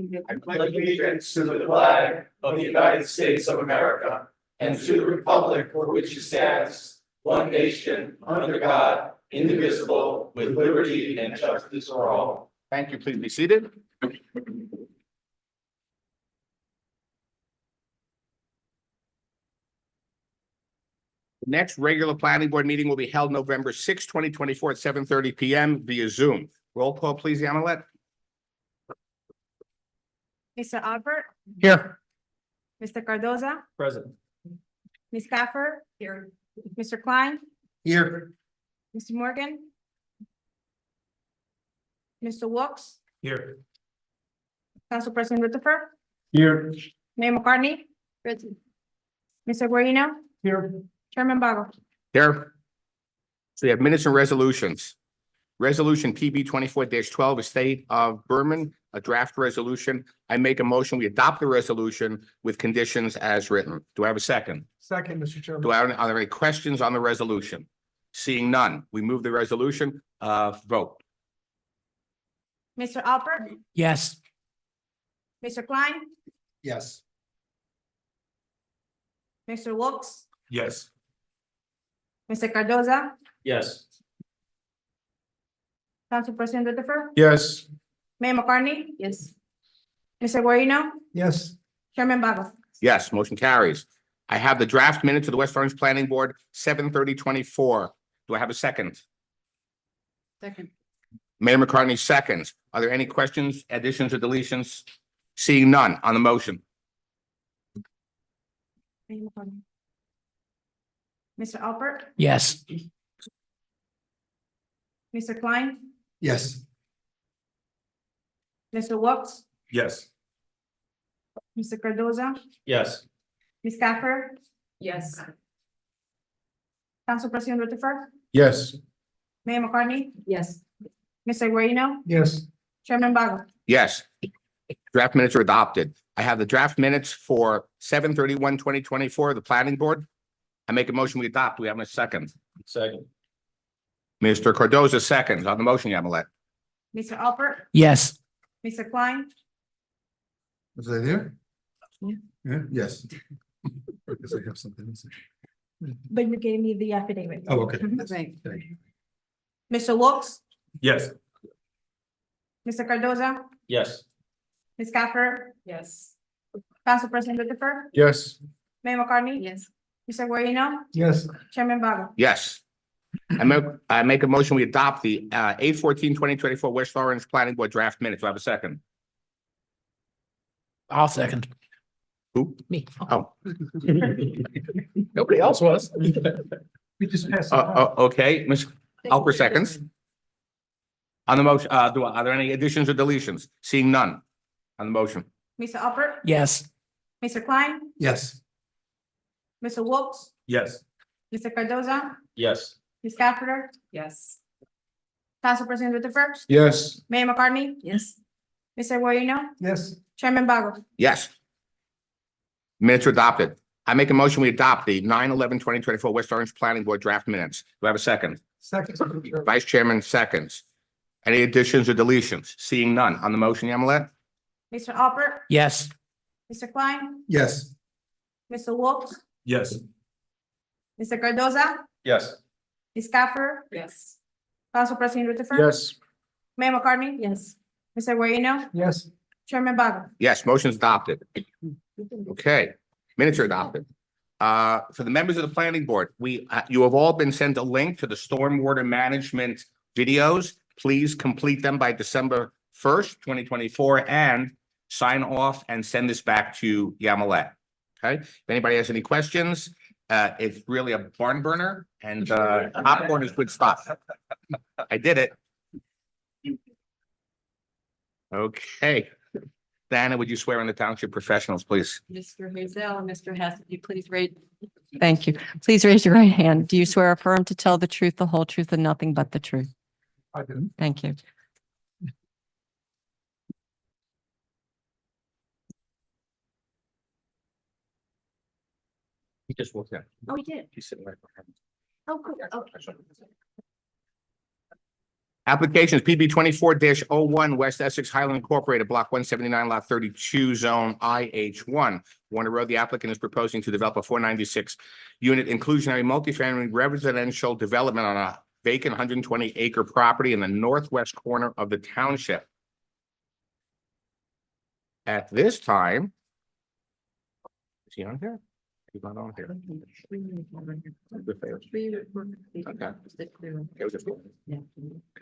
I pledge allegiance to the flag of the United States of America and to the republic for which it stands, one nation, under God, indivisible, with liberty and justice for all. Thank you. Please be seated. The next regular planning board meeting will be held November 6, 2024 at 7:30 PM via Zoom. Roll call, please, Yamilet. Mr. Albert, Here. Mr. Cardoza, Present. Ms. Gaffer. Here. Mr. Klein, Here. Mr. Morgan. Mr. Wilks, Here. Council President Rutherford, Here. Mayor McCartney. Present. Mr. Guarino, Here. Chairman Bago. Here. So we have minutes and resolutions. Resolution PB 24-12, Estate of Berman, a draft resolution. I make a motion, we adopt the resolution with conditions as written. Do I have a second? Second, Mr. Chairman. Are there any questions on the resolution? Seeing none, we move the resolution, vote. Mr. Albert, Yes. Mr. Klein, Yes. Mr. Wilks, Yes. Mr. Cardoza, Yes. Council President Rutherford, Yes. Mayor McCartney. Yes. Mr. Guarino, Yes. Chairman Bago. Yes, motion carries. I have the draft minutes of the West Orange Planning Board, 7/30/24. Do I have a second? Second. Mayor McCartney seconds. Are there any questions, additions, or deletions? Seeing none on the motion. Mayor McCartney. Mr. Albert, Yes. Mr. Klein, Yes. Mr. Wilks, Yes. Mr. Cardoza, Yes. Ms. Gaffer, Yes. Council President Rutherford, Yes. Mayor McCartney, Yes. Mr. Guarino, Yes. Chairman Bago. Yes. Draft minutes are adopted. I have the draft minutes for 7/31/2024, the planning board. I make a motion, we adopt. Do we have a second? Second. Mr. Cardoza seconds on the motion, Yamilet. Mr. Albert, Yes. Mr. Klein, Was I there? Yeah. Yeah, yes. Because I have something to say. but you gave me the affidavit. Oh, okay. Mhm. Right. Thank you. Mr. Wilks, Yes. Mr. Cardoza, Yes. Ms. Gaffer, Yes. Council President Rutherford, Yes. Mayor McCartney. Yes. Mr. Guarino, Yes. Chairman Bago. Yes. I make a motion, we adopt the 8/14/2024 West Orange Planning Board draft minutes. Do I have a second? I'll second. Who? Me. Oh, Nobody else was. We just passed. okay, Ms. Alper seconds. On the motion, are there any additions or deletions? Seeing none on the motion. Mr. Albert, Yes. Mr. Klein, Yes. Mr. Wilks, Yes. Mr. Cardoza, Yes. Ms. Gaffer, Yes. Council President Rutherford, Yes. Mayor McCartney, Yes. Mr. Guarino, Yes. Chairman Bago. Yes. Minutes are adopted. I make a motion, we adopt the 9/11/2024 West Orange Planning Board draft minutes. Do I have a second? Second. Vice Chairman seconds. Any additions or deletions? Seeing none on the motion, Yamilet? Mr. Albert, Yes. Mr. Klein, Yes. Mr. Wilks, Yes. Mr. Cardoza, Yes. Ms. Gaffer, Yes. Council President Rutherford. Yes. Mayor McCartney, Yes. Mr. Guarino, Yes. Chairman Bago. Yes, motion's adopted. Okay, minutes are adopted. For the members of the planning board, you have all been sent a link to the stormwater management videos. Please complete them by December 1st, 2024, and sign off and send this back to Yamilet. Okay, if anybody has any questions, it's really a barn burner and popcorn is good stuff. I did it. Okay. Diana, would you swear in the township professionals, please? Mr. Hazel and Mr. Hess, would you please raise? Thank you. Please raise your right hand. Do you swear or affirm to tell the truth, the whole truth, and nothing but the truth? I do. Thank you. He just walked in. Oh, we did. He's sitting right behind me. Oh, good. Okay. Application is PB 24-01, West Essex Highland Incorporated, Block 179, Lot 32, Zone IH1. Warner Road, the applicant is proposing to develop a 496 unit inclusionary multifamily residential development on a vacant 120-acre property in the northwest corner of the township. At this time, is he on here? He's not on here.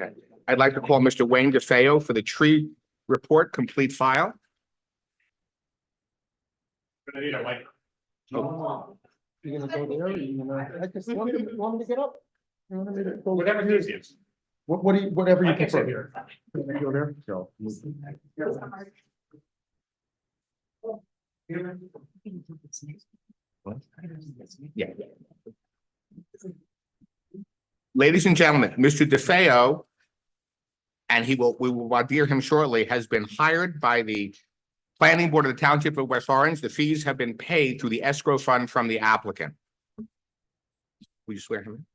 Okay. I'd like to call Mr. Wayne DeFeo for the tree report, complete file. You're gonna go there, or you gonna, I just want me to get up? You want me to go- Whatever it is. Whatever you I can sit prefer. here. Go there, so. Yeah. Ladies and gentlemen, Mr. DeFeo, and we will audier him shortly, has been hired by the Planning Board of the Township of West Orange. The fees have been paid through the escrow fund from the applicant. Will you swear him in?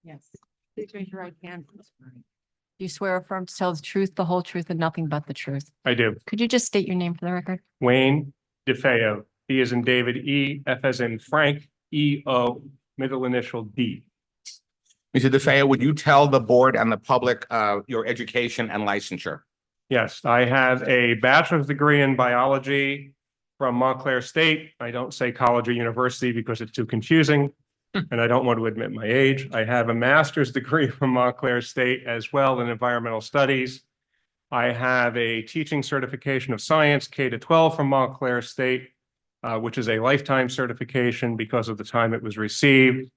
Yes. Please raise your right hand. Do you swear or affirm to tell the truth, the whole truth, and nothing but the truth? I do. Could you just state your name for the record? Wayne DeFeo, D as in David, E, F as in Frank, E, O, middle initial D. Mr. DeFeo, would you tell the board and the public your education and licensure? Yes, I have a bachelor's degree in biology from Montclair State. I don't say college or university because it's too confusing, and I don't want to admit my age. I have a master's degree from Montclair State as well in environmental studies. I have a teaching certification of science, K-12 from Montclair State, which is a lifetime certification because of the time it was received.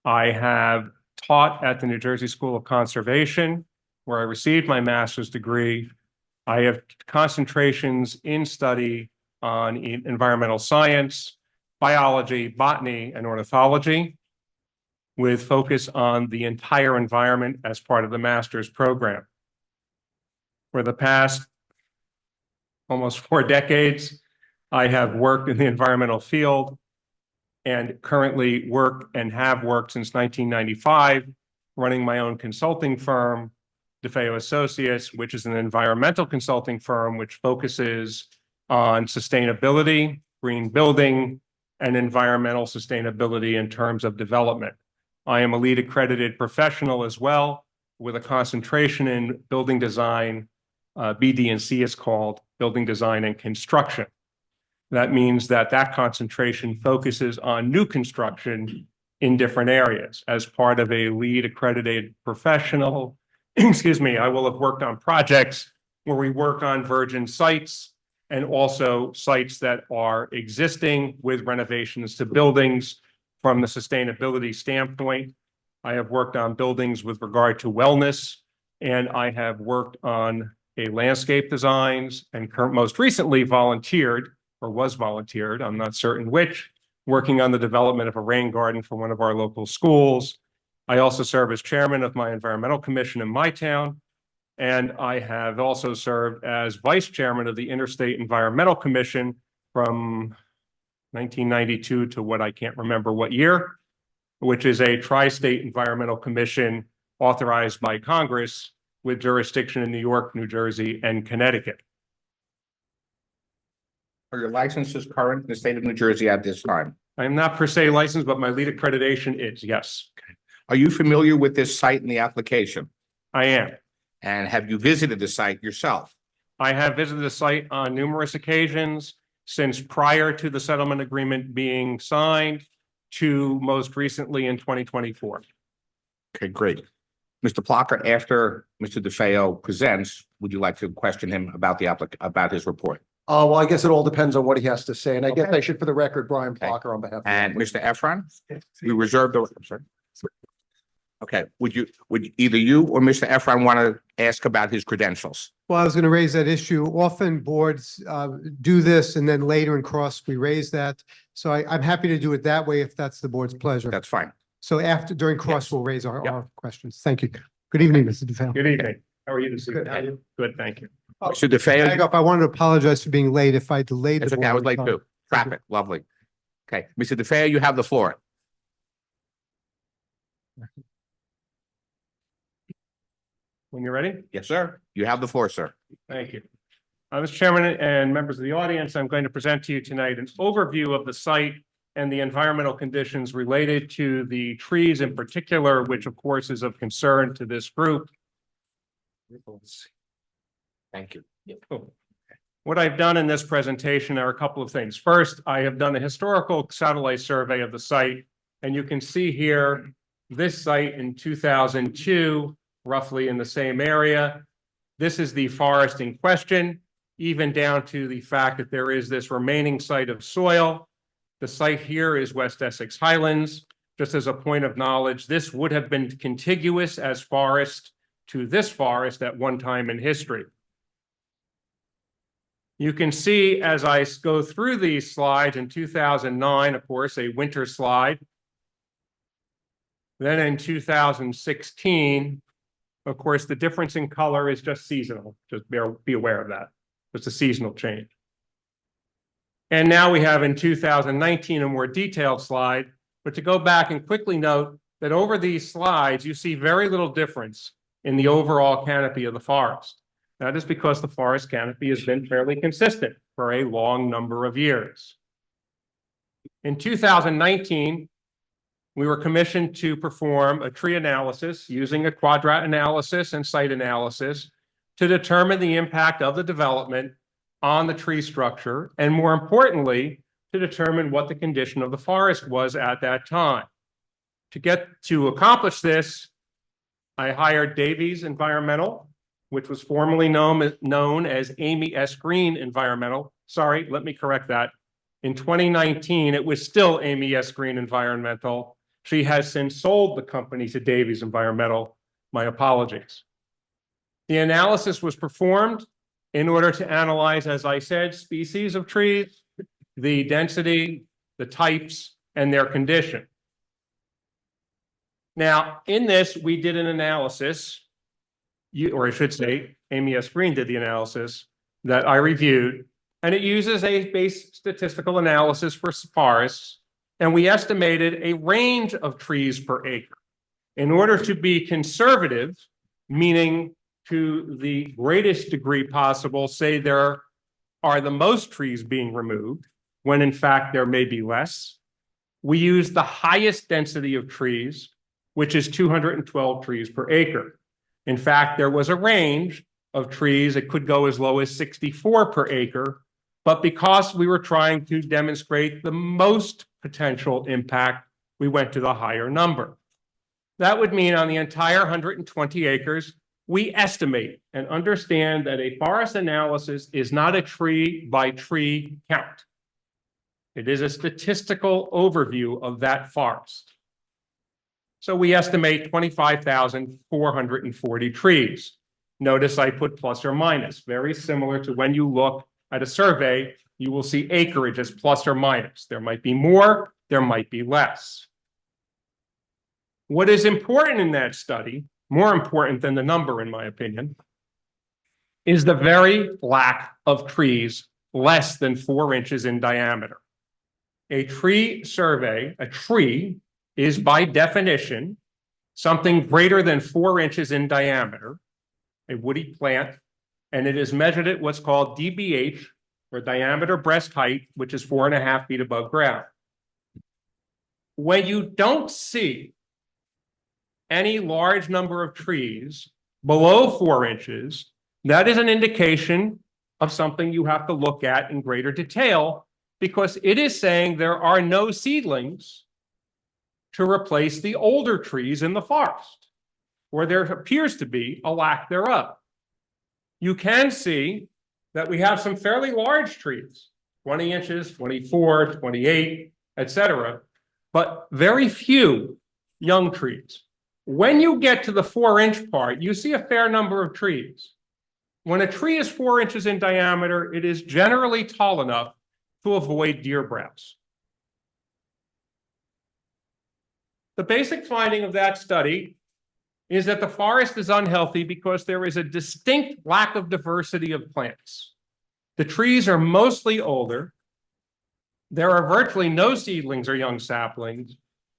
I have taught at the New Jersey School of Conservation, where I received my master's degree. I have concentrations in study on environmental science, biology, botany, and ornithology, with focus on the entire environment as part of the master's program. For the past almost 4 decades, I have worked in the environmental field and currently work and have worked since 1995, running my own consulting firm, DeFeo Associates, which is an environmental consulting firm which focuses on sustainability, green building, and environmental sustainability in terms of development. I am a LEED accredited professional as well, with a concentration in building design. BD&C is called building design and construction. That means that concentration focuses on new construction in different areas. As part of a LEED accredited professional, excuse me, I will have worked on projects where we work on virgin sites and also sites that are existing with renovations to buildings from the sustainability standpoint. I have worked on buildings with regard to wellness, and I have worked on landscape designs and most recently volunteered, or was volunteered, I'm not certain which, working on the development of a rain garden for one of our local schools. I also serve as chairman of my environmental commission in my town, and I have also served as vice chairman of the Interstate Environmental Commission from 1992 to what I can't remember what year, which is a tri-state environmental commission authorized by Congress with jurisdiction in New York, New Jersey, and Connecticut. Are your licenses current in the state of New Jersey at this time? I am not per se licensed, but my LEED accreditation is, yes, Are you familiar with this site and the application? I am. And have you visited the site yourself? I have visited the site on numerous occasions since prior to the settlement agreement being signed to most recently in 2024. Okay, great. Mr. Plucker, after Mr. DeFeo presents, would you like to question him about about his report? Well, I guess it all depends on what he has to say, and I guess Okay. I should, for the record, Brian Okay. Blocker on behalf. of the And applicant. Mr. Efron, we reserve the, I'm sorry. Okay, would either you or Mr. Efron want to ask about his credentials? Well, I was going to raise that issue. Often boards do this and then later in cross, we raise that. So I'm happy to do it that way if that's the board's pleasure. That's fine. So during cross, Yes. we'll raise our Yep. our questions. Thank you. Good evening, Mr. DeFeo. Good evening. How are you this evening? Good, how are you? Good, thank you. Mr. DeFeo, Back up, I wanted to apologize for being late if I delayed. it's the okay, I was board. late too. Traffic, lovely. Okay, Mr. DeFeo, you have the floor. When you're ready. Yes, sir. You have the floor, sir. Thank you. Mr. Chairman and members of the audience, I'm going to present to you tonight an overview of the site and the environmental conditions related to the trees in particular, which of course is of concern to this group. Thank you. What I've done in this presentation are a couple of things. First, I have done a historical satellite survey of the site, and you can see here this site in 2002, roughly in the same area. This is the forest in question, even down to the fact that there is this remaining site of soil. The site here is West Essex Highlands. Just as a point of knowledge, this would have been contiguous as forest to this forest at one time in history. You can see as I go through these slides in 2009, of course, a winter slide. Then in 2016, of course, the difference in color is just seasonal. Just be aware of that. It's a seasonal change. And now we have in 2019 a more detailed slide. But to go back and quickly note that over these slides, you see very little difference in the overall canopy of the forest. That is because the forest canopy has been fairly consistent for a long number of years. In 2019, we were commissioned to perform a tree analysis using a quadrat analysis and site analysis to determine the impact of the development on the tree structure, and more importantly, to determine what the condition of the forest was at that time. To accomplish this, I hired Davies Environmental, which was formerly known as Amy S. Green Environmental. Sorry, let me correct that. In 2019, it was still Amy S. Green Environmental. She has since sold the company to Davies Environmental. My apologies. The analysis was performed in order to analyze, as I said, species of trees, the density, the types, and their condition. Now, in this, we did an analysis, or I should say, Amy S. Green did the analysis that I reviewed, and it uses a base statistical analysis for forests, and we estimated a range of trees per acre. In order to be conservative, meaning to the greatest degree possible, say there are the most trees being removed, when in fact there may be less, we use the highest density of trees, which is 212 trees per acre. In fact, there was a range of trees. It could go as low as 64 per acre, but because we were trying to demonstrate the most potential impact, we went to the higher number. That would mean on the entire 120 acres, we estimate and understand that a forest analysis is not a tree by tree count. It is a statistical overview of that forest. So we estimate 25,440 trees. Notice I put plus or minus, very similar to when you look at a survey, you will see acreage as plus or minus. There might be more, there might be less. What is important in that study, more important than the number in my opinion, is the very lack of trees less than 4 inches in diameter. A tree survey, a tree is by definition something greater than 4 inches in diameter, a woody plant, and it is measured at what's called DBH, or diameter breast height, which is 4.5 feet above ground. When you don't see any large number of trees below 4 inches, that is an indication of something you have to look at in greater detail, because it is saying there are no seedlings to replace the older trees in the forest, or there appears to be a lack thereof. You can see that we have some fairly large trees, 20 inches, 24, 28, etc., but very few young trees. When you get to the 4-inch part, you see a fair number of trees. When a tree is 4 inches in diameter, it is generally tall enough to avoid deer browse. The basic finding of that study is that the forest is unhealthy because there is a distinct lack of diversity of plants. The trees are mostly older. There are virtually no seedlings or young saplings,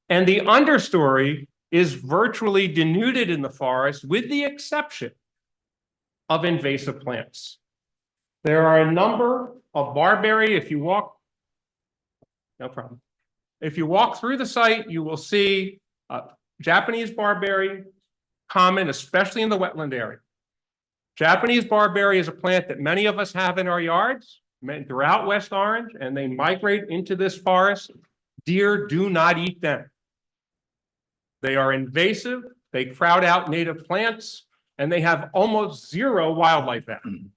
and the understory is virtually denuded in the forest with the exception of invasive plants. There are a number of barberry, no problem. If you walk through the site, you will see Japanese barberry, common, especially in the wetland area. Japanese barberry is a plant that many of us have in our yards, throughout West Orange, and they migrate into this forest. Deer do not eat them. They are invasive, they crowd out native plants, and they have almost zero wildlife value.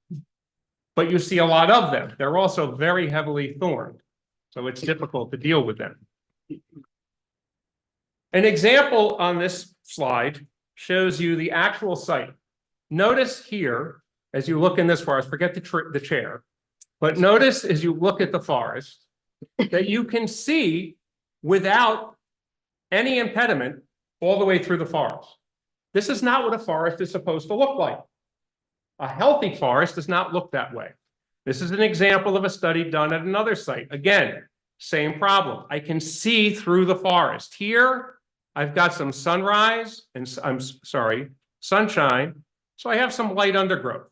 But you see a lot of them. They're also very heavily thorned, so it's difficult to deal with them. An example on this slide shows you the actual site. Notice here, as you look in this forest, forget the chair, but notice as you look at the forest that you can see without any impediment all the way through the forest. This is not what a forest is supposed to look like. A healthy forest does not look that way. This is an example of a study done at another site. Again, same problem. I can see through the forest. Here, I've got some sunrise and sunshine, so I have some light undergrowth.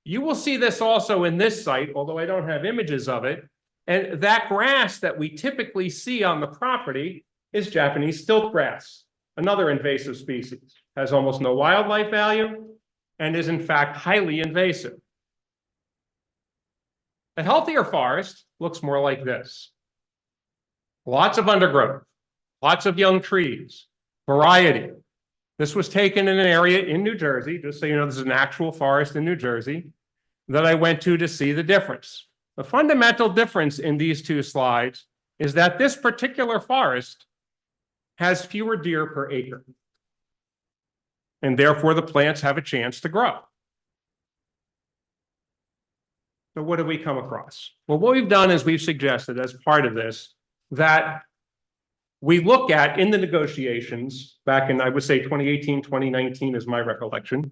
You will see this also in this site, although I don't have images of it. And that grass that we typically see on the property is Japanese stilt grass, another invasive species, has almost no wildlife value and is in fact highly invasive. A healthier forest looks more like this. Lots of undergrowth, lots of young trees, variety. This was taken in an area in New Jersey, just so you know, this is an actual forest in New Jersey that I went to see the difference. The fundamental difference in these two slides is that this particular forest has fewer deer per acre. And therefore the plants have a chance to grow. So what have we come across? Well, what we've done is we've suggested as part of this that we look at in the negotiations back in, I would say 2018, 2019 is my recollection.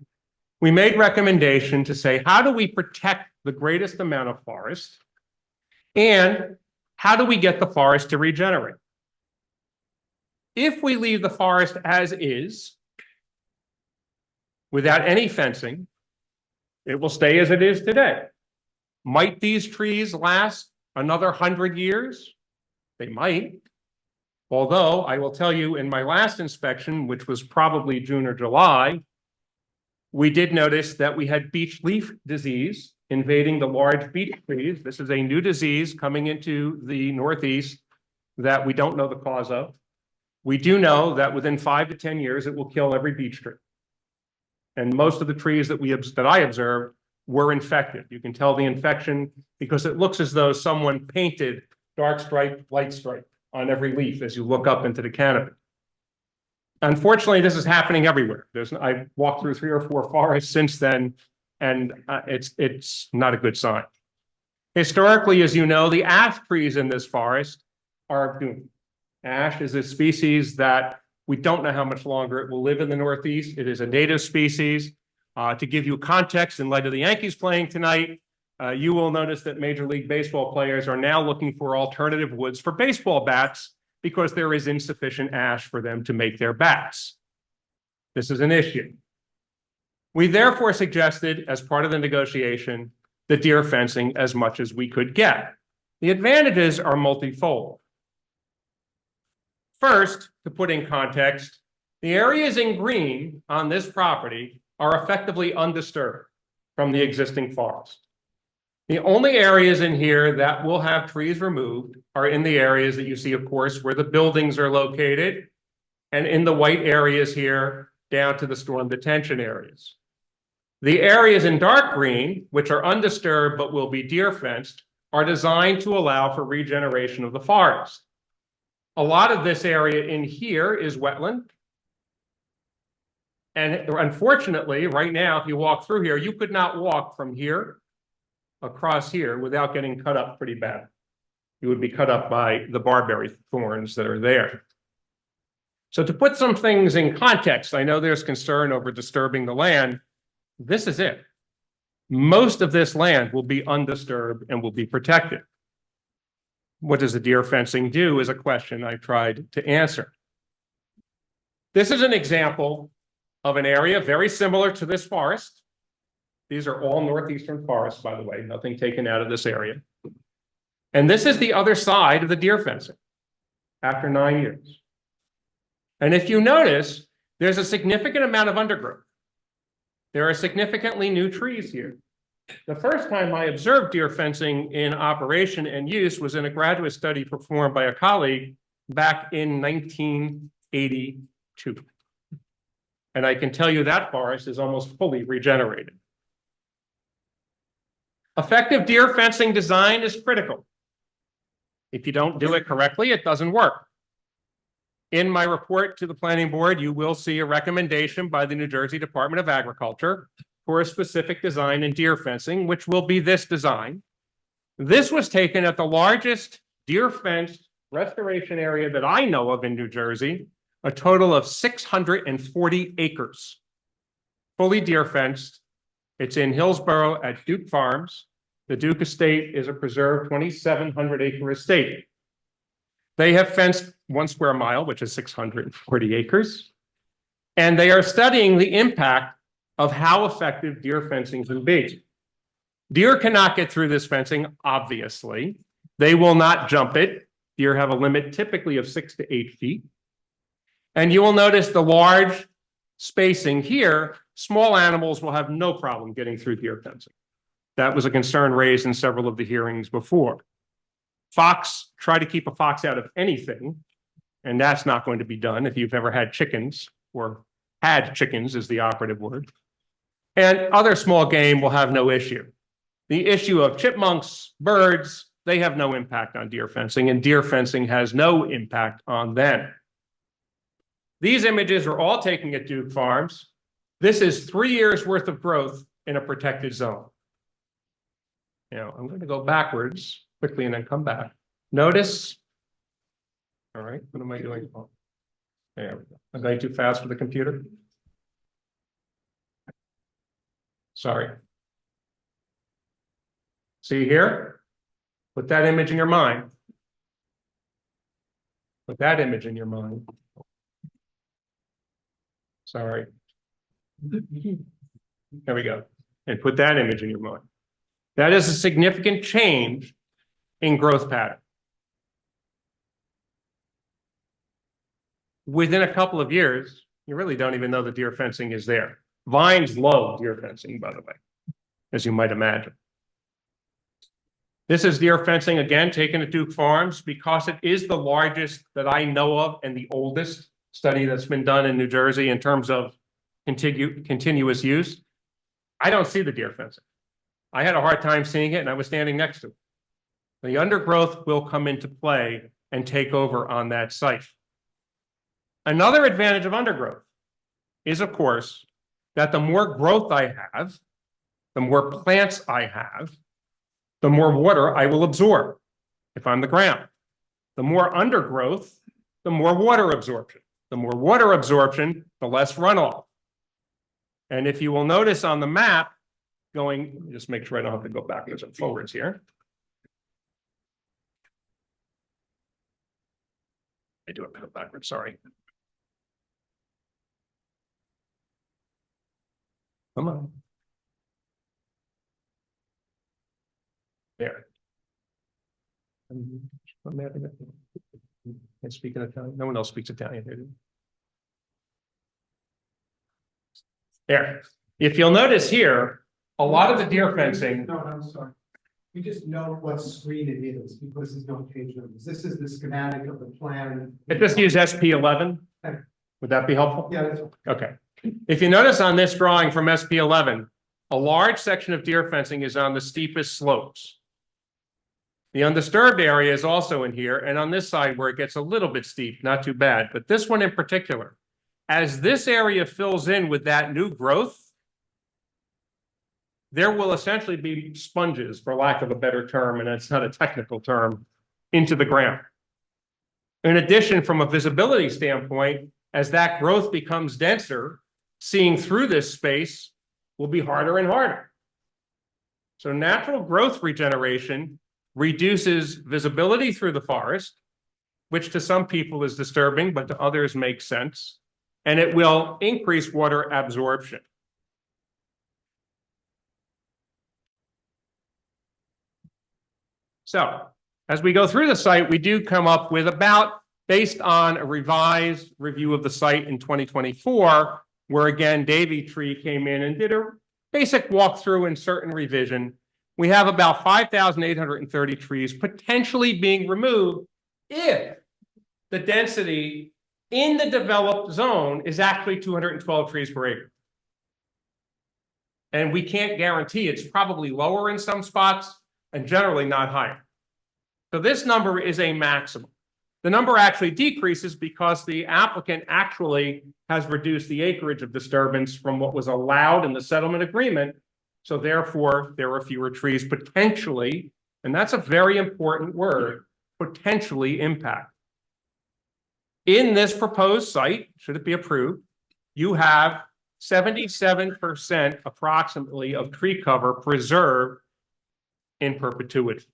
We made recommendation to say, how do we protect the greatest amount of forest? And how do we get the forest to regenerate? If we leave the forest as is, without any fencing, it will stay as it is today. Might these trees last another 100 years? They might. Although I will tell you in my last inspection, which was probably June or July, we did notice that we had beech leaf disease invading the large beech trees. This is a new disease coming into the Northeast that we don't know the cause of. We do know that within 5 to 10 years, it will kill every beech tree. And most of the trees that I observed were infected. You can tell the infection because it looks as though someone painted dark stripe, light stripe on every leaf as you look up into the canopy. Unfortunately, this is happening everywhere. I've walked through 3 or 4 forests since then, and it's not a good sign. Historically, as you know, the ash trees in this forest are doomed. Ash is a species that we don't know how much longer it will live in the Northeast. It is a native species. To give you context, in light of the Yankees playing tonight, you will notice that Major League Baseball players are now looking for alternative woods for baseball bats because there is insufficient ash for them to make their bats. This is an issue. We therefore suggested, as part of the negotiation, the deer fencing as much as we could get. The advantages are multifold. First, to put in context, the areas in green on this property are effectively undisturbed from the existing forest. The only areas in here that will have trees removed are in the areas that you see, of course, where the buildings are located, and in the white areas here down to the storm detention areas. The areas in dark green, which are undisturbed but will be deer fenced, are designed to allow for regeneration of the forest. A lot of this area in here is wetland. And unfortunately, right now, if you walk through here, you could not walk from here across here without getting cut up pretty bad. You would be cut up by the barberry thorns that are there. So to put some things in context, I know there's concern over disturbing the land. This is it. Most of this land will be undisturbed and will be protected. What does the deer fencing do is a question I tried to answer. This is an example of an area very similar to this forest. These are all northeastern forests, by the way, nothing taken out of this area. And this is the other side of the deer fencing after 9 years. And if you notice, there's a significant amount of undergrowth. There are significantly new trees here. The first time I observed deer fencing in operation and use was in a graduate study performed by a colleague back in 1982. And I can tell you that forest is almost fully regenerated. Effective deer fencing design is critical. If you don't do it correctly, it doesn't work. In my report to the planning board, you will see a recommendation by the New Jersey Department of Agriculture for a specific design in deer fencing, which will be this design. This was taken at the largest deer fenced restoration area that I know of in New Jersey, a total of 640 acres, fully deer fenced. It's in Hillsborough at Duke Farms. The Duke Estate is a preserved 2,700 acre estate. They have fenced 1 square mile, which is 640 acres. And they are studying the impact of how effective deer fencing can be. Deer cannot get through this fencing, obviously. They will not jump it. Deer have a limit typically of 6 to 8 feet. And you will notice the large spacing here. Small animals will have no problem getting through deer fencing. That was a concern raised in several of the hearings before. Fox, try to keep a fox out of anything, and that's not going to be done if you've ever had chickens, or had chickens is the operative word. And other small game will have no issue. The issue of chipmunks, birds, they have no impact on deer fencing, and deer fencing has no impact on them. These images are all taken at Duke Farms. This is 3 years worth of growth in a protected zone. Now, I'm going to go backwards quickly and then come back. Notice, all right, what am I doing? Oh, there we go. I'm going too fast for the computer. Sorry. See here? Put that image in your mind. Put that image in your mind. Sorry. There we go. And put that image in your mind. That is a significant change in growth pattern. Within a couple of years, you really don't even know the deer fencing is there. Vines love deer fencing, by the way, as you might imagine. This is deer fencing, again, taken at Duke Farms because it is the largest that I know of and the oldest study that's been done in New Jersey in terms of continuous use. I don't see the deer fencing. I had a hard time seeing it, and I was standing next to it. The undergrowth will come into play and take over on that site. Another advantage of undergrowth is, of course, that the more growth I have, the more plants I have, the more water I will absorb if I'm the ground. The more undergrowth, the more water absorption. The more water absorption, the less runoff. And if you will notice on the map, just make sure I don't have to go backwards and forwards here. I do have to go backwards, sorry. Come on. There. I speak in Italian. No one else speaks Italian here. There. If you'll notice here, a lot of the deer fencing. No, I'm sorry. You just know what screen it is because there's no page numbers. This is the schematic of the plan. Just use SP11. Would that be helpful? Yeah, that's Okay. If you notice on this drawing from SP11, a large section of deer fencing is on the steepest slopes. The undisturbed area is also in here, and on this side where it gets a little bit steep, not too bad, but this one in particular, as this area fills in with that new growth, there will essentially be sponges, for lack of a better term, and it's not a technical term, into the ground. In addition, from a visibility standpoint, as that growth becomes denser, seeing through this space will be harder and harder. So natural growth regeneration reduces visibility through the forest, which to some people is disturbing, but to others makes sense. and it will increase water absorption. So as we go through the site, we do come up with about, based on a revised review of the site in 2024, where again, Davey Tree came in and did a basic walkthrough and certain revision. We have about 5,830 trees potentially being removed if the density in the developed zone is actually 212 trees per acre. And we can't guarantee it's probably lower in some spots and generally not higher. So this number is a maximum. The number actually decreases because the applicant actually has reduced the acreage of disturbance from what was allowed in the settlement agreement. So therefore, there are fewer trees potentially, and that's a very important word, potentially impact. In this proposed site, should it be approved, you have 77% approximately of tree cover preserved in perpetuity.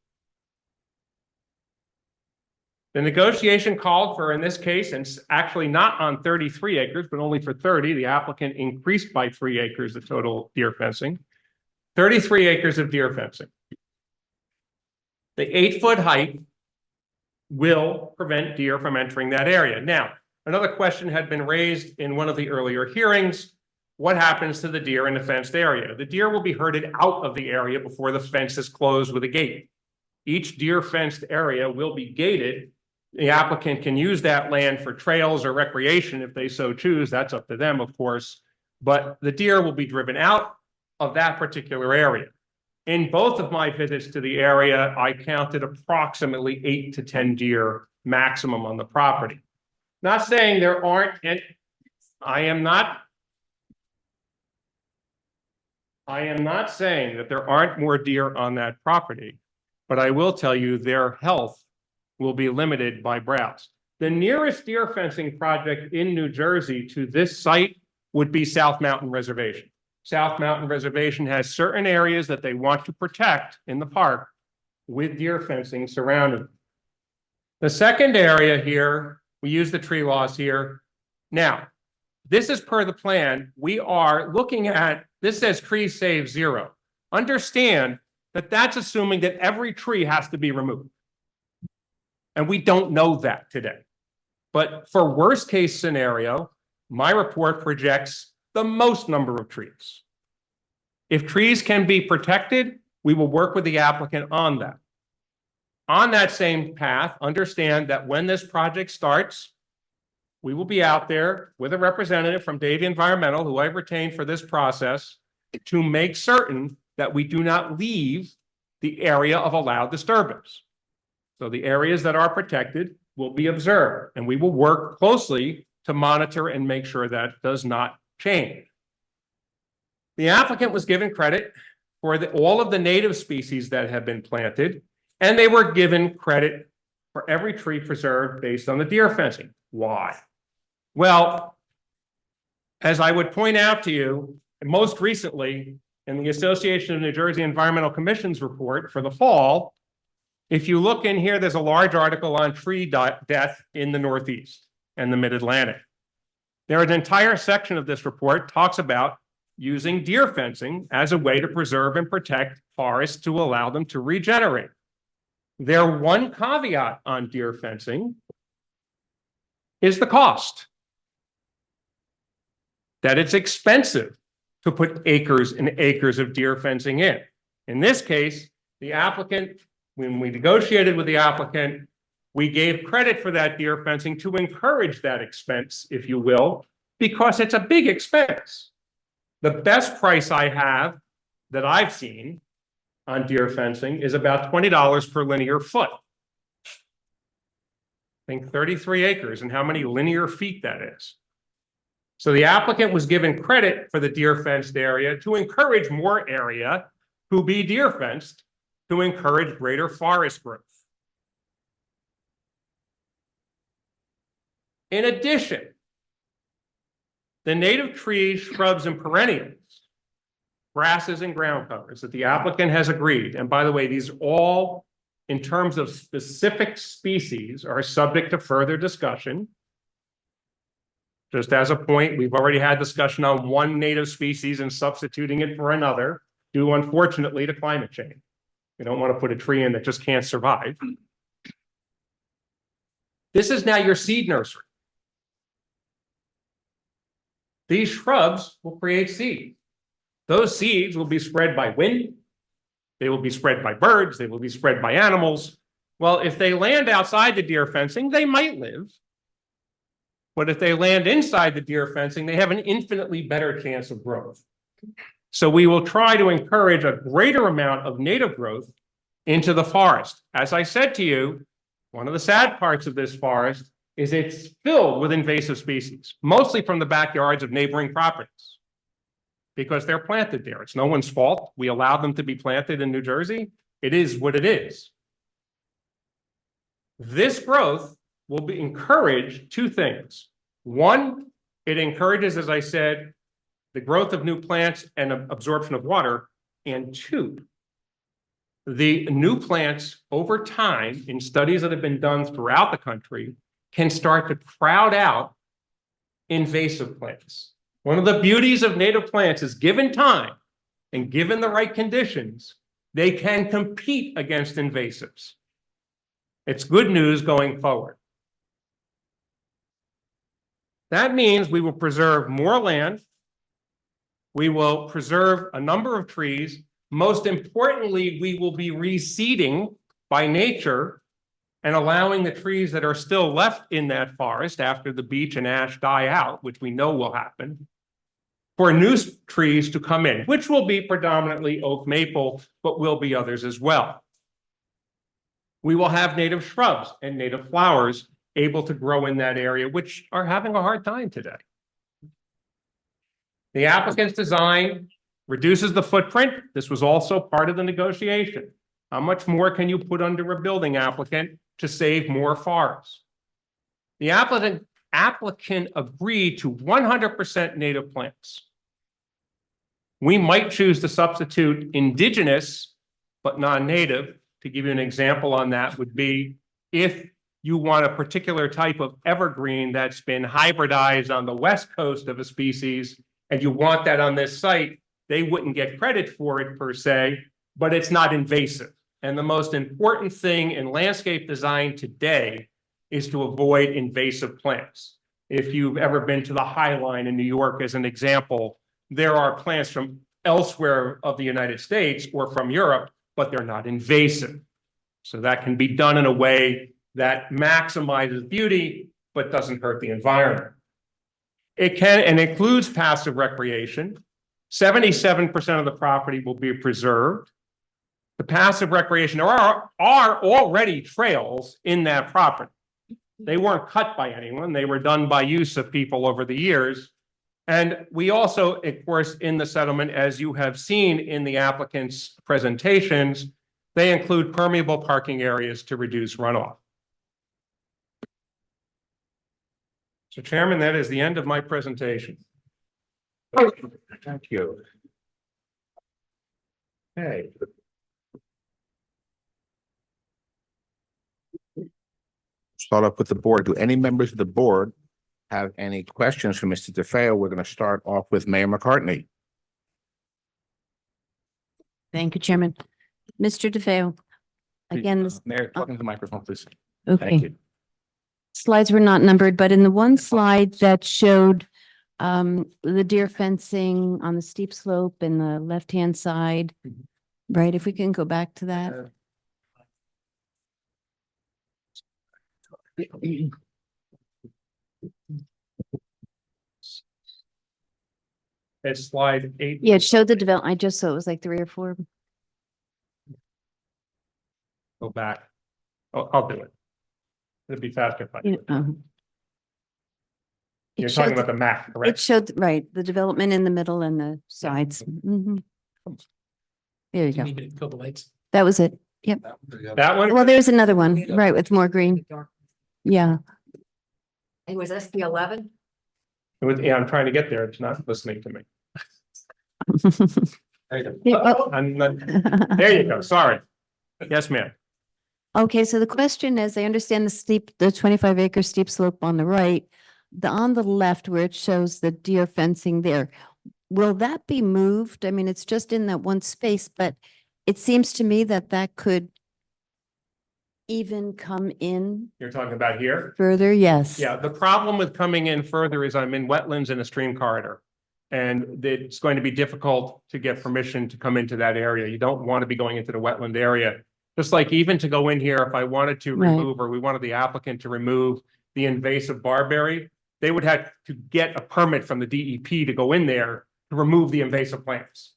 The negotiation called for, in this case, and actually not on 33 acres, but only for 30, the applicant increased by 3 acres the total deer fencing, 33 acres of deer fencing. The 8-foot height will prevent deer from entering that area. Now, another question had been raised in one of the earlier hearings. What happens to the deer in the fenced area? The deer will be herded out of the area before the fence is closed with a gate. Each deer fenced area will be gated. The applicant can use that land for trails or recreation if they so choose. That's up to them, of course. But the deer will be driven out of that particular area. In both of my visits to the area, I counted approximately 8 to 10 deer maximum on the property. Not saying there aren't, and I am not saying that there aren't more deer on that property, but I will tell you their health will be limited by browse. The nearest deer fencing project in New Jersey to this site would be South Mountain Reservation. South Mountain Reservation has certain areas that they want to protect in the park with deer fencing surrounding them. The second area here, we use the tree laws here. Now, this is per the plan. We are looking at, this says trees save 0. Understand that that's assuming that every tree has to be removed. And we don't know that today. But for worst case scenario, my report projects the most number of trees. If trees can be protected, we will work with the applicant on that. On that same path, understand that when this project starts, we will be out there with a representative from Davey Environmental, who I've retained for this process, to make certain that we do not leave the area of allowed disturbance. So the areas that are protected will be observed, and we will work closely to monitor and make sure that does not change. The applicant was given credit for all of the native species that have been planted, and they were given credit for every tree preserved based on the deer fencing. Why? Well, as I would point out to you, most recently in the Association of New Jersey Environmental Commission's report for the fall, if you look in here, there's a large article on tree death in the Northeast and the Mid-Atlantic. There is an entire section of this report talks about using deer fencing as a way to preserve and protect forests to allow them to regenerate. Their one caveat on deer fencing is the cost. That it's expensive to put acres and acres of deer fencing in. In this case, the applicant, when we negotiated with the applicant, we gave credit for that deer fencing to encourage that expense, if you will, because it's a big expense. The best price I have that I've seen on deer fencing is about $20 per linear foot. Think 33 acres and how many linear feet that is. So the applicant was given credit for the deer fenced area to encourage more area to be deer fenced to encourage greater forest growth. In addition, the native trees, shrubs, and perennials, grasses and ground covers that the applicant has agreed, and by the way, these all, in terms of specific species, are subject to further discussion. Just as a point, we've already had discussion on one native species and substituting it for another, due unfortunately to climate change. We don't want to put a tree in that just can't survive. This is now your seed nursery. These shrubs will create seeds. Those seeds will be spread by wind. They will be spread by birds. They will be spread by animals. Well, if they land outside the deer fencing, they might live. But if they land inside the deer fencing, they have an infinitely better chance of growth. So we will try to encourage a greater amount of native growth into the forest. As I said to you, one of the sad parts of this forest is it's filled with invasive species, mostly from the backyards of neighboring properties, because they're planted there. It's no one's fault. We allowed them to be planted in New Jersey. It is what it is. This growth will be encourage two things. One, it encourages, as I said, the growth of new plants and absorption of water. And two, the new plants over time, in studies that have been done throughout the country, can start to crowd out invasive plants. One of the beauties of native plants is, given time and given the right conditions, they can compete against invasives. It's good news going forward. That means we will preserve more land. We will preserve a number of trees. Most importantly, we will be reseeding by nature and allowing the trees that are still left in that forest after the beech and ash die out, which we know will happen, for new trees to come in, which will be predominantly oak maple, but will be others as well. We will have native shrubs and native flowers able to grow in that area, which are having a hard time today. The applicant's design reduces the footprint. This was also part of the negotiation. How much more can you put under a building applicant to save more forest? The applicant agreed to 100% native plants. We might choose to substitute indigenous, but non-native. To give you an example on that would be if you want a particular type of evergreen that's been hybridized on the west coast of a species, and you want that on this site, they wouldn't get credit for it per se, but it's not invasive. And the most important thing in landscape design today is to avoid invasive plants. If you've ever been to the High Line in New York, as an example, there are plants from elsewhere of the United States or from Europe, but they're not invasive. So that can be done in a way that maximizes beauty, but doesn't hurt the environment. It can and includes passive recreation. 77% of the property will be preserved. The passive recreation, there are already trails in that property. They weren't cut by anyone. They were done by use of people over the years. And we also, of course, in the settlement, as you have seen in the applicant's presentations, they include permeable parking areas to reduce runoff. So, Chairman, that is the end of my presentation. Thank you. Okay. Start off with the board. Do any members of the board have any questions for Mr. DeFeo? We're going to start off with Mayor McCartney. Thank you, Chairman. Mr. DeFeo, again, this, Mayor, talking to the microphone, please. Thank okay, you. slides were not numbered, but in the one slide that showed the deer fencing on the steep slope in the left-hand side, right? If we can go back to that. It's slide 8. Yeah, it showed the development. I just saw it was like 3 or 4. Go back. Oh, I'll do it. It'd be faster if I do You it. know, it You're talking showed- about the map, It correct? showed, right, the development in the middle and the sides. Mhm. There you go. Kill the lights. That was it. Yep. That one? Well, there's another one, right, with more green. Yeah. It was SB 11? Yeah, I'm trying to get there. It's not listening to me. Yeah, oh. I'm not, there you go. Sorry. Yes, ma'am. Okay, so the question is, I understand the 25-acre steep slope on the right. on the left where it shows the deer fencing there, will that be moved? I mean, it's just in that one space, but it seems to me that that could even come in You're talking about here? further, yes. Yeah, the problem with coming in further is I'm in wetlands in a stream corridor. And it's going to be difficult to get permission to come into that area. You don't want to be going into the wetland area. Just like even to go in here, if I wanted to Right. remove, or we wanted the applicant to remove the invasive barberry, they would have to get a permit from the DEP to go in there to remove the invasive plants.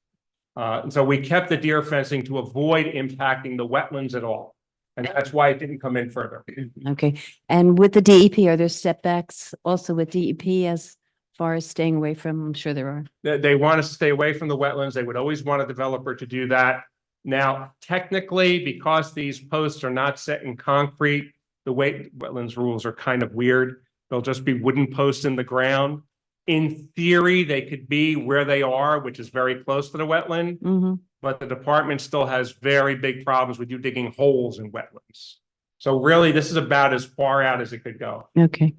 And so we kept the deer fencing to avoid impacting the wetlands at all. And that's why it didn't come in further. Okay, and with the DEP, are there step backs also with DEP as far as staying away from, I'm sure there are. They want us to stay away from the wetlands. They would always want a developer to do that. Now, technically, because these posts are not set in concrete, the way wetlands rules are kind of weird. They'll just be wooden posts in the ground. In theory, they could be where they are, which is very close to the wetland, Mhm. but the department still has very big problems with you digging holes in wetlands. So really, this is about as far out as it could go. Okay.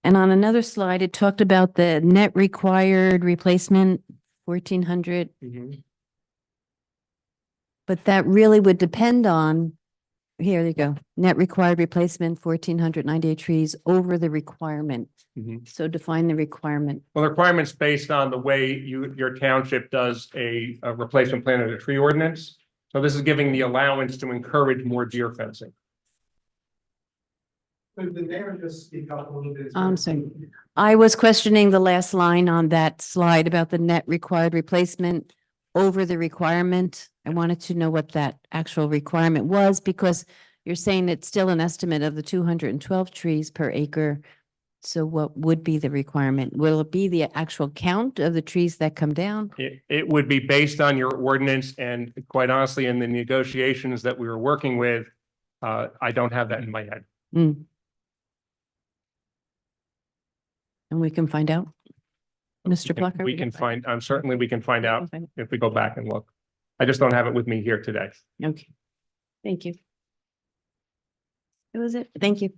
And on another slide, it talked about the net required replacement, 1,400, but that really would depend on, here you go, net required replacement, 1,498 trees over the requirement. So define the requirement. Well, the requirement's based on the way your township does a replacement plan of the tree ordinance. So this is giving the allowance to encourage more deer fencing. Could the mayor just speak up a little bit? I'm sorry. I was questioning the last line on that slide about the net required replacement over the requirement. I wanted to know what that actual requirement was because you're saying it's still an estimate of the 212 trees per acre. So what would be the requirement? Will it be the actual count of the trees that come down? It would be based on your ordinance, and quite honestly, in the negotiations that we were working with, I don't have that in my head. Mm. And we can find out? Mr. Plucker? We can find, certainly we can find out if we go back and look. I just don't have it with me here today. Okay. Thank you. That was it. Thank you.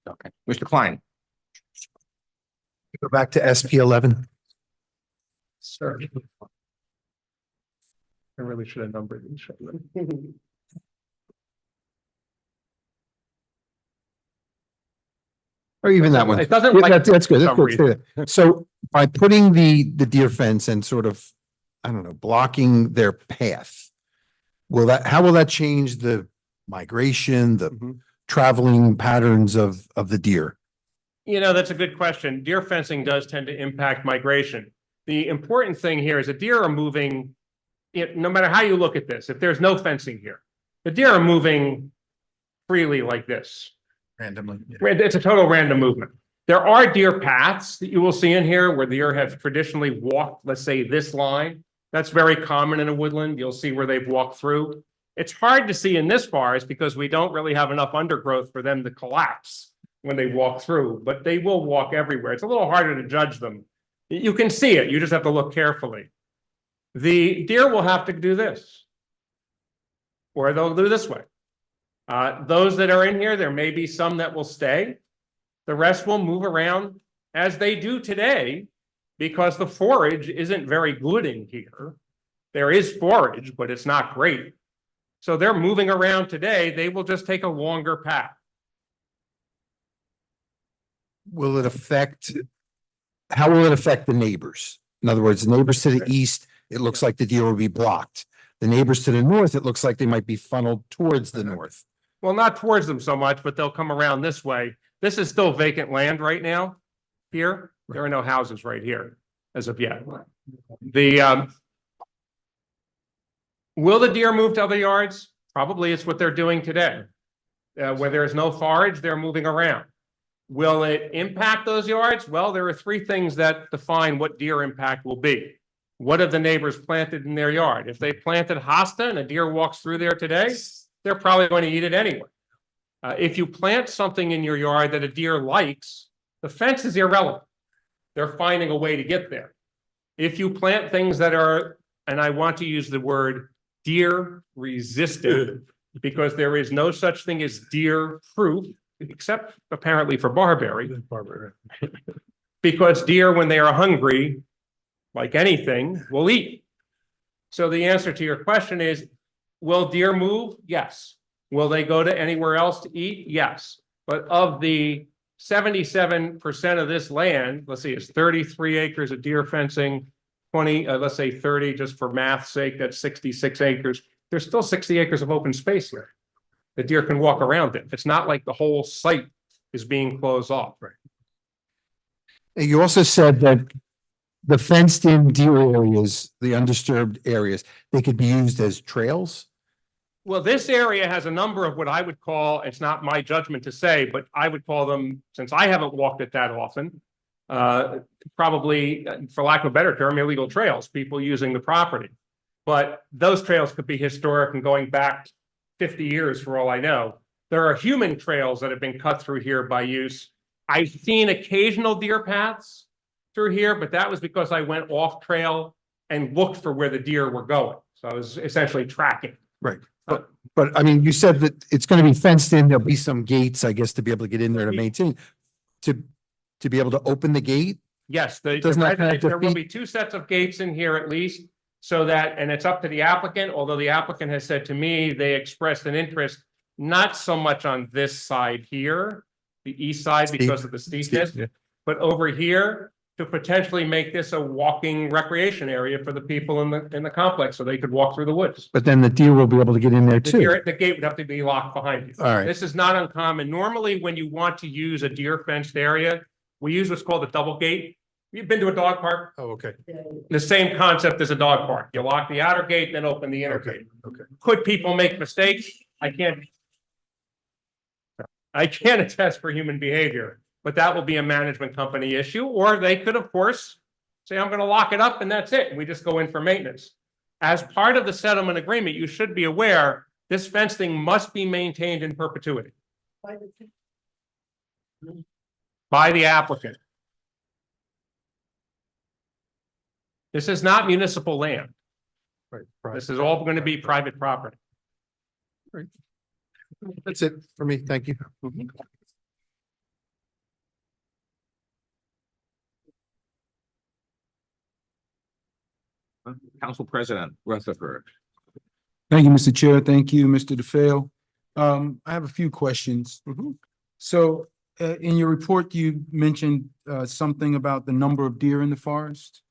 Okay, Mr. Klein. Go back to SP 11. Sir. I really should have numbered these. shouldn't I? Or even that one. It doesn't Yeah, like. that's good. for That's some good. reason. Yeah. So by putting the deer fence and sort of, I don't know, blocking their path, how will that change the migration, the Mhm. traveling patterns of the deer? You know, that's a good question. Deer fencing does tend to impact migration. The important thing here is that deer are moving, no matter how you look at this, if there's no fencing here, the deer are moving freely like this. Randomly. It's a total random movement. There are deer paths that you will see in here where deer have traditionally walked, let's say this line. That's very common in a woodland. You'll see where they've walked through. It's hard to see in this forest because we don't really have enough undergrowth for them to collapse when they walk through, but they will walk everywhere. It's a little harder to judge them. You can see it. You just have to look carefully. The deer will have to do this, or they'll do this way. Those that are in here, there may be some that will stay. The rest will move around as they do today because the forage isn't very good in here. There is forage, but it's not great. So they're moving around today. They will just take a longer path. Will it affect, how will it affect the neighbors? In other words, the neighbors to the east, it looks like the deer will be blocked. The neighbors to the north, it looks like they might be funneled towards the north. Well, not towards them so much, but they'll come around this way. This is still vacant land right now. Here, there are no houses right here as of yet. Will the deer move to other yards? Probably it's what they're doing today. Where there's no forage, they're moving around. Will it impact those yards? Well, there are three things that define what deer impact will be. What have the neighbors planted in their yard? If they planted hosta and a deer walks through there today, they're probably going to eat it anyway. If you plant something in your yard that a deer likes, the fence is irrelevant. They're finding a way to get there. If you plant things that are, and I want to use the word deer resistant, because there is no such thing as deer proof, except apparently for barberry. Because deer, when they are hungry, like anything, will eat. So the answer to your question is, will deer move? Yes. Will they go to anywhere else to eat? Yes. But of the 77% of this land, let's see, it's 33 acres of deer fencing, 20, let's say 30, just for math's sake, that's 66 acres. There's still 60 acres of open space here. The deer can walk around it. It's not like the whole site is being closed off. Right. You also said that the fenced-in deer areas, the undisturbed areas, they could be used as trails? Well, this area has a number of what I would call, it's not my judgment to say, but I would call them, since I haven't walked it that often, probably, for lack of a better term, illegal trails, people using the property. But those trails could be historic and going back 50 years for all I know. There are human trails that have been cut through here by use. I've seen occasional deer paths through here, but that was because I went off trail and looked for where the deer were going. So I was essentially tracking. Right. But I mean, you said that it's going to be fenced in. There'll be some gates, I guess, to be able to get in there to maintain, to be able to open the gate. Yes, Doesn't that kind of there will defeat- be 2 sets of gates in here at least, so that, and it's up to the applicant, although the applicant has said to me, they expressed an interest not so much on this side here, the east side because of the steepness, yeah. but over here to potentially make this a walking recreation area for the people in the complex, so they could walk through the woods. But then the deer will be able to get in there The too. the gate would have to be locked behind you. All right. This is not uncommon. Normally, when you want to use a deer fenced area, we use what's called a double gate. You've been to a dog park? Oh, okay. The same concept as a dog park. You lock the outer gate, then open the inner gate. Okay. Could people make mistakes? I can't attest for human behavior, but that will be a management company issue, or they could, of course, say, I'm gonna lock it up and that's it, and we just go in for maintenance. As part of the settlement agreement, you should be aware, this fencing must be maintained in perpetuity. By the applicant. This is not municipal land. Right. This is all going to be private property. That's it for me. Thank you. Council President Rutherford. Thank you, Mr. Chair. Thank you, Mr. DeFeo. I have a few questions. So, in your report, you mentioned, something about the number of deer in the forest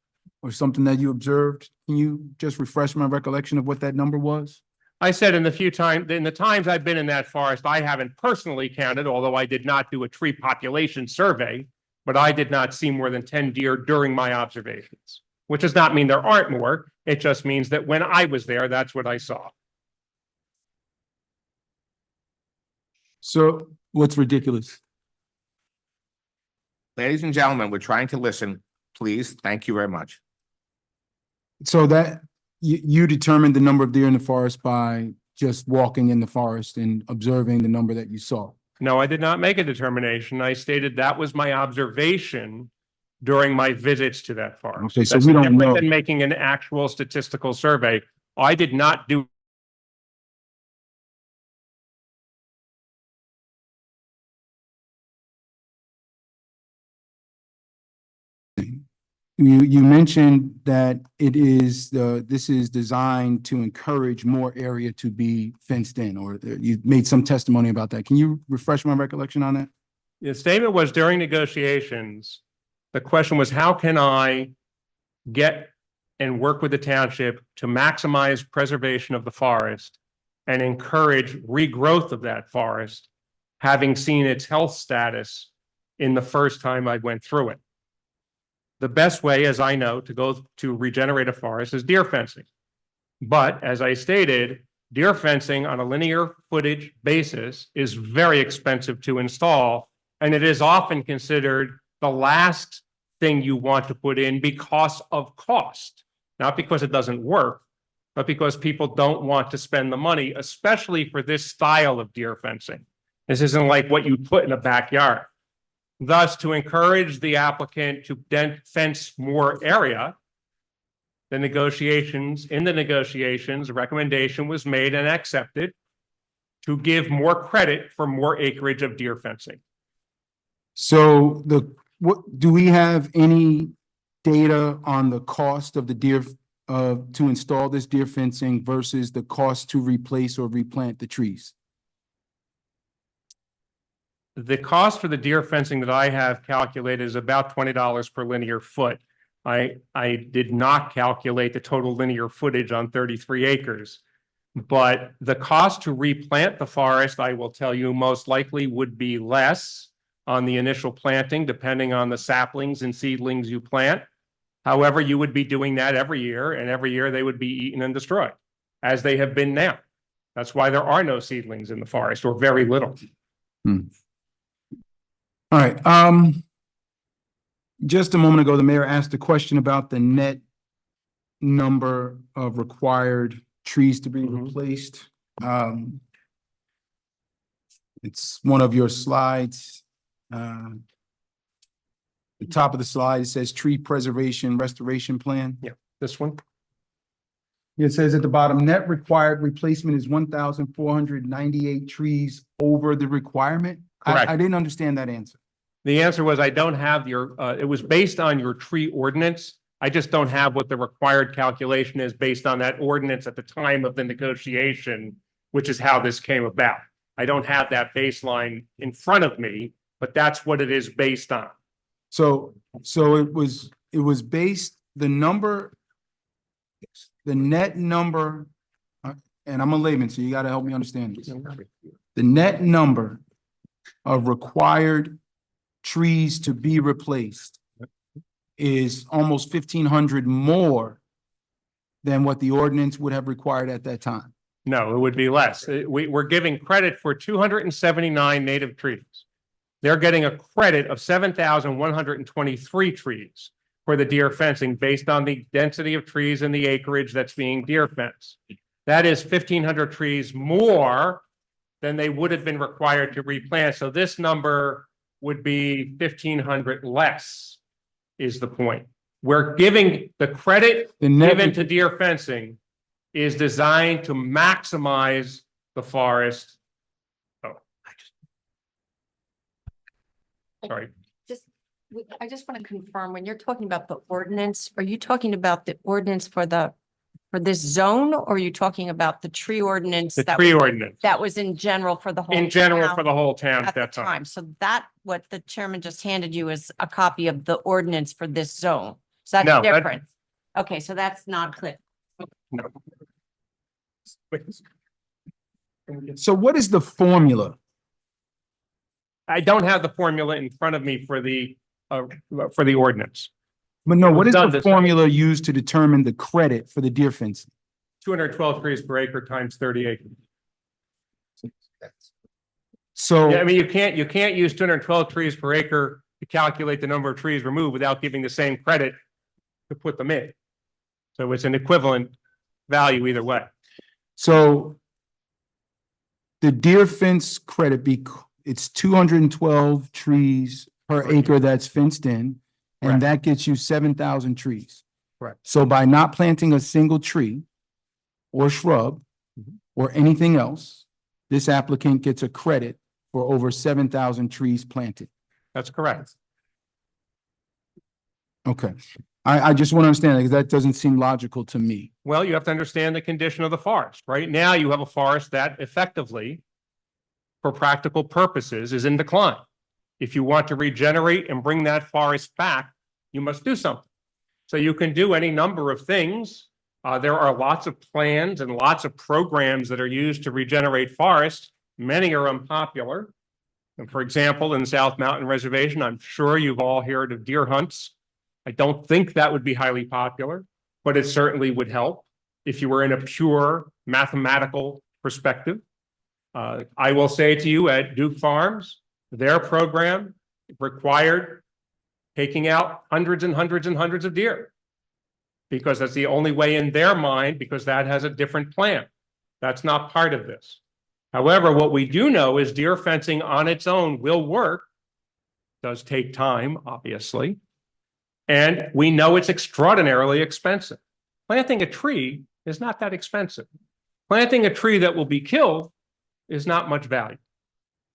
or something that you observed. Can you just refresh my recollection of what that number was? I said in the times I've been in that forest, I haven't personally counted, although I did not do a tree population survey, but I did not see more than 10 deer during my observations, which does not mean there aren't more. It just means that when I was there, that's what I saw. So what's ridiculous? Ladies and gentlemen, we're trying to listen. Please, thank you very much. So that you determined the number of deer in the forest by just walking in the forest and observing the number that you saw? No, I did not make a determination. I stated that was my observation during my visits to that forest. Okay, so That's we don't different know. than making an actual statistical survey. I did not do You mentioned that this is designed to encourage more area to be fenced in, or you made some testimony about that. Can you refresh my recollection on that? The statement was during negotiations, the question was, how can I get and work with the township to maximize preservation of the forest and encourage regrowth of that forest, having seen its health status in the first time I went through it? The best way, as I know, to go to regenerate a forest is deer fencing. But as I stated, deer fencing on a linear footage basis is very expensive to install, and it is often considered the last thing you want to put in because of cost, not because it doesn't work, but because people don't want to spend the money, especially for this style of deer fencing. This isn't like what you put in a backyard. Thus, to encourage the applicant to fence more area, in the negotiations, a recommendation was made and accepted to give more credit for more acreage of deer fencing. So do we have any data on the cost of the deer, to install this deer fencing versus the cost to replace or replant the trees? The cost for the deer fencing that I have calculated is about $20 per linear foot. I did not calculate the total linear footage on 33 acres. But the cost to replant the forest, I will tell you, most likely would be less on the initial planting, depending on the saplings and seedlings you plant. However, you would be doing that every year, and every year they would be eaten and destroyed, as they have been now. That's why there are no seedlings in the forest, or very little. All right, just a moment ago, the mayor asked a question about the net number of required trees to be replaced. It's one of your slides. The top of the slide, it says tree preservation restoration plan. This one? It says at the bottom, net required replacement is 1,498 trees over the requirement. Correct. I didn't understand that answer. The answer was, I don't have your, it was based on your tree ordinance. I just don't have what the required calculation is based on that ordinance at the time of the negotiation, which is how this came about. I don't have that baseline in front of me, but that's what it is based on. So it was based, the net number, and I'm a layman, so you gotta help me understand this. The net number of required trees to be replaced is almost 1,500 more than what the ordinance would have required at that time. No, it would be less. We're giving credit for 279 native trees. They're getting a credit of 7,123 trees for the deer fencing based on the density of trees and the acreage that's being deer fenced. That is 1,500 trees more than they would have been required to replant. So this number would be 1,500 less, is the point. We're giving the credit given to deer fencing is designed to maximize the forest. Oh, sorry. I just want to confirm, when you're talking about the ordinance, are you talking about the ordinance for this zone, or are you talking about the tree ordinance? The tree ordinance. That was in general for the whole. In general town for the whole town at the that time. time. So that, what the chairman just handed you is a copy of the ordinance for this zone. So No, that's that- different. Okay, so that's not clear. No. So what is the formula? I don't have the formula in front of me for the ordinance. But no, what is Done the this. formula used to determine the credit for the deer fencing? 212 trees per acre times 30 acres. So. Yeah, I mean, you can't use 212 trees per acre to calculate the number of trees removed without giving the same credit to put them in. So it's an equivalent value either way. So the deer fence credit it's 212 trees per acre that's fenced in, Correct. and that gets you 7,000 trees. Correct. So by not planting a single tree or shrub or anything else, this applicant gets a credit for over 7,000 trees planted. That's correct. Okay. I just want to understand, because that doesn't seem logical to me. Well, you have to understand the condition of the forest. Right now, you have a forest that effectively, for practical purposes, is in decline. If you want to regenerate and bring that forest back, you must do something. So you can do any number of things. There are lots of plans and lots of programs that are used to regenerate forests. Many are unpopular. And for example, in the South Mountain Reservation, I'm sure you've all heard of deer hunts. I don't think that would be highly popular, but it certainly would help if you were in a pure mathematical perspective. I will say to you, at Duke Farms, their program required taking out hundreds and hundreds and hundreds of deer, because that's the only way in their mind, because that has a different plan. That's not part of this. However, what we do know is deer fencing on its own will work. Does take time, obviously. And we know it's extraordinarily expensive. Planting a tree is not that expensive. Planting a tree that will be killed is not much value.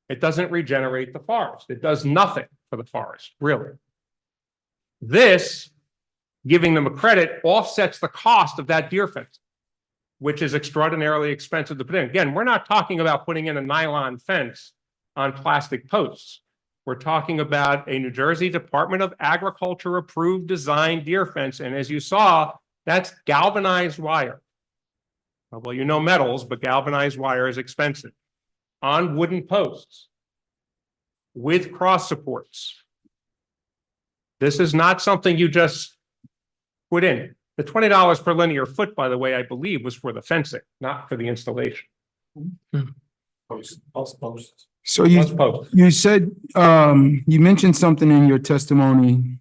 It doesn't regenerate the forest. It does nothing for the forest, really. This, giving them a credit, offsets the cost of that deer fence, which is extraordinarily expensive to put in. Again, we're not talking about putting in a nylon fence on plastic posts. We're talking about a New Jersey Department of Agriculture approved design deer fence. And as you saw, that's galvanized wire. Well, you know metals, but galvanized wire is expensive. On wooden posts with cross supports. This is not something you just put in. The $20 per linear foot, by the way, I believe was for the fencing, not for the installation. So Once post. you said, you mentioned something in your testimony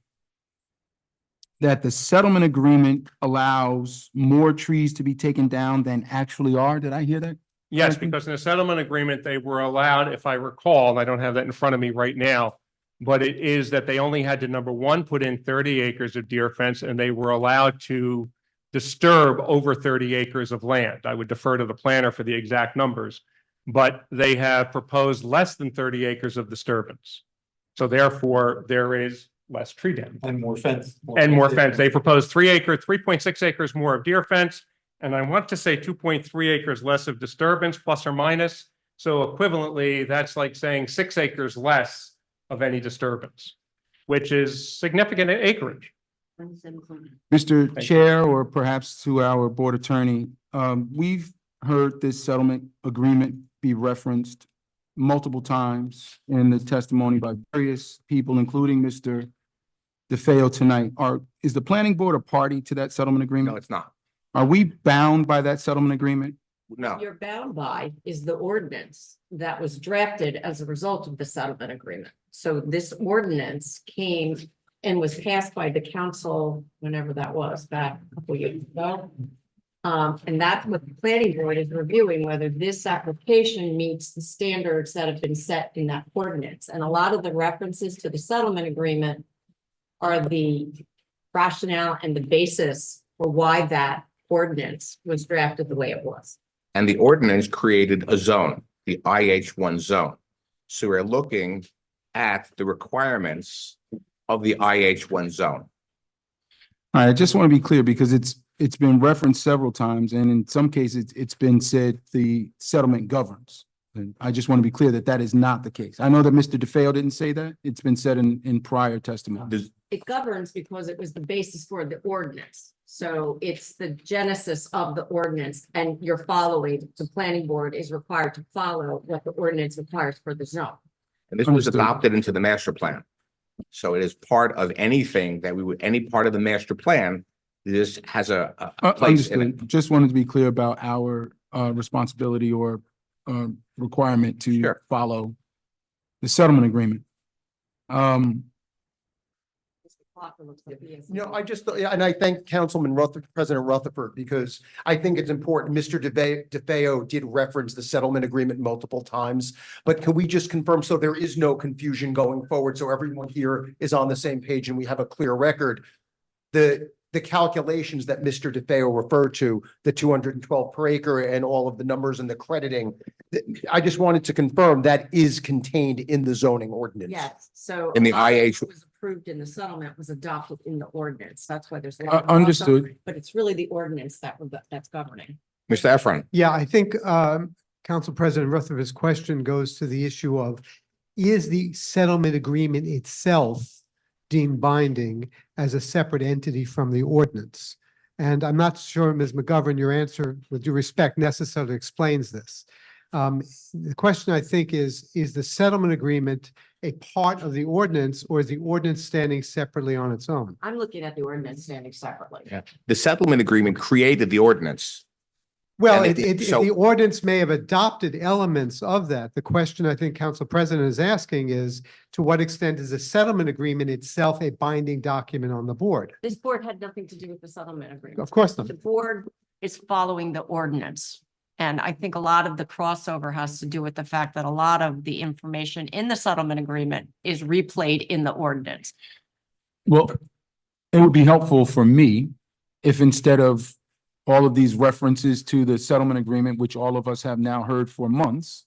that the settlement agreement allows more trees to be taken down than actually are. Did I hear that? Yes, correctly? because in the settlement agreement, they were allowed, if I recall, and I don't have that in front of me right now, but it is that they only had to, number one, put in 30 acres of deer fence, and they were allowed to disturb over 30 acres of land. I would defer to the planner for the exact numbers, but they have proposed less than 30 acres of disturbance. So therefore, there is less tree damage. And more fence. And more fence. They proposed 3.6 acres more of deer fence. And I want to say 2.3 acres less of disturbance, plus or minus. So equivalently, that's like saying 6 acres less of any disturbance, which is significant acreage. Mr. Chair, or perhaps to our board attorney, we've heard this settlement agreement be referenced multiple times in the testimony by various people, including Mr. DeFeo tonight. Is the planning board a party to that settlement No, agreement? it's not. Are we bound by that settlement agreement? No. You're bound by is the ordinance that was drafted as a result of the settlement agreement. So this ordinance came and was passed by the council, whenever that was, back a couple years ago. And that's what the planning board is reviewing, whether this application meets the standards that have been set in that ordinance. And a lot of the references to the settlement agreement are the rationale and the basis for why that ordinance was drafted the way it was. And the ordinance created a zone, the IH1 zone. So we're looking at the requirements of the IH1 zone. All right, I just want to be clear because it's been referenced several times, and in some cases, it's been said the settlement governs. And I just want to be clear that that is not the case. I know that Mr. DeFeo didn't say that. It's been said in prior testimony. Does- It governs because it was the basis for the ordinance. So it's the genesis of the ordinance and you're following, the planning board is required to follow what the ordinance requires for the zone. And this was Understood. adopted into the master plan. So it is part of anything that we would, any part of the master plan, this has a place in it. Understood. Just wanted to be clear about our responsibility or requirement to Sure. follow the settlement agreement. Mr. Clocker looks like he has- No, I just, yeah, and I thank Councilman President Rutherford, because I think it's important. Mr. DeFeo did reference the settlement agreement multiple times. But can we just confirm, so there is no confusion going forward, so everyone here is on the same page and we have a clear record? The calculations that Mr. DeFeo referred to, the 212 per acre and all of the numbers and the crediting, I just wanted to confirm that is contained in the zoning ordinance. Yes, so. In the a lot of IH what was approved in the settlement was adopted in the ordinance. That's why there's. a Uh, lot of crossover, understood. But it's really the ordinance that's governing. Mr. Efron, Yeah, I think Council President Rutherford's question goes to the issue of, is the settlement agreement itself deemed binding as a separate entity from the ordinance? And I'm not sure, Ms. McGovern, your answer, with due respect, necessarily explains this. The question, I think, is the settlement agreement a part of the ordinance, or is the ordinance standing separately on its own? I'm looking at the ordinance standing separately. Yeah. the settlement agreement created the ordinance. Well, And so- the ordinance may have adopted elements of that. The question I think Council President is asking is, to what extent is the settlement agreement itself a binding document on the board? This board had nothing to do with the settlement agreement. Of course not. The board is following the ordinance. And I think a lot of the crossover has to do with the fact that a lot of the information in the settlement agreement is replayed in the ordinance. Well, it would be helpful for me if instead of all of these references to the settlement agreement, which all of us have now heard for months,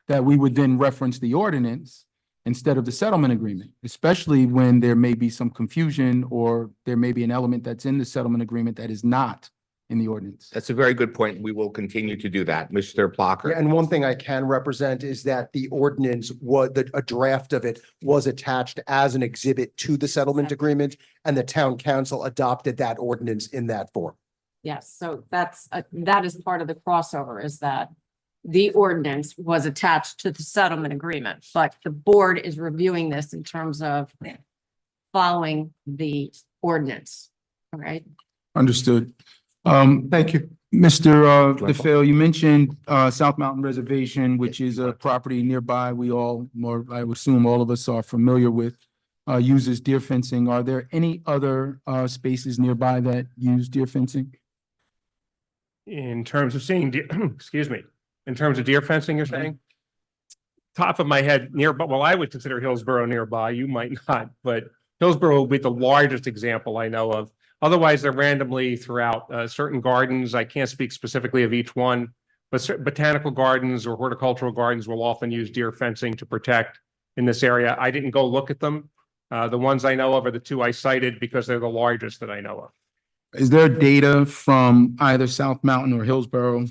that we would then reference the ordinance instead of the settlement agreement, especially when there may be some confusion or there may be an element that's in the settlement agreement that is not in the ordinance. That's a very good point. We will continue to do that. Mr. Yeah, Plucker. and one thing I can represent is that the ordinance was, a draft of it was attached as an exhibit to the settlement agreement, and the town council adopted that ordinance in that form. Yes, so that is part of the crossover, is that the ordinance was attached to the settlement agreement, but the board is reviewing this in terms of following the ordinance. All right. Understood. Thank you. Mr. DeFeo, you mentioned South Mountain Reservation, which is a property nearby. We all, more, I would assume all of us are familiar with, uses deer fencing. Are there any other spaces nearby that use deer fencing? In terms of seeing, excuse me, in terms of deer fencing, you're saying? Top of my head, nearby, well, I would consider Hillsborough nearby, you might not, but Hillsborough will be the largest example I know of. Otherwise, they're randomly throughout certain gardens. I can't speak specifically of each one, but botanical gardens or horticultural gardens will often use deer fencing to protect in this area. I didn't go look at them. The ones I know of are the two I cited because they're the largest that I know of. Is there data from either South Mountain or Hillsborough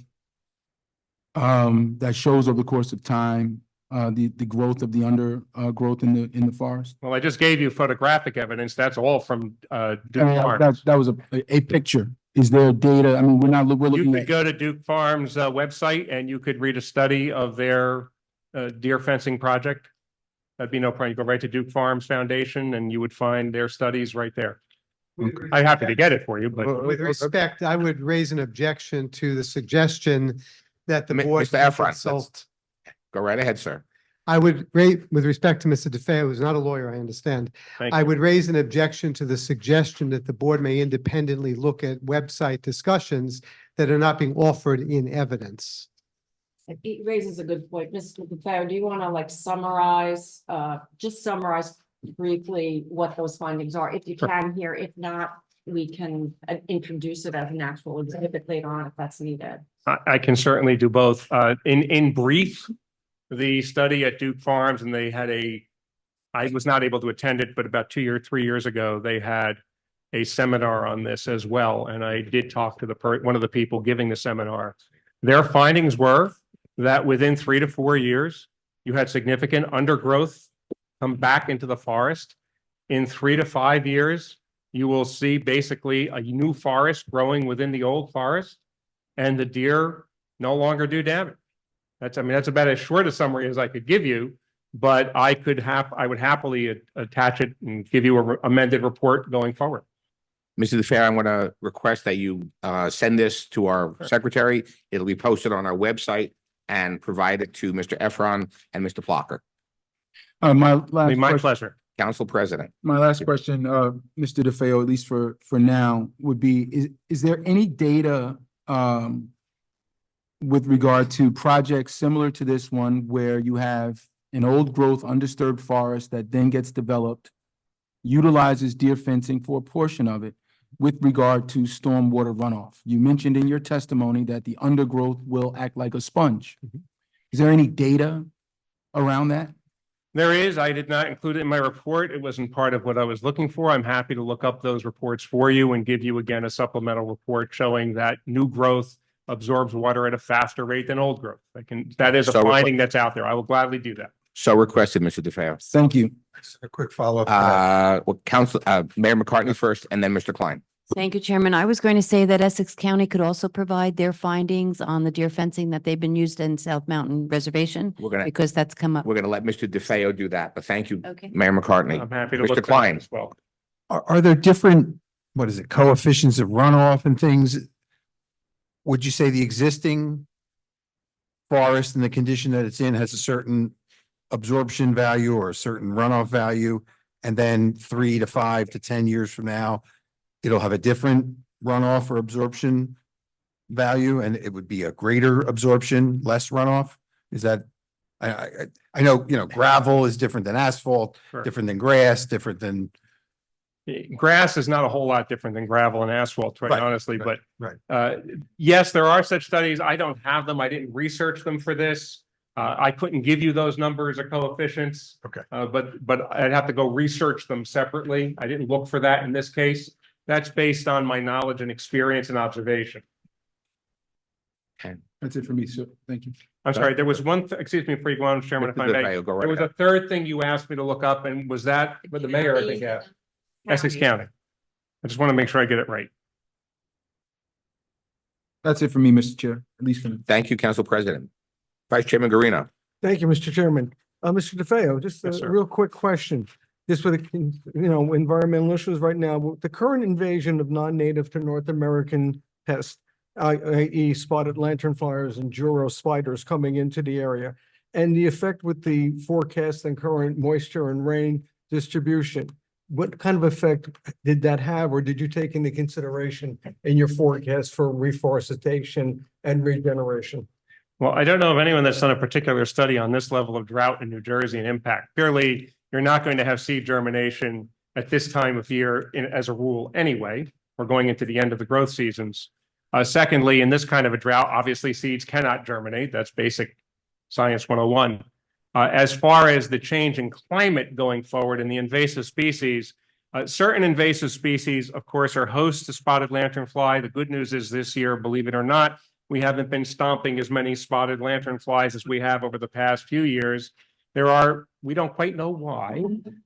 that shows over the course of time the growth of the undergrowth in the forest? Well, I just gave you photographic evidence. That's all from Duke I mean, Farms. that was a picture. Is there data? I mean, we're You looking could at. go to Duke Farms website and you could read a study of their deer fencing project. That'd be no problem. You go right to Duke Farms Foundation and you would find their studies right there. I'm happy to get it for you, but With respect, I would raise an objection to the suggestion that the board. Mr. Efron, consult. Go right ahead, sir. I would rate, with respect to Mr. DeFeo, who's not a lawyer, I understand. thank I you. would raise an objection to the suggestion that the board may independently look at website discussions that are not being offered in evidence. It raises a good point. Mr. DeFeo, do you want to just summarize briefly what those findings are? If you can here, if not, we can introduce it as an actual exhibit later on if that's needed. I can certainly do both. In brief, the study at Duke Farms, and they had I was not able to attend it, but about 3 years ago, they had a seminar on this as well. And I did talk to one of the people giving the seminar. Their findings were that within 3 to 4 years, you had significant undergrowth come back into the forest. In 3 to 5 years, you will see basically a new forest growing within the old forest, and the deer no longer do damage. That's about as short a summary as I could give you, but I would happily attach it and give you an amended report going forward. Mr. DeFeo, I'm going to request that you send this to our secretary. It'll be posted on our website and provide it to Mr. Efron and Mr. Plucker. My It'd be last my question, pleasure. Council President. my last question, Mr. DeFeo, at least for now, would be, is there any data with regard to projects similar to this one where you have an old growth undisturbed forest that then gets developed, utilizes deer fencing for a portion of it with regard to stormwater runoff? You mentioned in your testimony that the undergrowth will act like a sponge. Is there any data around that? There is. I did not include it in my report. It wasn't part of what I was looking for. I'm happy to look up those reports for you and give you again a supplemental report showing that new growth absorbs water at a faster rate than old growth. That is a So finding that's out there. I will gladly do that. So requested, Mr. DeFeo. Thank you. A quick follow-up. to that. Mayor McCartney first and then Mr. Klein. Thank you, Chairman. I was going to say that Essex County could also provide their findings on the deer fencing that they've been used in South Mountain Reservation, because that's come up. We're going to let Mr. DeFeo do that, but thank you, Okay. Mayor McCartney. I'm happy to Mr. look at Klein. that as well. Are there different, what is it, coefficients of runoff and things? Would you say the existing forest and the condition that it's in has a certain absorption value or a certain runoff value? And then 3 to 5 to 10 years from now, it'll have a different runoff or absorption value, and it would be a greater absorption, less runoff? Is that, I know, gravel is different than asphalt, Sure. different than grass, different than. Grass is not a whole lot different than gravel and asphalt, quite Right, honestly, right, but yes, there are such studies. I don't have them. I didn't research them for this. I couldn't give you those numbers or coefficients. Okay. But I'd have to go research them separately. I didn't look for that in this case. That's based on my knowledge and experience and observation. That's it for me, sir. Thank you. I'm sorry, there was one, excuse me, before you go on, Chairman, if I may. DeFeo, go right There was ahead. a third thing you asked me to look up, and was that, with the mayor, I think, asked. Essex County. I just want to make sure I get it right. That's it for me, Mr. Chair, at least for me. Thank you, Council President. Vice Chairman Garino. Thank you, Mr. Chairman. Mr. DeFeo, just Yes, a sir. real quick question. Just with, environmental issues right now, the current invasion of non-native to North American pests, i.e. spotted lanternflies and Juro spiders coming into the area, and the effect with the forecast and current moisture and rain distribution, what kind of effect did that have, or did you take into consideration in your forecast for reforestation and regeneration? Well, I don't know of anyone that's done a particular study on this level of drought in New Jersey and impact. Clearly, you're not going to have seed germination at this time of year as a rule anyway. We're going into the end of the growth seasons. Secondly, in this kind of a drought, obviously seeds cannot germinate. That's basic science 101. As far as the change in climate going forward in the invasive species, certain invasive species, of course, are hosts to spotted lanternfly. The good news is this year, believe it or not, we haven't been stomping as many spotted lanternflies as we have over the past few years. We don't quite know why,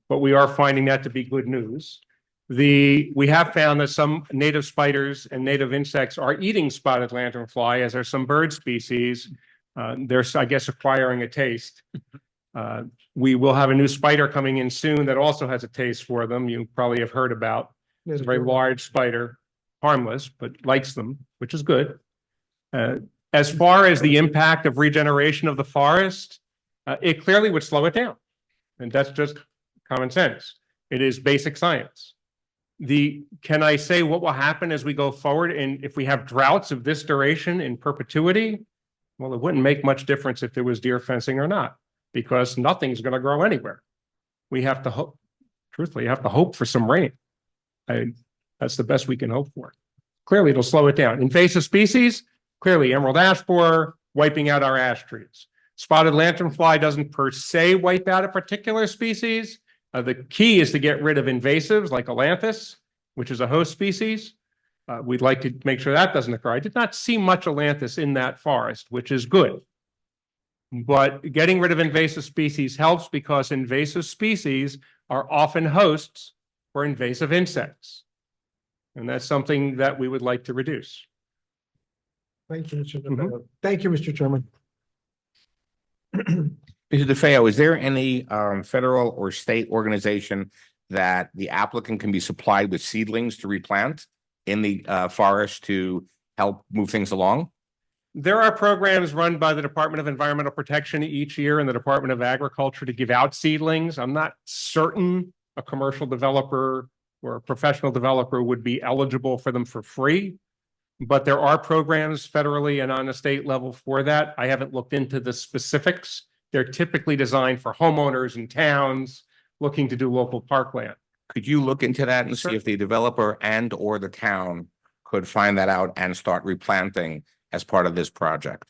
but we are finding that to be good news. We have found that some native spiders and native insects are eating spotted lanternfly, as are some bird species. They're, I guess, acquiring a taste. We will have a new spider coming in soon that also has a taste for them. You probably have heard about. It's a very large spider, harmless, but likes them, which is good. As far as the impact of regeneration of the forest, it clearly would slow it down. And that's just common sense. It is basic science. Can I say what will happen as we go forward? And if we have droughts of this duration in perpetuity, well, it wouldn't make much difference if there was deer fencing or not, because nothing's going to grow anywhere. We have to hope, truthfully, you have to hope for some rain. That's the best we can hope for. Clearly, it'll slow it down. Invasive species, clearly emerald ash borer, wiping out our ash trees. Spotted lanternfly doesn't per se wipe out a particular species. The key is to get rid of invasives like Ailanthus, which is a host species. We'd like to make sure that doesn't occur. I did not see much Ailanthus in that forest, which is good. But getting rid of invasive species helps because invasive species are often hosts for invasive insects. And that's something that we would like to reduce. Thank you, Mr. DeFeo. Thank you, Mr. Chairman. Mr. DeFeo, is there any federal or state organization that the applicant can be supplied with seedlings to replant in the forest to help move things along? There are programs run by the Department of Environmental Protection each year and the Department of Agriculture to give out seedlings. I'm not certain a commercial developer or a professional developer would be eligible for them for free. But there are programs federally and on a state level for that. I haven't looked into the specifics. They're typically designed for homeowners and towns looking to do local parkland. Could you look into that and see Sure. if the developer and or the town could find that out and start replanting as part of this project?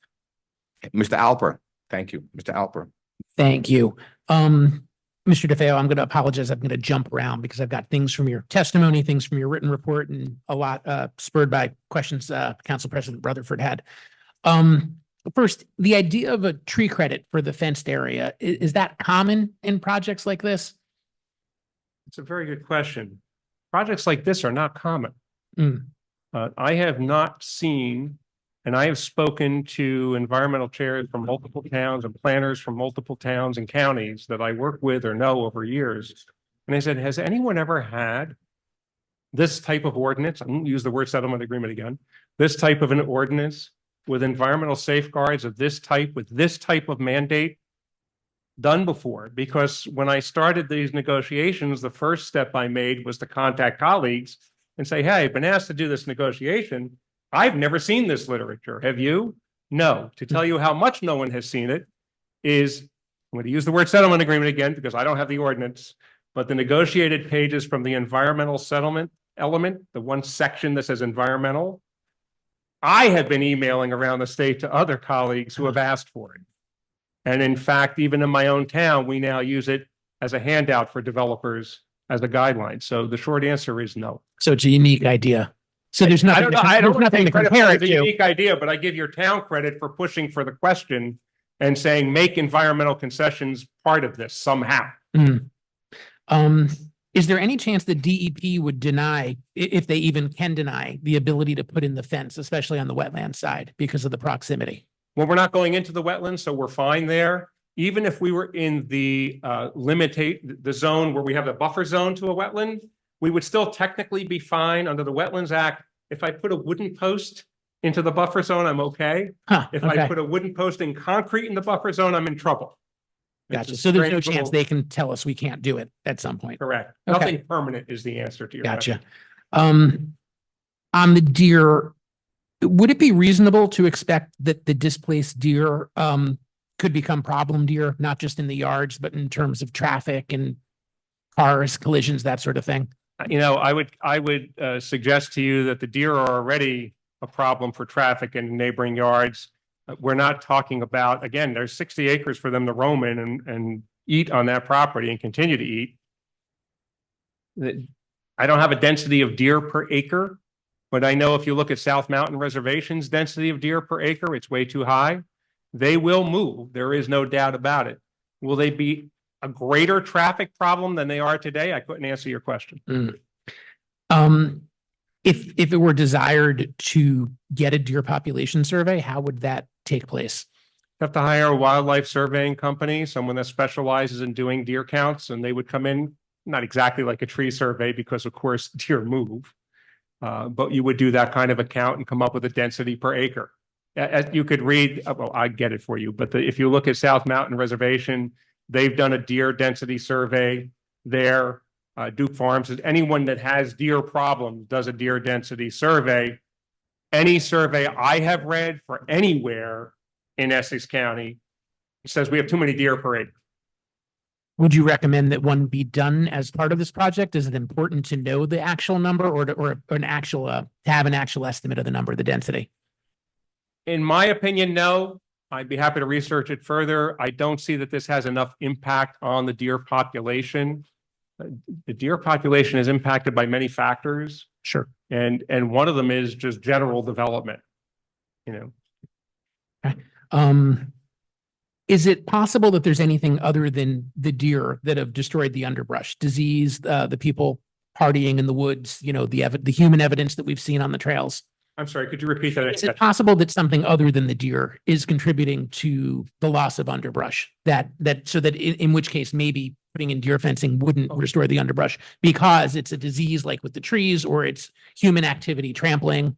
Mr. Alper, thank you. Mr. Alper. Thank you. Mr. DeFeo, I'm going to apologize. I'm going to jump around because I've got things from your testimony, things from your written report, and a lot spurred by questions Council President Rutherford had. First, the idea of a tree credit for the fenced area, is that common in projects like this? It's a very good question. Projects like this are not common. Mm. I have not seen, and I have spoken to environmental chairs from multiple towns and planners from multiple towns and counties that I work with or know over years. And I said, has anyone ever had this type of ordinance? I won't use the word settlement agreement again. This type of an ordinance with environmental safeguards of this type, with this type of mandate done before? Because when I started these negotiations, the first step I made was to contact colleagues and say, hey, I've been asked to do this negotiation. I've never seen this literature. Have you? No. To tell you how much no one has seen it is, I'm going to use the word settlement agreement again because I don't have the ordinance, but the negotiated pages from the environmental settlement element, the one section that says environmental, I have been emailing around the state to other colleagues who have asked for it. And in fact, even in my own town, we now use it as a handout for developers as a guideline. So the short answer is no. So it's a unique idea. So there's I nothing, don't to know, com- I there's don't nothing to take credit for compare it it as a to. unique idea, but I give your town credit for pushing for the question and saying, make environmental concessions part of this somehow. Is there any chance that DEP would deny, if they even can deny, the ability to put in the fence, especially on the wetland side because of the proximity? Well, we're not going into the wetlands, so we're fine there. Even if we were in the the zone where we have the buffer zone to a wetland, we would still technically be fine under the Wetlands Act. If I put a wooden post into the buffer zone, I'm okay. Huh, If I okay, put a wooden post in concrete in the buffer zone, I'm in trouble. It's gotcha. a So there's no strange chance little- they can tell us we can't do it at some point. Correct. Okay. Nothing permanent is the answer to your question. Gotcha. On the deer, would it be reasonable to expect that the displaced deer, could become problem deer, not just in the yards, but in terms of traffic and cars, collisions, that sort of thing? You know, I would suggest to you that the deer are already a problem for traffic in neighboring yards. We're not talking about, again, there's 60 acres for them to roam in and eat on that property and continue to eat. I don't have a density of deer per acre, but I know if you look at South Mountain Reservation's density of deer per acre, it's way too high. They will move. There is no doubt about it. Will they be a greater traffic problem than they are today? I couldn't answer your question. If it were desired to get a deer population survey, how would that take place? Have to hire a wildlife surveying company, someone that specializes in doing deer counts, and they would come in, not exactly like a tree survey, because of course deer move. But you would do that kind of a count and come up with a density per acre. You could read, well, I get it for you, but if you look at South Mountain Reservation, they've done a deer density survey there. Duke Farms, anyone that has deer problems does a deer density survey. Any survey I have read for anywhere in Essex County says we have too many deer per acre. Would you recommend that one be done as part of this project? Is it important to know the actual number or an actual, to have an actual estimate of the number, the density? In my opinion, no. I'd be happy to research it further. I don't see that this has enough impact on the deer population. The deer population is impacted by many factors. Sure. And one of them is just general development, you know. Is it possible that there's anything other than the deer that have destroyed the underbrush, disease, the people partying in the woods, you know, the human evidence that we've seen on the trails? I'm sorry, could you repeat that? Is it possible that something other than the deer is contributing to the loss of underbrush? So that in which case maybe putting in deer fencing wouldn't restore the underbrush because it's a disease like with the trees or it's human activity trampling?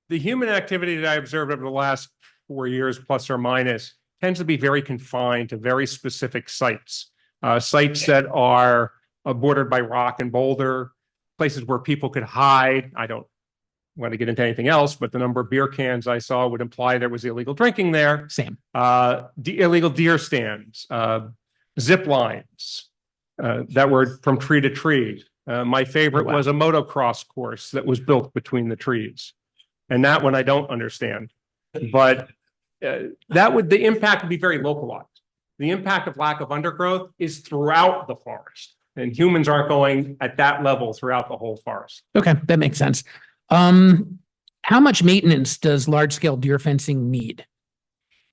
The human activity that I observed over the last 4 years, plus or minus, tends to be very confined to very specific sites. Sites that are bordered by rock and boulder, places where people could hide. I don't want to get into anything else, but the number of beer cans I saw would imply there was illegal drinking there. Same. Illegal deer stands, zip lines that were from tree to tree. My favorite was a motocross course that was built between the trees. And that one I don't understand. But the impact would be very localized. The impact of lack of undergrowth is throughout the forest. And humans aren't going at that level throughout the whole forest. Okay, that makes sense. How much maintenance does large scale deer fencing need?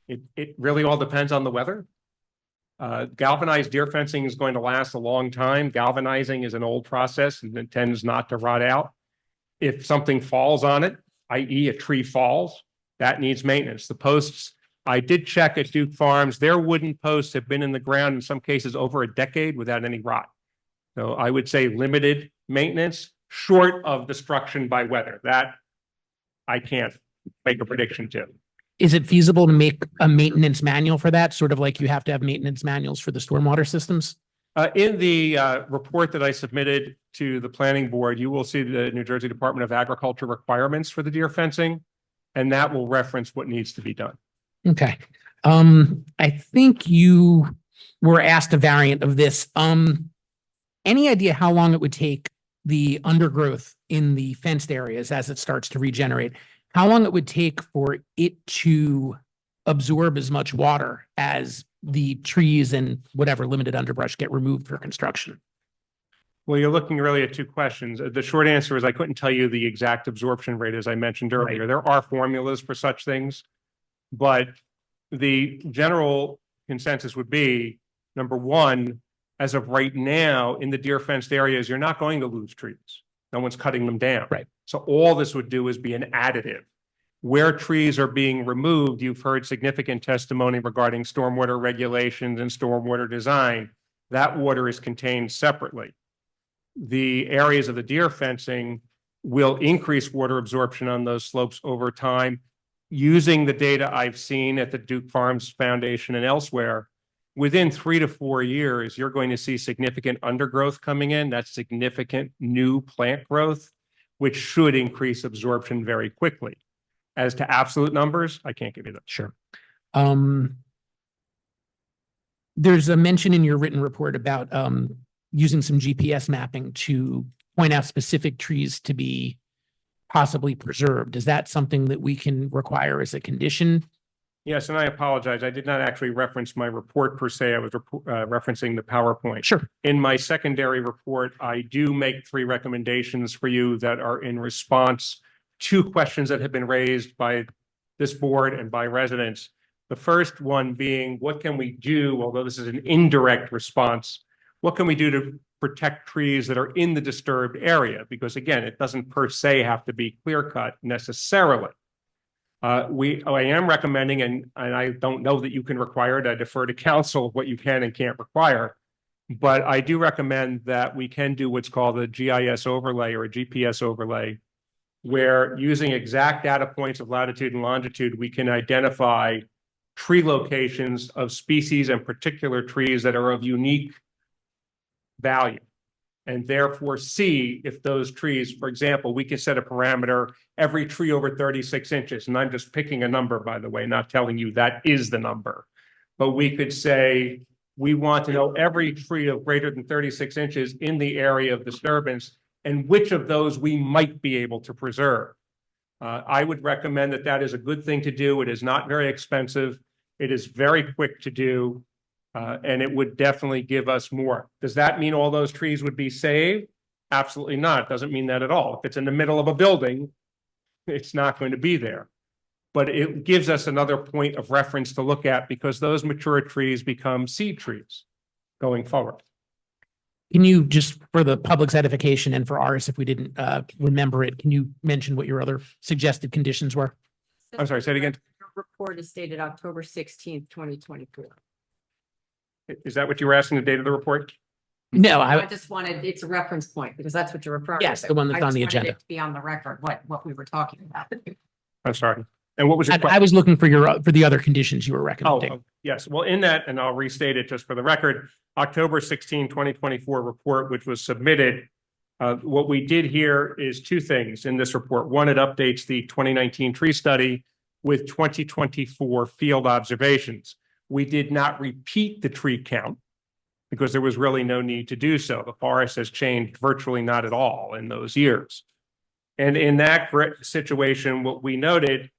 It really all depends on the weather. Galvanized deer fencing is going to last a long time. Galvanizing is an old process and it tends not to rot out. If something falls on it, i.e. a tree falls, that needs maintenance. The posts, I did check at Duke Farms, their wooden posts have been in the ground in some cases over a decade without any rot. So I would say limited maintenance, short of destruction by weather. That I can't make a prediction to. Is it feasible to make a maintenance manual for that? Sort of like you have to have maintenance manuals for the stormwater systems? In the report that I submitted to the planning board, you will see the New Jersey Department of Agriculture requirements for the deer fencing, and that will reference what needs to be done. Okay. I think you were asked a variant of this. Any idea how long it would take the undergrowth in the fenced areas as it starts to regenerate? How long it would take for it to absorb as much water as the trees and whatever limited underbrush get removed for construction? Well, you're looking really at two questions. The short answer is I couldn't tell you the exact absorption rate, as I mentioned earlier. There are formulas for such things, but the general consensus would be, number one, as of right now, in the deer fenced areas, you're not going to lose trees. No one's cutting them down. Right. So all this would do is be an additive. Where trees are being removed, you've heard significant testimony regarding stormwater regulations and stormwater design. That water is contained separately. The areas of the deer fencing will increase water absorption on those slopes over time. Using the data I've seen at the Duke Farms Foundation and elsewhere, within 3 to 4 years, you're going to see significant undergrowth coming in. That's significant new plant growth, which should increase absorption very quickly. As to absolute numbers, I can't give you that. Sure. There's a mention in your written report about using some GPS mapping to point out specific trees to be possibly preserved. Is that something that we can require as a condition? Yes, and I apologize. I did not actually reference my report per se. I was referencing the PowerPoint. Sure. In my secondary report, I do make 3 recommendations for you that are in response to questions that have been raised by this board and by residents. The first one being, what can we do, although this is an indirect response, what can we do to protect trees that are in the disturbed area? Because again, it doesn't per se have to be clear cut necessarily. I am recommending, and I don't know that you can require it, I defer to council what you can and can't require, but I do recommend that we can do what's called a GIS overlay or a GPS overlay, where using exact data points of latitude and longitude, we can identify tree locations of species and particular trees that are of unique value. And therefore see if those trees, for example, we can set a parameter, every tree over 36 inches. And I'm just picking a number, by the way, not telling you that is the number. But we could say, we want to know every tree of greater than 36 inches in the area of disturbance and which of those we might be able to preserve. I would recommend that that is a good thing to do. It is not very expensive. It is very quick to do. And it would definitely give us more. Does that mean all those trees would be saved? Absolutely not. It doesn't mean that at all. If it's in the middle of a building, it's not going to be there. But it gives us another point of reference to look at because those mature trees become seed trees going forward. Can you, just for the public's edification and for ours, if we didn't remember it, can you mention what your other suggested conditions were? I'm sorry, say it again. Your report is dated October 16th, 2024. Is that what you were asking, the date of the report? No, I just wanted, it's a reference point because that's what you're referring to. Yes, the one that's I on the just wanted agenda. it to be on the record, what we were talking about. I'm sorry. And what was your I question? was looking for for the other conditions you were recommending. Oh, yes. Well, in that, and I'll restate it just for the record, October 16, 2024 report, which was submitted, what we did here is 2 things in this report. One, it updates the 2019 tree study with 2024 field observations. We did not repeat the tree count because there was really no need to do so. The forest has changed virtually not at all in those years. And in that situation, what we noted,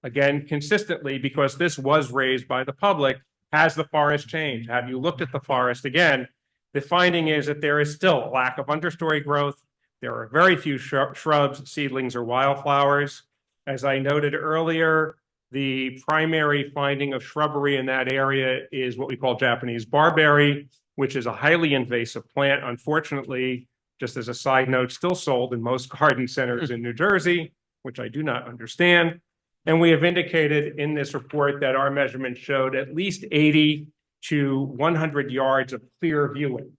again, consistently, because this was raised by the public, has the forest changed? Have you looked at the forest again? The finding is that there is still a lack of understory growth. There are very few shrubs, seedlings, or wildflowers. As I noted earlier, the primary finding of shrubbery in that area is what we call Japanese barberry, which is a highly invasive plant. Unfortunately, just as a side note, still sold in most garden centers in New Jersey, which I do not understand. And we have indicated in this report that our measurement showed at least 80 to 100 yards of clear viewing.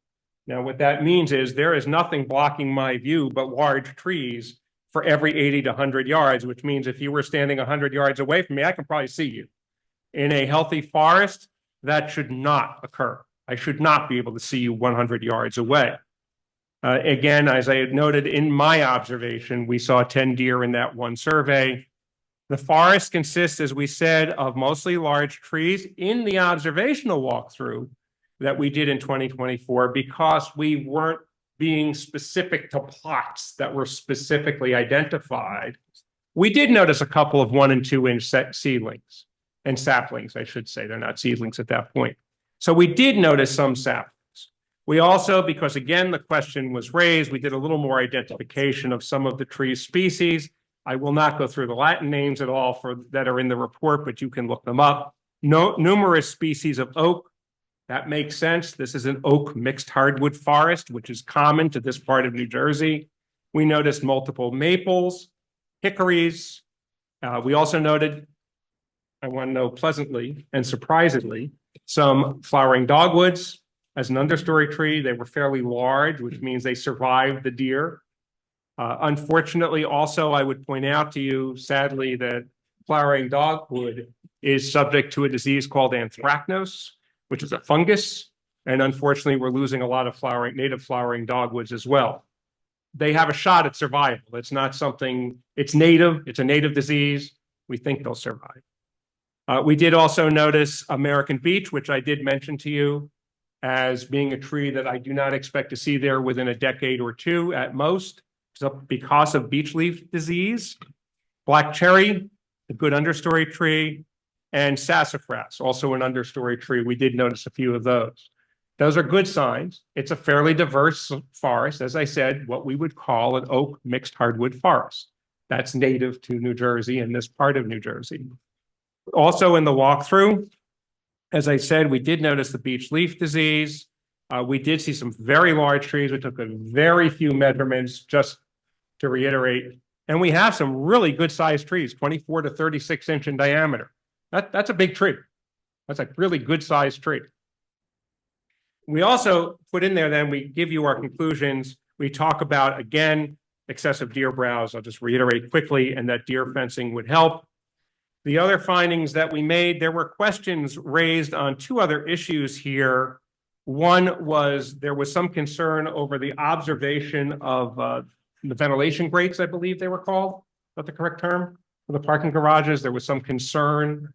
Now, what that means is there is nothing blocking my view but large trees for every 80 to 100 yards, which means if you were standing 100 yards away from me, I can probably see you. In a healthy forest, that should not occur. I should not be able to see you 100 yards away. Again, as I had noted in my observation, we saw 10 deer in that one survey. The forest consists, as we said, of mostly large trees in the observational walkthrough that we did in 2024 because we weren't being specific to plots that were specifically identified. We did notice a couple of 1 and 2 inch seedlings. and saplings, I should say. They're not seedlings at that point. So we did notice some saplings. We also, because again, the question was raised, we did a little more identification of some of the tree species. I will not go through the Latin names at all that are in the report, but you can look them up. Numerous species of oak. That makes sense. This is an oak mixed hardwood forest, which is common to this part of New Jersey. We noticed multiple maples, hickories. We also noted, I want to know pleasantly and surprisingly, some flowering dogwoods as an understory tree. They were fairly large, which means they survived the deer. Unfortunately, also, I would point out to you, sadly, that flowering dogwood is subject to a disease called anthracnose, which is a fungus. And unfortunately, we're losing a lot of native flowering dogwoods as well. They have a shot at survival. It's not something, it's native, it's a native disease. We think they'll survive. We did also notice American beech, which I did mention to you as being a tree that I do not expect to see there within a decade or two at most, because of beech leaf disease. Black cherry, a good understory tree, and sassafras, also an understory tree. We did notice a few of those. Those are good signs. It's a fairly diverse forest. As I said, what we would call an oak mixed hardwood forest. That's native to New Jersey and this part of New Jersey. Also in the walkthrough, as I said, we did notice the beech leaf disease. We did see some very large trees. We took a very few measurements, just to reiterate. And we have some really good sized trees, 24 to 36 inch in diameter. That's a big tree. That's a really good sized tree. We also put in there, then we give you our conclusions. We talk about, again, excessive deer browse. I'll just reiterate quickly, and that deer fencing would help. The other findings that we made, there were questions raised on two other issues here. One was there was some concern over the observation of the ventilation grates, I believe they were called. Is that the correct term? For the parking garages, there was some concern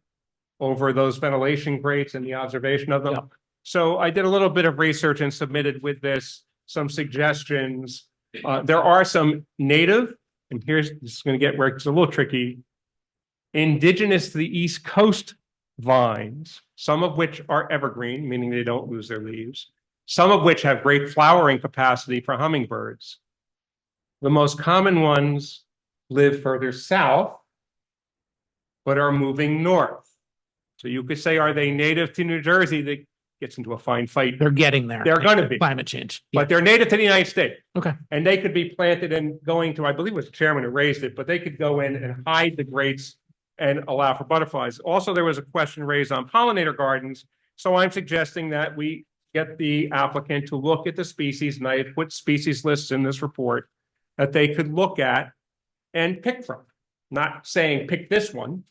over those ventilation grates and the observation of them. Yep. So I did a little bit of research and submitted with this some suggestions. There are some native, and this is going to get where it's a little tricky, indigenous to the East Coast vines, some of which are evergreen, meaning they don't lose their leaves, some of which have great flowering capacity for hummingbirds. The most common ones live further south, but are moving north. So you could say, are they native to New Jersey? That gets into a fine fight. They're getting there. They're going to be. Climate change. But they're native to the United States. Okay. And they could be planted and going to, I believe it was the chairman who raised it, but they could go in and hide the grates and allow for butterflies. Also, there was a question raised on pollinator gardens. So I'm suggesting that we get the applicant to look at the species, and I had put species lists in this report that they could look at and pick from. Not saying pick this one,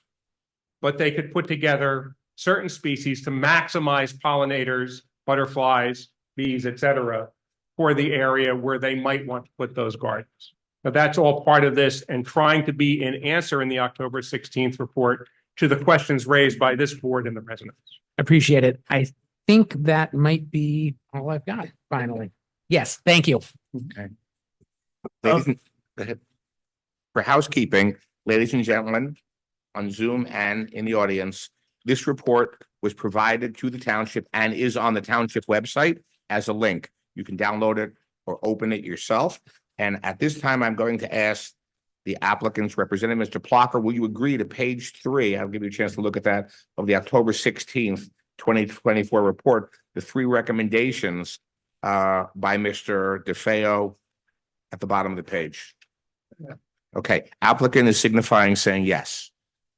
but they could put together certain species to maximize pollinators, butterflies, bees, etc., for the area where they might want to put those gardens. Now, that's all part of this and trying to be an answer in the October 16th report to the questions raised by this board and the residents. Appreciate it. I think that might be all I've got, finally. Yes, thank you. Okay. Go ahead. For housekeeping, ladies and gentlemen, on Zoom and in the audience, this report was provided to the township and is on the township website as a link. You can download it or open it yourself. And at this time, I'm going to ask the applicant's representative, Mr. Plucker, will you agree to page 3? I'll give you a chance to look at that, of the October 16th, 2024 report, the 3 recommendations by Mr. DeFeo at the bottom of the page. Okay, applicant is signifying saying yes.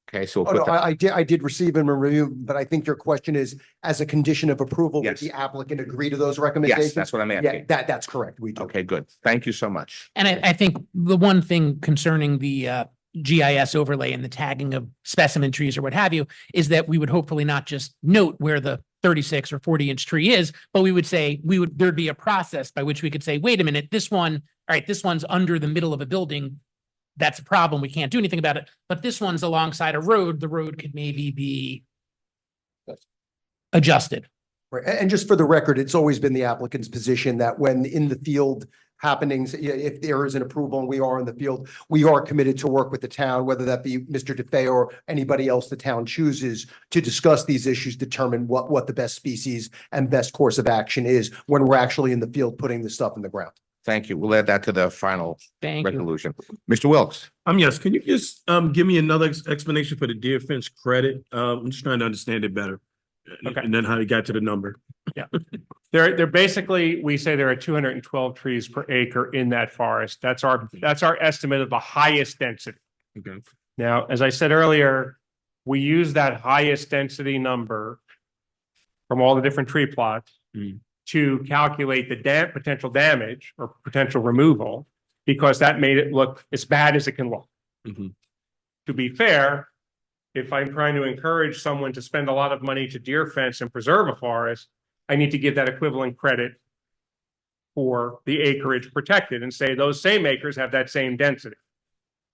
Okay, so we'll Oh, no, put that. I did receive them and review, but I think your question is, as a condition of approval, would Yes. the applicant agree to those recommendations? Yes, that's what I'm Yeah, asking. that's correct. We do. Okay, good. Thank you so much. And I think the one thing concerning the GIS overlay and the tagging of specimen trees or what have you, is that we would hopefully not just note where the 36 or 40-inch tree is, but we would say, there'd be a process by which we could say, wait a minute, this one, all right, this one's under the middle of a building. That's a problem. We can't do anything about it. But this one's alongside a road. The road could maybe be adjusted. Right. And just for the record, it's always been the applicant's position that when in the field, happenings, if there is an approval and we are in the field, we are committed to work with the town, whether that be Mr. DeFeo or anybody else the town chooses to discuss these issues, determine what the best species and best course of action is when we're actually in the field putting the stuff in the ground. Thank you. We'll add that to the final Thank you. resolution. Mr. Wilks. Yes, can you just give me another explanation for the deer fence credit? I'm just trying to understand it better. Okay. And then how you got to the number. They're basically, we say there are 212 trees per acre in that forest. That's our estimate of the highest density. Okay. Now, as I said earlier, we use that highest density number from all the different tree plots to calculate the potential damage or potential removal, because that made it look as bad as it can look. Mhm. To be fair, if I'm trying to encourage someone to spend a lot of money to deer fence and preserve a forest, I need to give that equivalent credit for the acreage protected and say those same acres have that same density.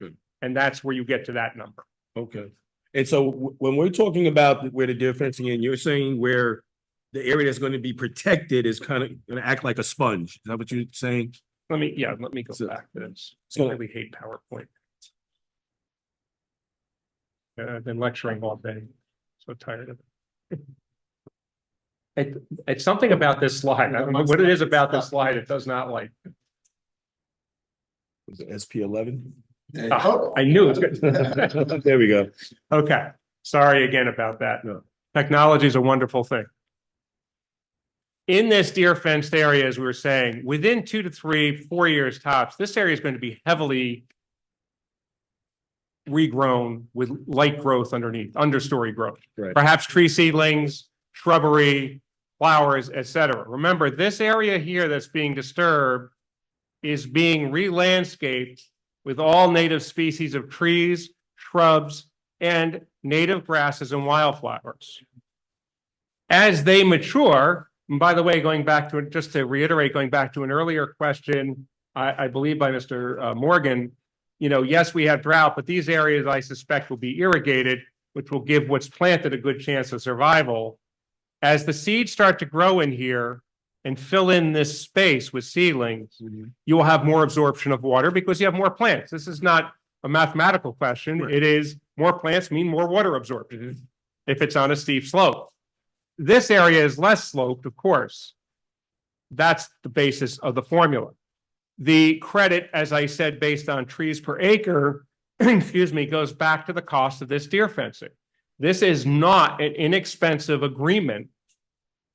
Good. And that's where you get to that number. Okay. And so when we're talking about where the deer fencing in, you're saying where the area that's going to be protected is kind of going to act like a sponge. Is that what you're saying? Let me go So- back to this. so- I really hate PowerPoint. I've been lecturing all day. So tired of it. It's something about this slide. I don't know what it is about this slide it does not like. Was it SP 11? I knew it was good. There we go. Okay, sorry again about that. No. Technology is a wonderful thing. In this deer fenced area, as we were saying, within 2 to 3, 4 years tops, this area is going to be heavily regrown with light growth underneath, understory growth. Right. Perhaps tree seedlings, shrubbery, flowers, etc. Remember, this area here that's being disturbed is being re-landscaped with all native species of trees, shrubs, and native grasses and wildflowers. As they mature, and by the way, going back to, just to reiterate, going back to an earlier question, I believe by Mr. Morgan, you know, yes, we have drought, but these areas I suspect will be irrigated, which will give what's planted a good chance of survival. As the seeds start to grow in here and fill in this space with seedlings, you will have more absorption of water because you have more plants. This is not a mathematical question. Right. It is more plants mean more water absorption if it's on a steep slope. This area is less sloped, of course. That's the basis of the formula. The credit, as I said, based on trees per acre, excuse me, goes back to the cost of this deer fencing. This is not an inexpensive agreement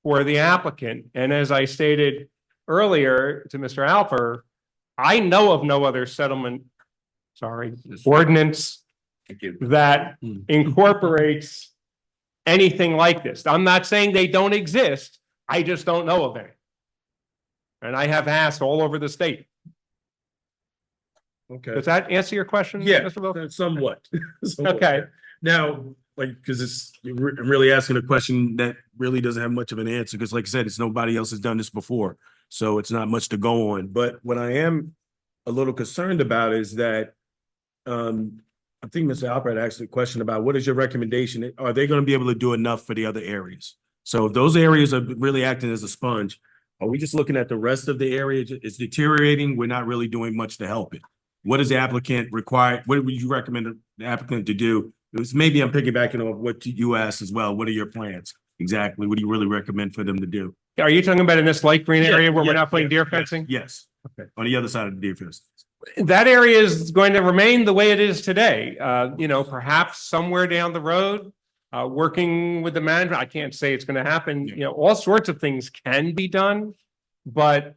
for the applicant. And as I stated earlier to Mr. Alper, I know of no other ordinance that incorporates anything like this. I'm not saying they don't exist. I just don't know of any. And I have asked all over the state. Okay. Does that answer your question? Yeah, Mr. Wilk? somewhat. Somewhat. Okay. Now, like, because I'm really asking a question that really doesn't have much of an answer, because like I said, it's nobody else has done this before. So it's not much to go on. But what I am a little concerned about is that I think Mr. Alpert asked a question about what is your recommendation? Are they going to be able to do enough for the other areas? So if those areas are really acting as a sponge, are we just looking at the rest of the area? It's deteriorating. We're not really doing much to help it. What is the applicant required? What would you recommend the applicant to do? It was, maybe I'm piggybacking on what you asked as well. What are your plans? Exactly. What do you really recommend for them to do? Are you talking about in this light green area where we're Yeah, not putting deer yes, fencing? Yes. Okay. On the other side of the deer fence. That area is going to remain the way it is today. You know, perhaps somewhere down the road, working with the management, I can't say it's going to happen. You know, all sorts of things can be done, but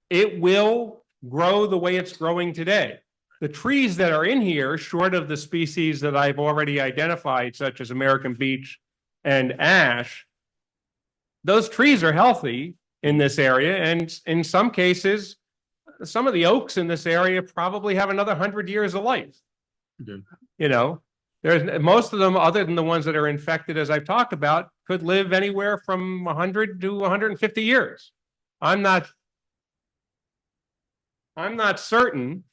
it will grow the way it's growing today. The trees that are in here, short of the species that I've already identified, such as American beech and ash, those trees are healthy in this area. And in some cases, some of the oaks in this area probably have another 100 years of life. Okay. You know, there's most of them, other than the ones that are infected, as I've talked about, could live anywhere from 100 to 150 years. I'm not certain.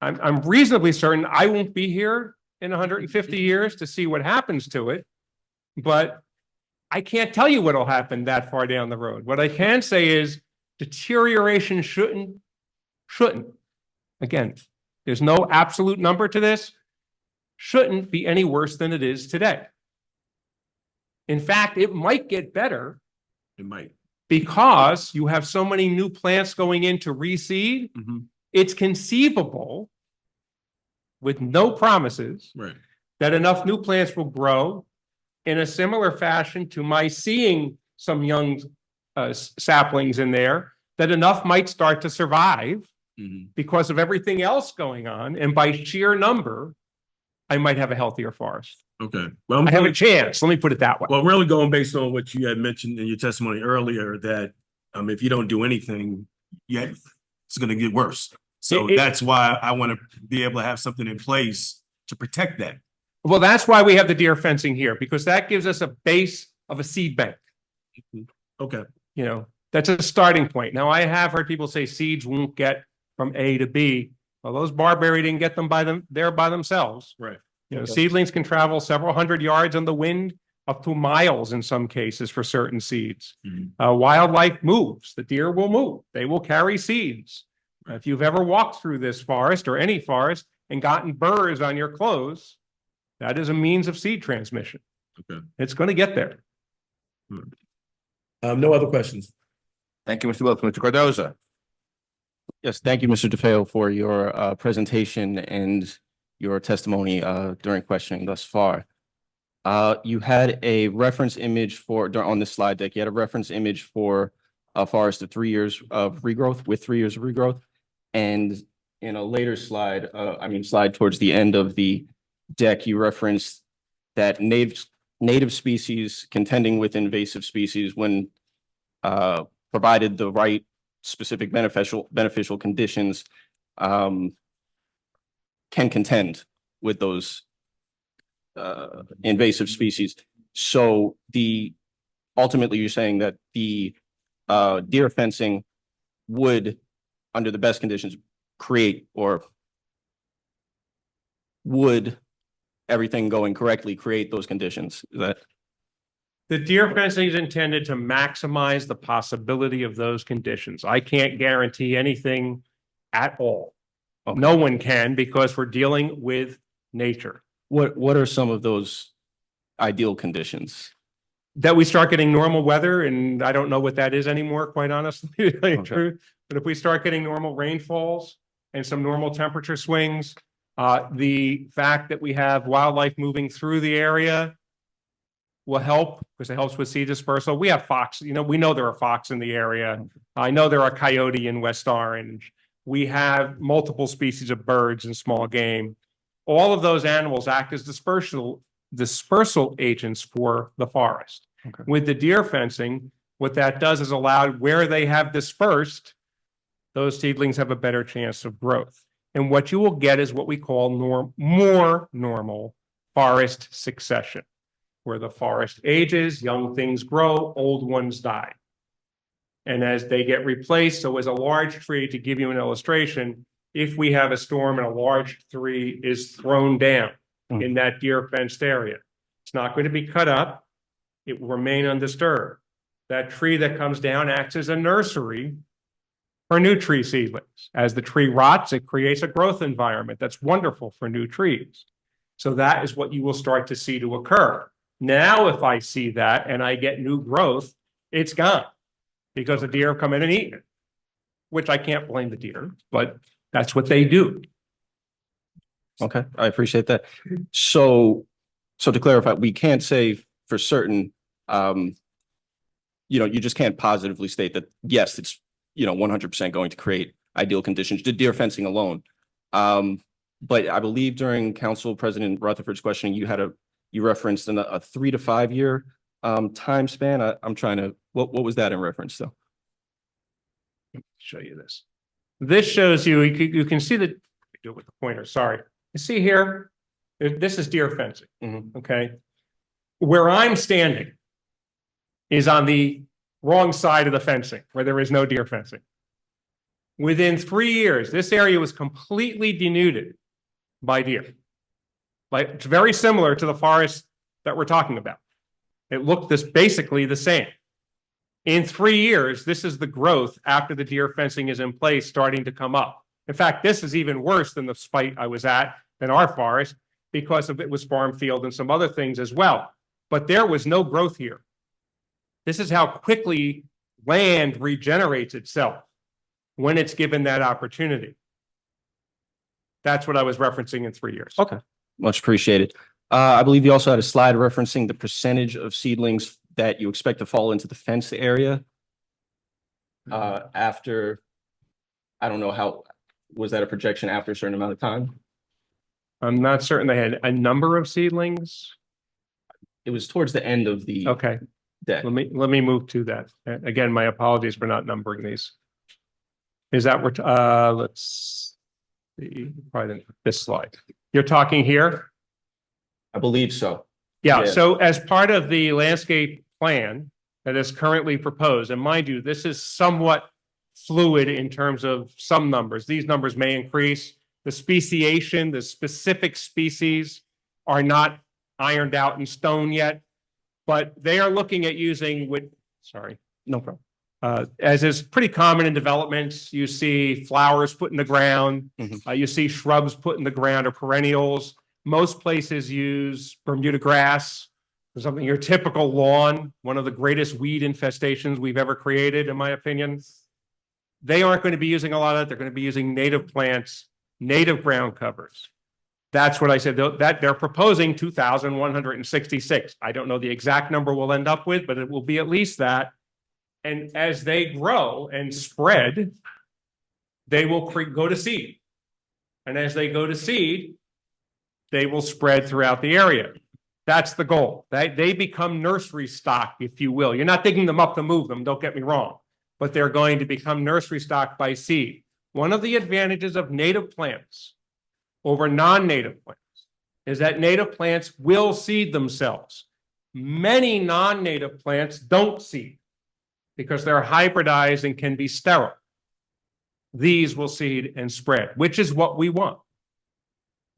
I'm reasonably certain I won't be here in 150 years to see what happens to it, but I can't tell you what'll happen that far down the road. What I can say is deterioration shouldn't shouldn't. Again, there's no absolute number to this. Shouldn't be any worse than it is today. In fact, it might get better It might. because you have so many new plants going in to reseed. It's conceivable, with no promises, Right. that enough new plants will grow in a similar fashion to my seeing some young saplings in there, that enough might start to survive because of everything else going on. And by sheer number, I might have a healthier forest. Okay. Well, I have a chance. Let me put it that way. Well, really going based on what you had mentioned in your testimony earlier, that if you don't do anything, yet it's going to get worse. So that's why I want to be able to have something in place to protect that. Well, that's why we have the deer fencing here, because that gives us a base of a seed bank. Okay. You know, that's a starting point. Now, I have heard people say seeds won't get from A to B. Well, those barberry didn't get them by themselves. Right. You know, Okay. seedlings can travel several hundred yards on the wind, up to miles in some cases for certain seeds. Wildlife moves. The deer will move. They will carry seeds. If you've ever walked through this forest or any forest and gotten burrs on your clothes, that is a means of seed transmission. Okay. It's going to get there. No other questions. Thank you, Mr. Wilson. Mr. Cardoza. Yes, thank you, Mr. DeFeo, for your presentation and your testimony during questioning thus far. You had a reference image on this slide deck. You had a reference image for a forest of 3 years of regrowth, with 3 years of regrowth. And in a later slide, slide towards the end of the deck, you referenced that native species contending with invasive species when provided the right specific beneficial conditions can contend with those invasive species. So ultimately you're saying that the deer fencing would, under the best conditions, create, or would, everything going correctly, create those conditions? Is that? The deer fencing is intended to maximize the possibility of those conditions. I can't guarantee anything at all. Okay. No one can, because we're dealing with nature. What are some of those ideal conditions? That we start getting normal weather, and I don't know what that is anymore, quite honestly, to tell you the truth. But if we start getting normal rainfalls and some normal temperature swings, the fact that we have wildlife moving through the area will help, because it helps with seed dispersal. We have fox, we know there are fox in the area. I know there are coyote in West Orange. We have multiple species of birds and small game. All of those animals act as dispersal agents for the forest. Okay. With the deer fencing, what that does is allow where they have dispersed, those seedlings have a better chance of growth. And what you will get is what we call more normal forest succession, where the forest ages, young things grow, old ones die. And as they get replaced, so as a large tree, to give you an illustration, if we have a storm and a large tree is thrown down in that deer fenced area, it's not going to be cut up. It will remain undisturbed. That tree that comes down acts as a nursery for new tree seedlings. As the tree rots, it creates a growth environment that's wonderful for new trees. So that is what you will start to see to occur. Now, if I see that and I get new growth, it's gone because the deer come in and eat it, which I can't blame the deer, but that's what they do. Okay, I appreciate that. So to clarify, we can't say for certain, you just can't positively state that, yes, it's, 100% going to create ideal conditions to deer fencing alone. But I believe during Council President Rutherford's questioning, you referenced a 3 to 5 year time span. I'm trying to, what was that in reference to? Let me show you this. This shows you can see that, do it with the pointer, sorry. You see here, this is deer fencing, okay? Where I'm standing is on the wrong side of the fencing, where there is no deer fencing. Within 3 years, this area was completely denuded by deer. Like, it's very similar to the forest that we're talking about. It looked basically the same. In 3 years, this is the growth after the deer fencing is in place starting to come up. In fact, this is even worse than the spite I was at in our forest because of it was farm field and some other things as well. But there was no growth here. This is how quickly land regenerates itself when it's given that opportunity. That's what I was referencing in 3 years. Okay, much appreciated. I believe you also had a slide referencing the percentage of seedlings that you expect to fall into the fenced area. After, I don't know how, was that a projection after a certain amount of time? I'm not certain they had a number of seedlings. It was towards the end of the Okay, deck. let me move to that. Again, my apologies for not numbering these. Is that what, let's see, probably this slide. You're talking here? I believe so. Yeah, Yeah. so as part of the landscape plan that is currently proposed, and mind you, this is somewhat fluid in terms of some numbers. These numbers may increase. The speciation, the specific species are not ironed out in stone yet, but they are looking at using No problem. as is pretty common in developments, you see flowers put in the ground, Mhm. you see shrubs put in the ground or perennials. Most places use Bermuda grass, or something, your typical lawn, one of the greatest weed infestations we've ever created, in my opinion. They aren't going to be using a lot of it. They're going to be using native plants, native ground covers. That's what I said, that they're proposing 2,166. I don't know the exact number we'll end up with, but it will be at least that. And as they grow and spread, they will go to seed. And as they go to seed, they will spread throughout the area. That's the goal. They become nursery stock, if you will. You're not digging them up to move them, don't get me wrong, but they're going to become nursery stock by seed. One of the advantages of native plants over non-native plants is that native plants will seed themselves. Many non-native plants don't seed because they're hybridized and can be sterile. These will seed and spread, which is what we want.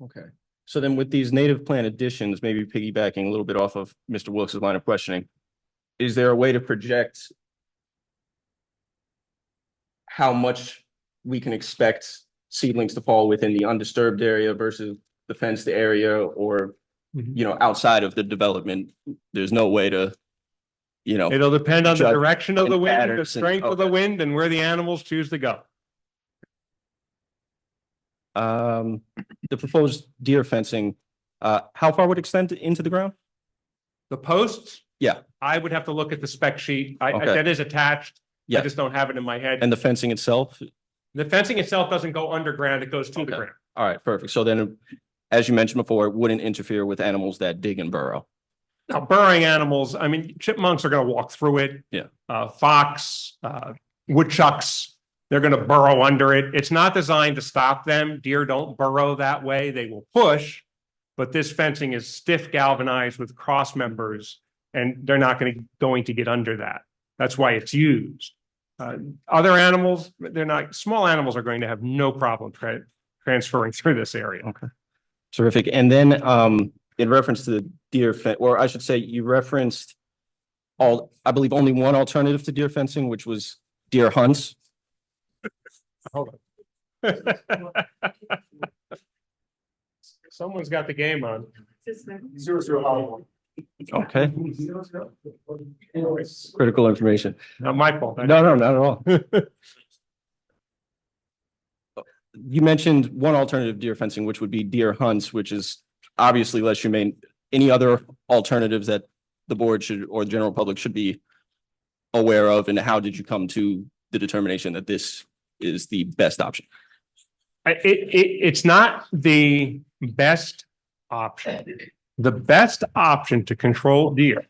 Okay. So then with these native plant additions, maybe piggybacking a little bit off of Mr. Wilkes' line of questioning, is there a way to project how much we can expect seedlings to fall within the undisturbed area versus the fenced area, or, you know, outside of the development? There's no way to, you know. It'll depend on the judge direction of the and wind, the patterns and- strength of the okay. wind, and where the animals choose to go. The proposed deer fencing, how far would it extend into the ground? The posts, Yeah, I would have to look at the spec sheet. Okay. That is attached. I Yeah. just don't have it in my head. and the fencing itself? The fencing itself doesn't go underground, it goes to the Okay. ground. All right, perfect. So then, as you mentioned before, it wouldn't interfere with animals that dig and burrow. Now, burrowing animals, I mean, chipmunks are gonna walk through it. Yeah. Fox, woodchucks, they're gonna burrow under it. It's not designed to stop them. Deer don't burrow that way. They will push. But this fencing is stiff galvanized with cross members, and they're not going to get under that. That's why it's used. Other animals, they're not, small animals are going to have no problem transferring through this area. Okay. Terrific. And then, in reference to the deer or I should say, you referenced I believe only one alternative to deer fencing, which was deer hunts. Hold on. Someone's got the game on. Okay, critical information. Not my fault. No, not at all. You mentioned one alternative deer fencing, which would be deer hunts, which is obviously less humane. Any other alternatives that the board should, or the general public should be aware of, and how did you come to the determination that this is the best option? It's not the best option. The best option to control deer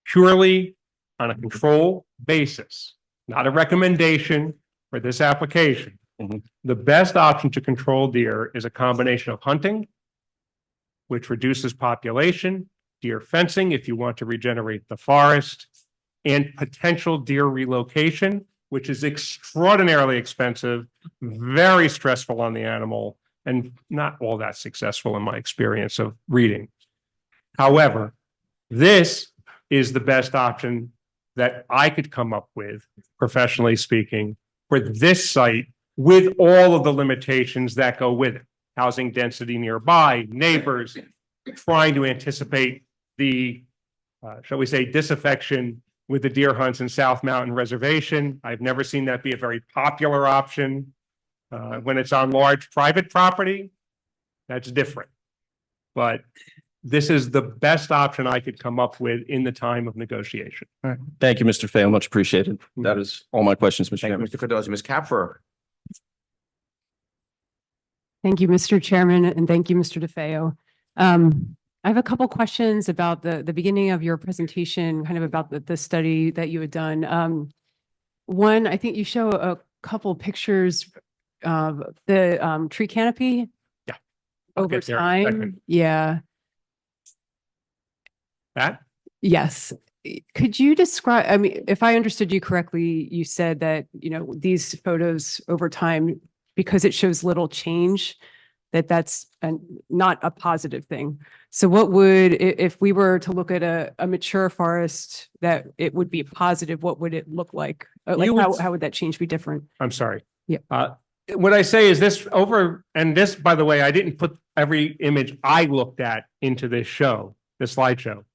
purely on a control basis, not a recommendation for this application. Mhm. The best option to control deer is a combination of hunting, which reduces population, deer fencing if you want to regenerate the forest, and potential deer relocation, which is extraordinarily expensive, very stressful on the animal, and not all that successful in my experience of reading. However, this is the best option that I could come up with, professionally speaking, for this site with all of the limitations that go with it. Housing density nearby, neighbors, trying to anticipate the, shall we say, disaffection with the deer hunts in South Mountain Reservation. I've never seen that be a very popular option. When it's on large private property, that's different. But this is the best option I could come up with in the time of negotiation. Thank you, Mr. Feo. Much appreciated. That is all my questions, Mr. Thank you, Chairman. Mr. Cardoza. Ms. Capfer. Thank you, Mr. Chairman, and thank you, Mr. DeFeo. I have a couple questions about the beginning of your presentation, kind of about the study that you had done. One, I think you show a couple pictures of the tree canopy. Yeah. I'll Over get there in a second. time. Yeah. That? Yes. Could you describe, I mean, if I understood you correctly, you said that, you know, these photos over time, because it shows little change, that's not a positive thing. So what would, if we were to look at a mature forest that it would be positive, what would it look like? Like how would that change be different? I'm sorry. Yeah. What I say is this over, and this, by the way, I didn't put every image I looked at into this show, the slideshow.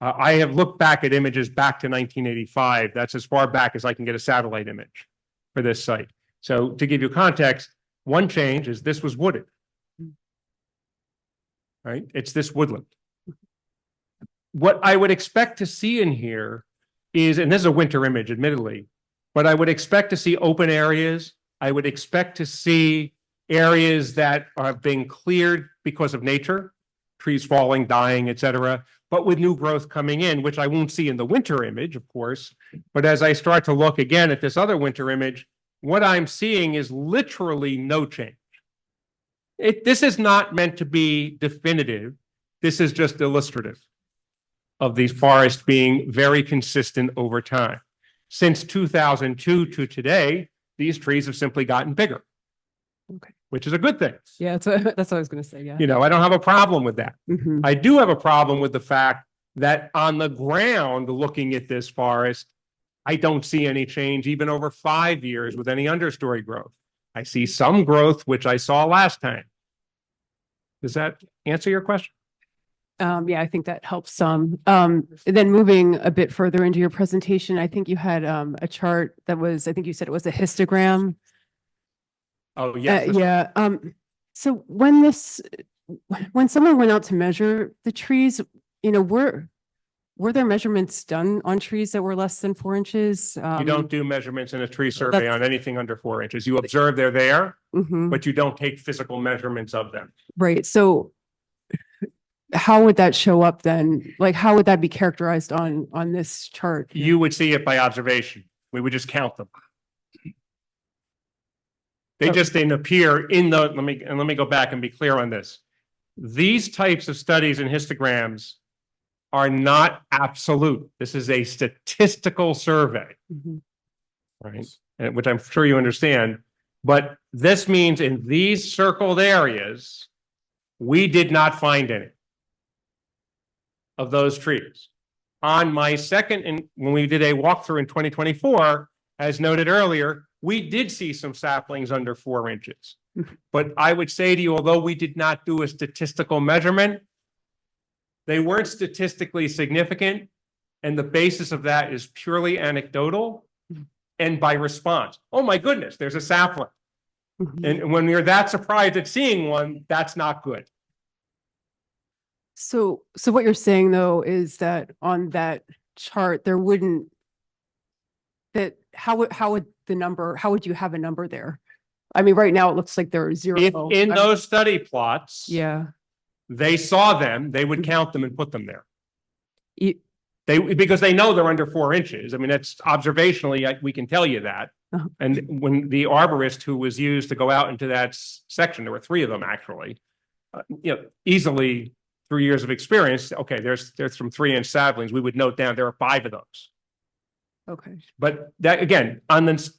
I have looked back at images back to 1985. That's as far back as I can get a satellite image for this site. So to give you context, one change is this was wooded. Right? It's this woodland. What I would expect to see in here is, and this is a winter image, admittedly, but I would expect to see open areas. I would expect to see areas that are being cleared because of nature, trees falling, dying, et cetera, but with new growth coming in, which I won't see in the winter image, of course. But as I start to look again at this other winter image, what I'm seeing is literally no change. This is not meant to be definitive. This is just illustrative of these forests being very consistent over time. Since 2002 to today, these trees have simply gotten bigger. Okay. Which is a good thing. Yeah, that's what I was going to say. Yeah. You know, I don't have a problem with that. Mhm. I do have a problem with the fact that on the ground, looking at this forest, I don't see any change even over 5 years with any understory growth. I see some growth, which I saw last time. Does that answer your question? Yeah, I think that helps some. Then moving a bit further into your presentation, I think you had a chart that was, I think you said it was a histogram. Oh, yes. Yeah. So when someone went out to measure the trees, you know, were there measurements done on trees that were less than 4 inches? You don't do measurements in a tree survey that's- on anything under 4 inches. You observe they're there, Mhm. but you don't take physical measurements of them. Right. So how would that show up then? Like, how would that be characterized on this chart? You would see it by observation. We would just count them. They just didn't appear in the, let me go back and be clear on this. These types of studies and histograms are not absolute. This is a statistical survey, Mhm. right? And which I'm sure you understand. But this means in these circled areas, we did not find any of those trees. On my second, and when we did a walkthrough in 2024, as noted earlier, we did see some saplings under 4 inches. But I would say to you, although we did not do a statistical measurement, they weren't statistically significant. And the basis of that is purely anecdotal and by response. Oh my goodness, there's a sapling. Mhm. And when you're that surprised at seeing one, that's not good. So what you're saying though is that on that chart, there wouldn't, that how would you have a number there? I mean, right now it looks like there are zero. If in those study plots, Yeah. they saw them, they would count them and put them there. You- Because they know they're under 4 inches. I mean, that's observationally, we can tell you that. Uh-huh. And when the arborist who was used to go out into that section, there were 3 of them actually, you know, easily through years of experience, okay, there's some 3-inch saplings. We would note down there are 5 of those. Okay. But that, again, on the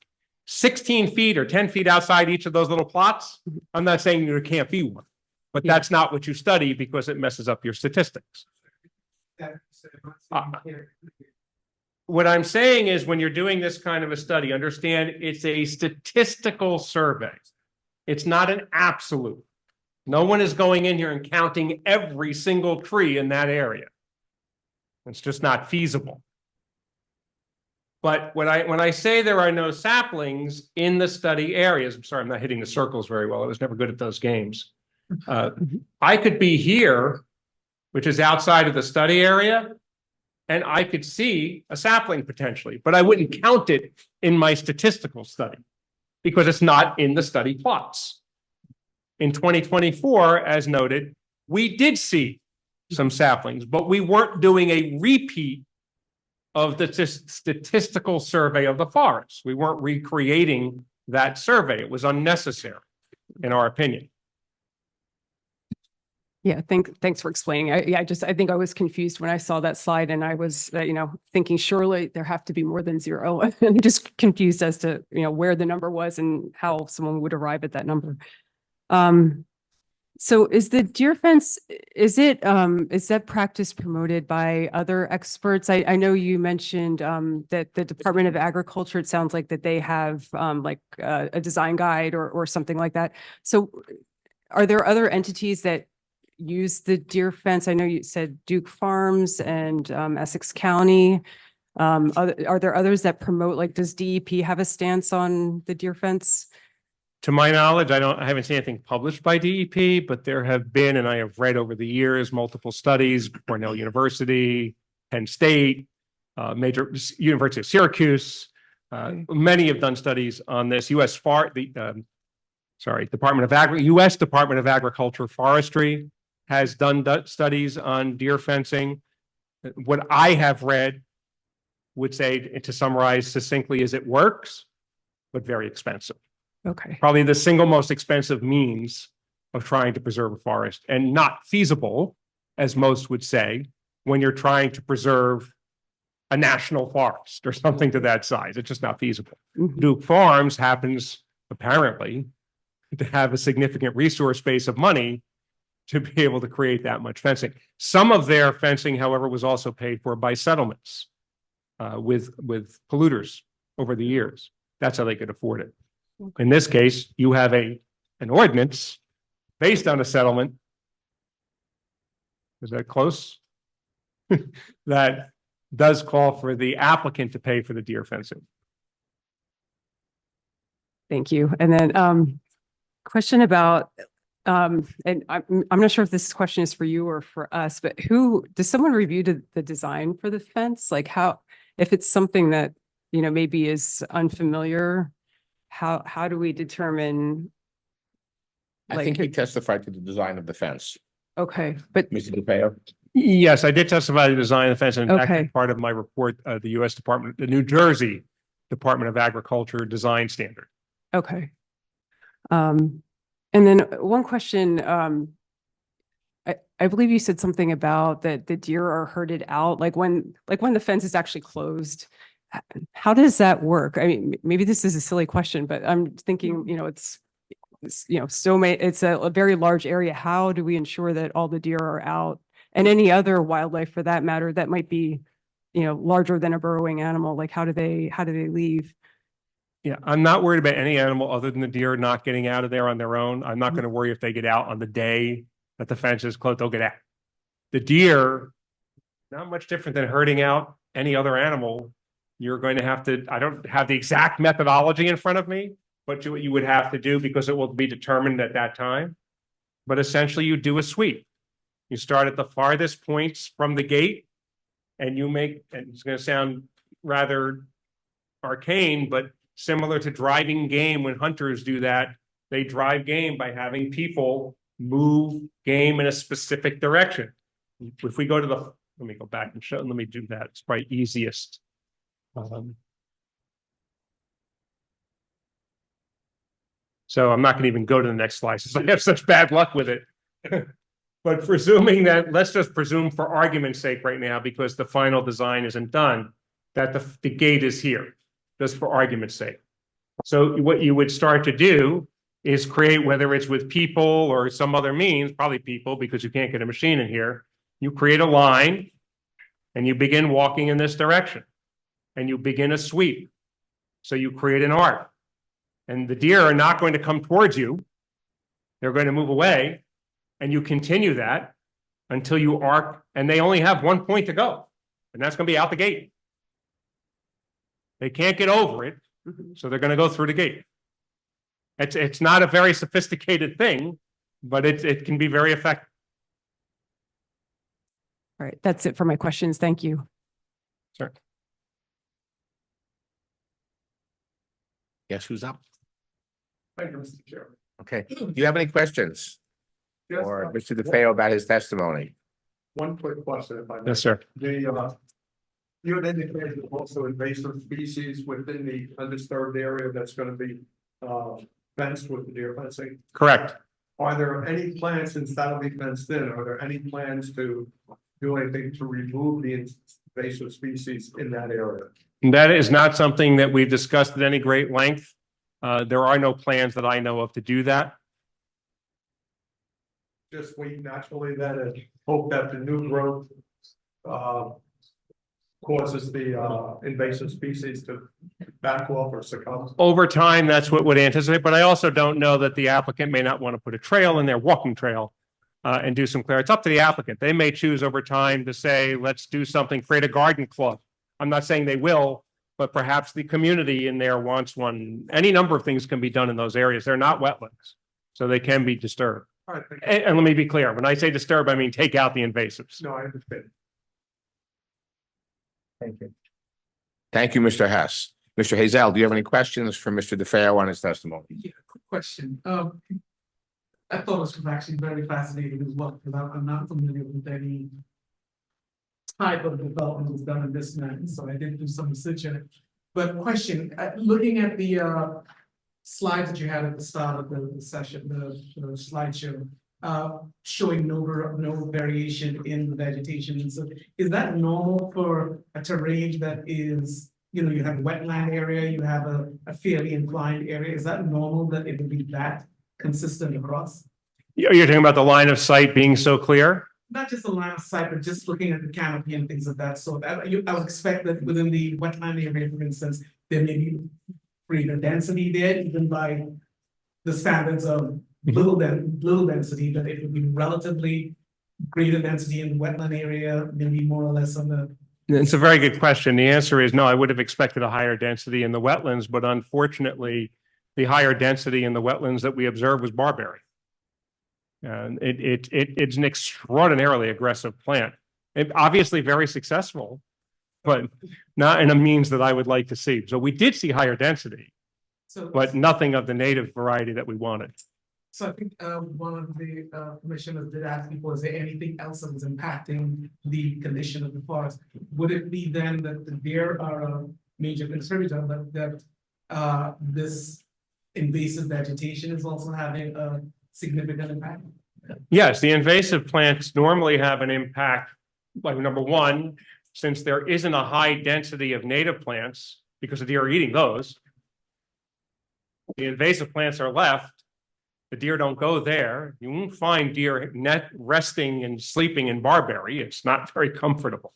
16 feet or 10 feet outside each of those little plots, I'm not saying there can't be one, but Yeah. that's not what you study because it messes up your statistics. what I'm saying is when you're doing this kind of a study, understand it's a statistical survey. It's not an absolute. No one is going in here and counting every single tree in that area. It's just not feasible. But when I say there are no saplings in the study areas, I'm sorry, I'm not hitting the circles very well. I was never good at those games. I could be here, which is outside of the study area, and I could see a sapling potentially, but I wouldn't count it in my statistical study because it's not in the study plots. In 2024, as noted, we did see some saplings, but we weren't doing a repeat of the statistical survey of the forest. We weren't recreating that survey. It was unnecessary, in our opinion. Yeah, thanks for explaining. I think I was confused when I saw that slide and I was, thinking surely there have to be more than zero. And just confused as to, where the number was and how someone would arrive at that number. So is the deer fence, is that practice promoted by other experts? I know you mentioned that the Department of Agriculture, it sounds like that they have a design guide or something like that. So are there other entities that use the deer fence? I know you said Duke Farms and Essex County. Are there others that promote, like, does DEP have a stance on the deer fence? To my knowledge, I haven't seen anything published by DEP, but there have been, and I have read over the years, multiple studies, Cornell University, Penn State, major University of Syracuse. Many have done studies on this. U.S. Department of Agriculture Forestry has done studies on deer fencing. What I have read would say, to summarize succinctly, is it works, but very expensive. Okay. Probably the single most expensive means of trying to preserve a forest, and not feasible, as most would say, when you're trying to preserve a national forest or something to that size. It's just not feasible. Duke Farms happens apparently to have a significant resource base of money to be able to create that much fencing. Some of their fencing, however, was also paid for by settlements with polluters over the years. That's how they could afford it. In this case, you have an ordinance based on a settlement. Is that close? That does call for the applicant to pay for the deer fencing. Thank you. And then question about, and I'm not sure if this question is for you or for us, but does someone review the design for the fence? Like, how, if it's something that, maybe is unfamiliar, how do we determine? I think he testified to the design of the fence. Okay, but Mr. DeFeo? Yes, I did testify to the design of the fence, and in fact, Okay. part of my report, the New Jersey Department of Agriculture design standard. Okay. And then one question, I believe you said something about that the deer are herded out, like when the fence is actually closed. How does that work? I mean, maybe this is a silly question, but I'm thinking, it's a very large area. How do we ensure that all the deer are out, and any other wildlife for that matter that might be, larger than a burrowing animal? Like, how do they leave? Yeah, I'm not worried about any animal other than the deer not getting out of there on their own. I'm not going to worry if they get out on the day that the fence is closed, they'll get out. The deer, not much different than herding out any other animal. You're going to have to, I don't have the exact methodology in front of me, but what you would have to do, because it will be determined at that time. But essentially you do a sweep. You start at the farthest points from the gate, and you make, and it's going to sound rather arcane, but similar to driving game. When hunters do that, they drive game by having people move game in a specific direction. If we go to let me go back and show, let me do that. It's probably easiest. So I'm not going to even go to the next slide since I have such bad luck with it. But presuming that, let's just presume for argument's sake right now, because the final design isn't done, that the gate is here, just for argument's sake. So what you would start to do is create, whether it's with people or some other means, probably people, because you can't get a machine in here, you create a line and you begin walking in this direction. and you begin a sweep. So you create an arc. And the deer are not going to come towards you. They're going to move away, and you continue that until you arc, and they only have one point to go, and that's going to be out the gate. They can't get over it, so they're going to go through the gate. It's not a very sophisticated thing, but it can be very effective. All right, that's it for my questions. Thank you. Sure. Guess who's up? Thank you, Mr. Chairman. Okay, do you have any questions for Mr. DeFeo about his testimony? One quick question, if I may. Yes, sir. You had indicated also invasive species within the undisturbed area that's gonna be, fenced with the deer fencing. Correct. Are there any plans, since that'll be fenced in, are there any plans to do anything to remove the invasive species in that area? That is not something that we've discussed at any great length. There are no plans that I know of to do that. Just wait naturally then and hope that the new growth, causes the, invasive species to back off or succumb? Over time, that's what would anticipate, but I also don't know that the applicant may not want to put a trail in their walking trail and do some clear. It's up to the applicant. They may choose over time to say, let's do something, create a garden club. I'm not saying they will, but perhaps the community in there wants one. Any number of things can be done in those areas. They're not wetlands, so they can be disturbed. All right, thank you. And let me be clear, when I say disturb, I mean take out the invasives. No, I understand. Thank you. Thank you, Mr. Hess. Mr. Hazel, do you have any questions for Mr. DeFeo on his testimony? Yeah, quick question. I thought this was actually very fascinating as well, because I'm not familiar with any type of development was done in this manner, so I did do some research in it. But question, looking at the slides that you had at the start of the session, the slideshow, showing no variation in the vegetation, and so is that normal for a terrain that is, you know, you have a wetland area, you have a fairly inclined area, is that normal that it would be that consistent across? You're talking about the line of sight being so clear? Not just the line of sight, but just looking at the canopy and things of that sort. I would expect that within the wetland area, for instance, there may be greater density there, even by the standards of little density, but it would be relatively greater density in the wetland area, maybe more or less on the. It's a very good question. The answer is no, I would have expected a higher density in the wetlands, but unfortunately, the higher density in the wetlands that we observed was barberry. And it's an extraordinarily aggressive plant. Obviously very successful, but not in a means that I would like to see. So we did see higher density, but nothing of the native variety that we wanted. So I think one of the commissioners did ask me, was there anything else that was impacting the condition of the forest? Would it be then that the deer are a major contributor, that this invasive vegetation is also having a significant impact? Yes, the invasive plants normally have an impact, like number one, since there isn't a high density of native plants, because the deer are eating those. The invasive plants are left. The deer don't go there. You won't find deer resting and sleeping in barberry. It's not very comfortable.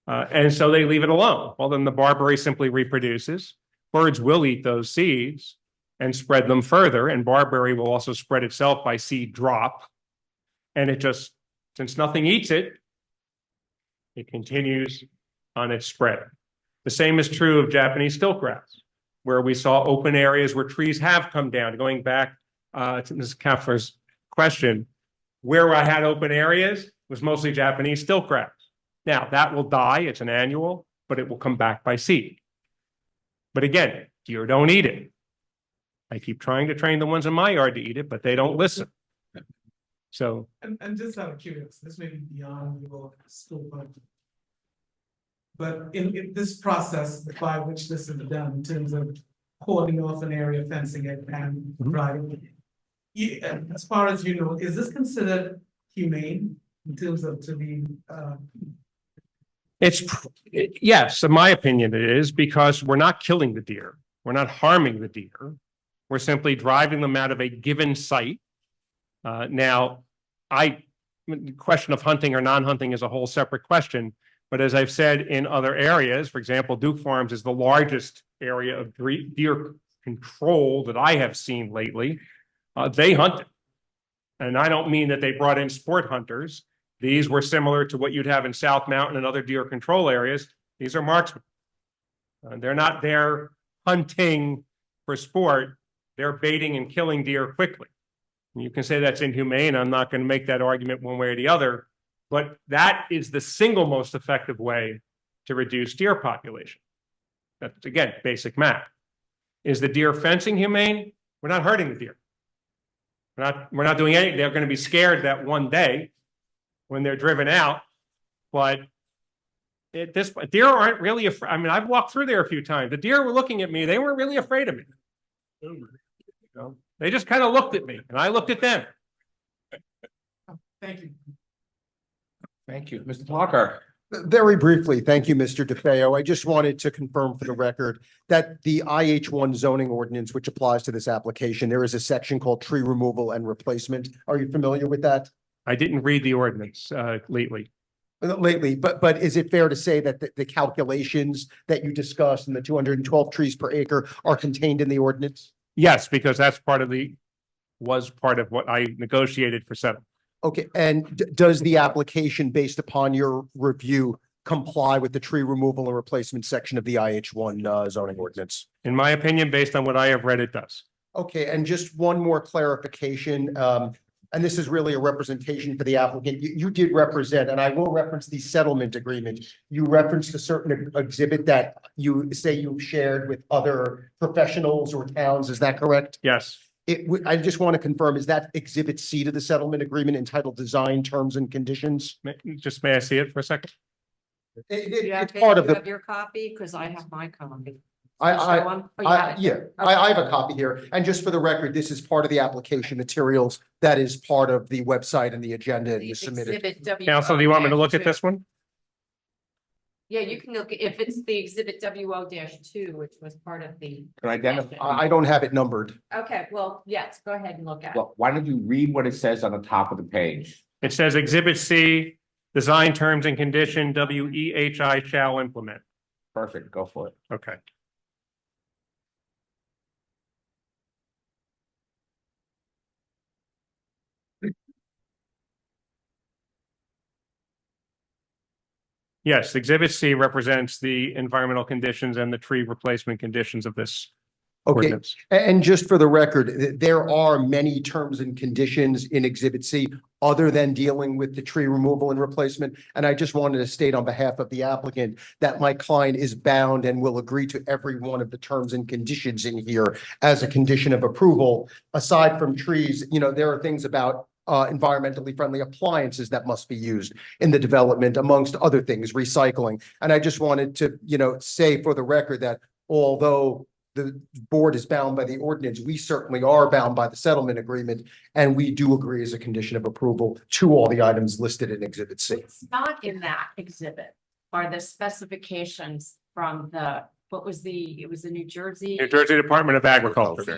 And so they leave it alone. Well, then the barberry simply reproduces. Birds will eat those seeds and spread them further, and barberry will also spread itself by seed drop. And it just, since nothing eats it, it continues on its spread. The same is true of Japanese stiltgrass, where we saw open areas where trees have come down. Going back to Ms. Kaffer's question, where I had open areas was mostly Japanese stiltgrass. Now, that will die, it's an annual, but it will come back by seed. But again, deer don't eat it. I keep trying to train the ones in my yard to eat it, but they don't listen. So. And just out of curiosity, this may be beyond your scope, but in this process by which this is done in terms of holding off an area, fencing it, and driving it, as far as you know, is this considered humane in terms of to be? Yes, in my opinion, it is, because we're not killing the deer. We're not harming the deer. We're simply driving them out of a given site. Now, the question of hunting or non-hunting is a whole separate question, But as I've said in other areas, for example, Duke Farms is the largest area of deer control that I have seen lately. They hunt it. And I don't mean that they brought in sport hunters. These were similar to what you'd have in South Mountain and other deer control areas. These are marksmen. They're not there hunting for sport. They're baiting and killing deer quickly. And you can say that's inhumane. I'm not going to make that argument one way or the other, but that is the single most effective way to reduce deer population. That's, again, basic math. Is the deer fencing humane? We're not hurting the deer. We're not doing anything. They're going to be scared that one day when they're driven out, but deer aren't really afraid. I mean, I've walked through there a few times. The deer were looking at me. They weren't really afraid of me. You know, they just kind of looked at me and I looked at them. Thank you. Thank you. Mr. Plucker. Very briefly, thank you, Mr. DeFeo. I just wanted to confirm for the record that the IH1 zoning ordinance, which applies to this application, there is a section called tree removal and replacement. Are you familiar with that? I didn't read the ordinance lately. But is it fair to say that the calculations that you discussed and the 212 trees per acre are contained in the ordinance? Yes, because that's was part of what I negotiated for settlement. Okay, and does the application based upon your review comply with the tree removal and replacement section of the IH1 zoning ordinance? In my opinion, based on what I have read, it does. Okay, and just one more clarification, and this is really a representation for the applicant. You did represent, and I will reference the settlement agreement. You referenced a certain exhibit that you say you've shared with other professionals or towns. Is that correct? Yes. I just want to confirm, is that exhibit C to the settlement agreement entitled Design Terms and Conditions? May I see it for a second? It's part of You have the, your copy, because I have my copy. I have a copy here. And just for the record, this is part of the application materials that is part of the website and the agenda and you submitted. Council, do you want me to look at this one? Yeah, you can look, if it's the exhibit WO-2, which was part of the. Can I identify? I don't have it numbered. Okay, well, yes, go ahead and look at it. Well, why don't you read what it says on the top of the page? It says Exhibit C, Design Terms and Condition, WEHI shall implement. Perfect, go for it. Okay. Yes, Exhibit C represents the environmental conditions and the tree replacement conditions of this Okay, ordinance. and just for the record, there are many terms and conditions in Exhibit C other than dealing with the tree removal and replacement. And I just wanted to state on behalf of the applicant that my client is bound and will agree to every one of the terms and conditions in here as a condition of approval. Aside from trees, you know, there are things about environmentally friendly appliances that must be used in the development, amongst other things, recycling. And I just wanted to, you know, say for the record that although the board is bound by the ordinance, we certainly are bound by the settlement agreement. And we do agree as a condition of approval to all the items listed in Exhibit C. It's not in that exhibit, are the specifications from it was the New Jersey. New Jersey Department of Agriculture.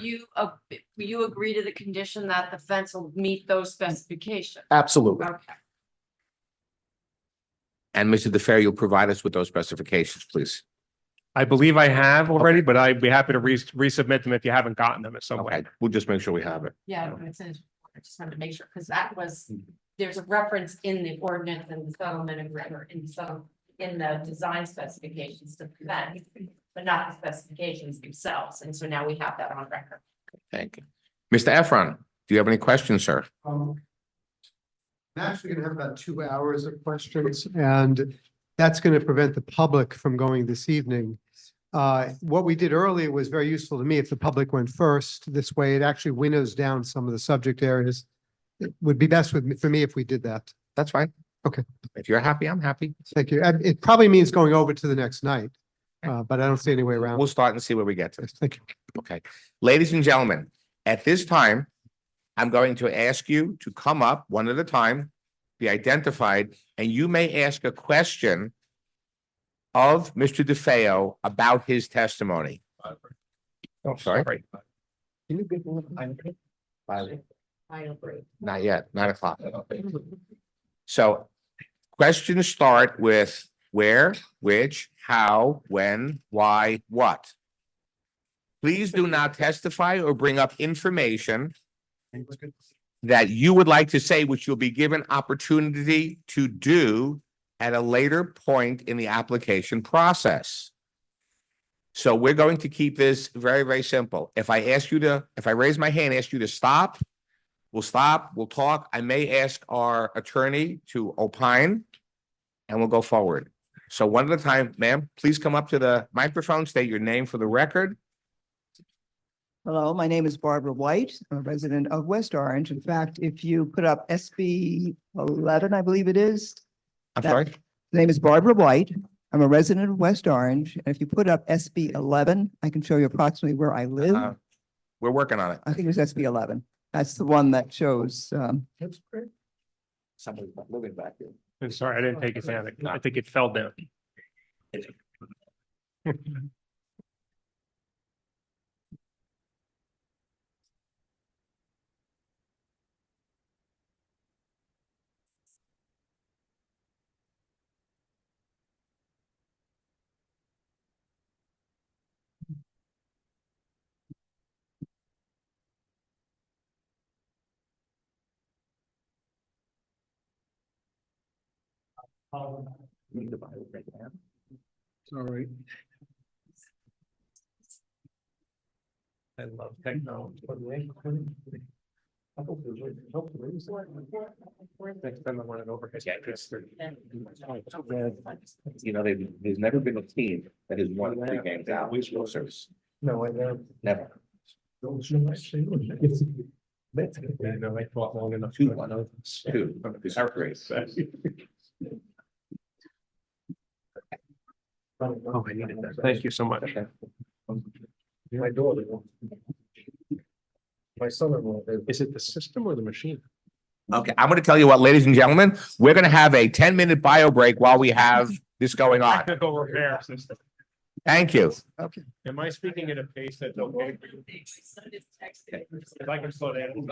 You agree to the condition that the fence will meet those specifications? Absolutely. Okay. And Mr. DeFeo, you'll provide us with those specifications, please. I believe I have already, but I'd be happy to resubmit them if you haven't gotten them at some Okay, point. we'll just make sure we have it. Yeah, I just wanted to make sure, because that was, there's a reference in the ordinance and the settlement agreement in the design specifications to prevent, but not the specifications themselves. And so now we have that on record. Thank you. Mr. Efron, do you have any questions, sir? I'm actually gonna have about 2 hours of questions, and that's gonna prevent the public from going this evening. What we did earlier was very useful to me. If the public went first, this way it actually winnows down some of the subject areas. It would be best for me if we did that. That's fine. Okay. If you're happy, I'm happy. Thank you. And it probably means going over to the next night, but I don't see any way around. We'll start and see where we get to. Thank you. Okay. Ladies and gentlemen, at this time, I'm going to ask you to come up one at a time, be identified, and you may ask a question of Mr. DeFeo about his testimony. Oh, sorry. Can you give me a time? I agree. Not yet, 9 o'clock. So questions start with where, which, how, when, why, what. Please do not testify or bring up information that you would like to say, which you'll be given opportunity to do at a later point in the application process. So we're going to keep this very, very simple. If I raise my hand, ask you to stop, we'll talk. I may ask our attorney to opine and we'll go forward. So one at a time, ma'am, please come up to the microphone, state your name for the record. Hello, my name is Barbara White. I'm a resident of West Orange. In fact, if you put up SB 11, I believe it is. I'm sorry? The name is Barbara White. I'm a resident of West Orange. And if you put up SB 11, I can show you approximately where I live. We're working on it. I think it was SB 11. That's the one that shows, That's great. Somebody's living back here. I'm sorry, I didn't take it down. I think it fell down. All right. I love technology. Next time I want it over. You know, there's never been a team that has won 3 games out. No, I know. Never. I know, I thought long enough. 2-1. 2. It's outrageous. Oh, I needed that. Thank you so much. My daughter. My son-in-law. Is it the system or the machine? Okay, I'm gonna tell you what, ladies and gentlemen, we're gonna have a 10-minute bio break while we have this going on. Technical repair system. Thank you. okay. Am I speaking at a pace that's okay? If I can slow down.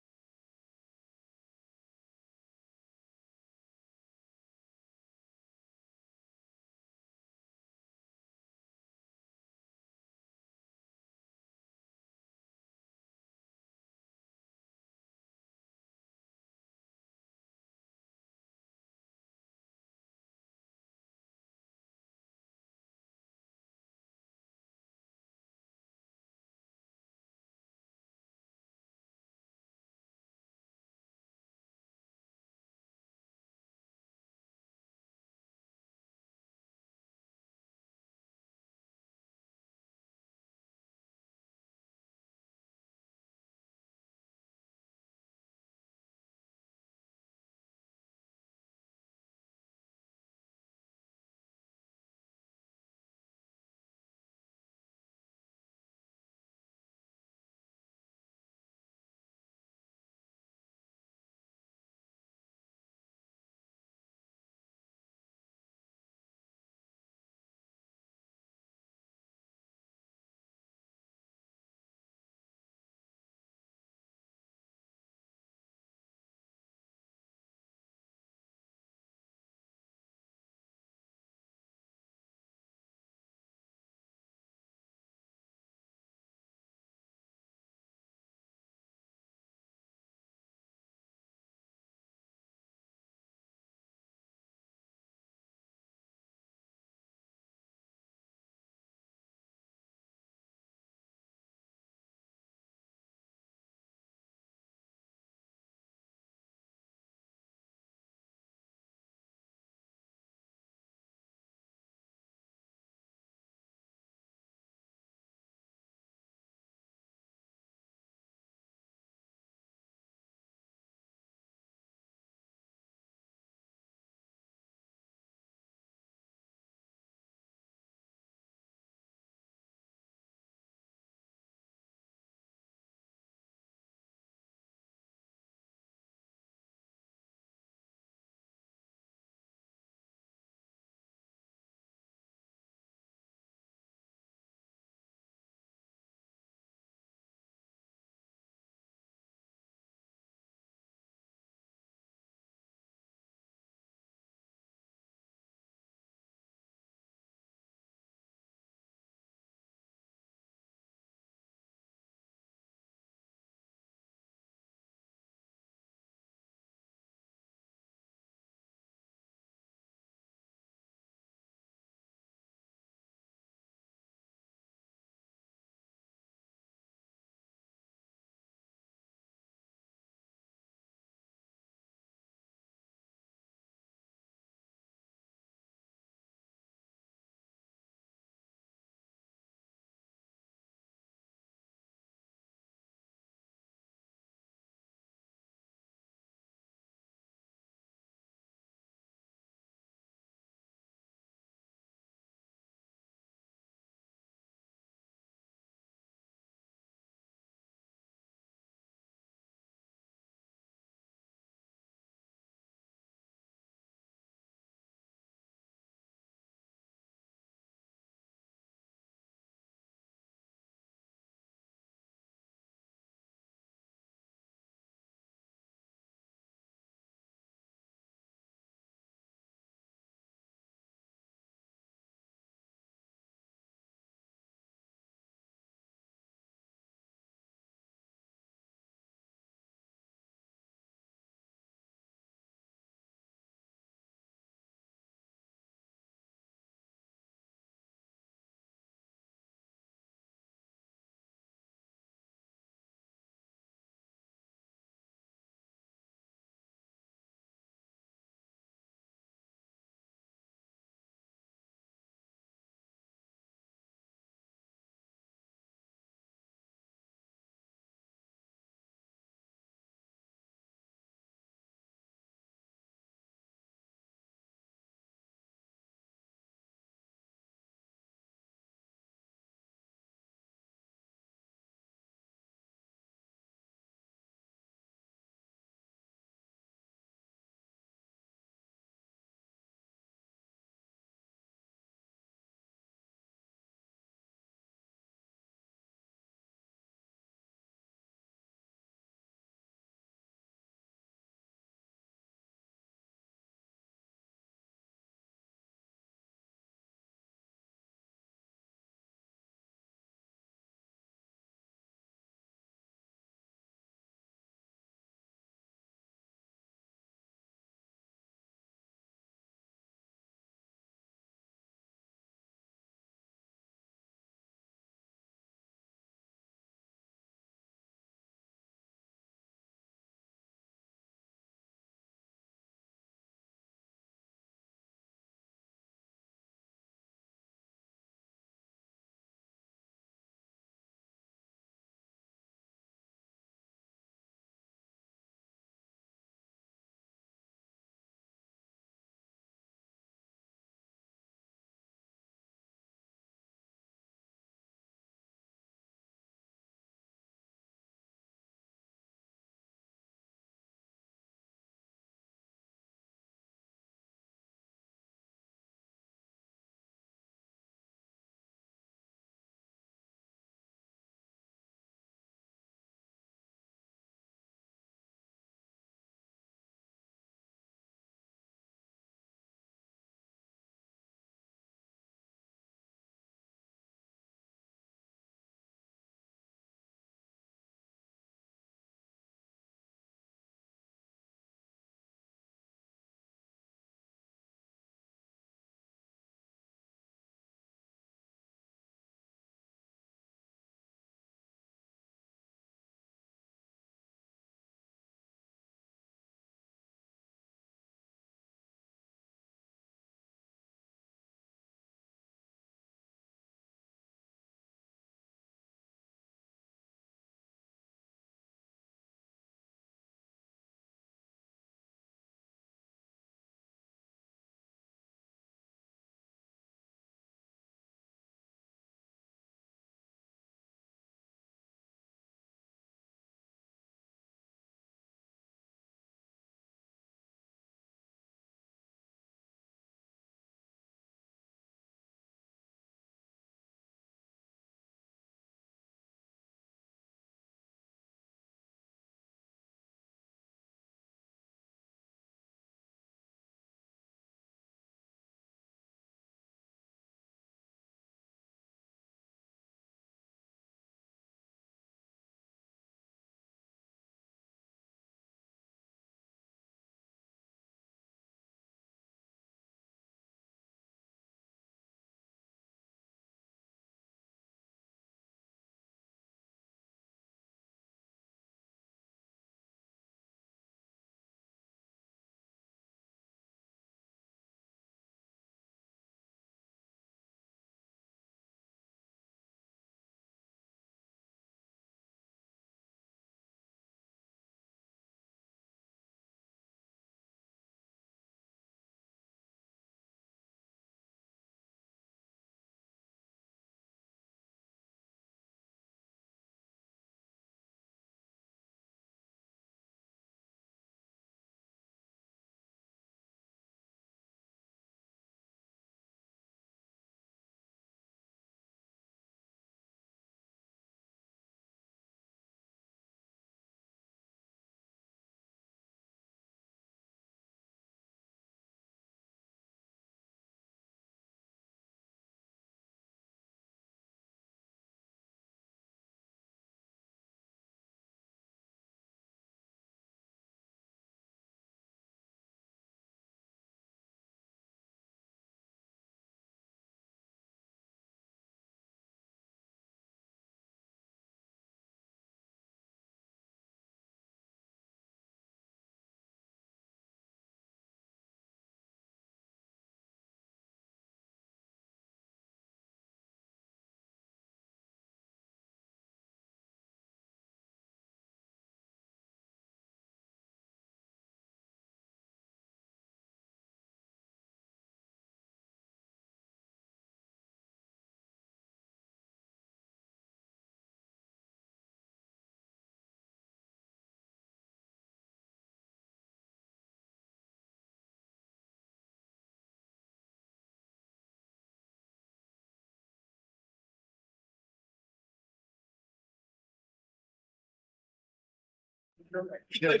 You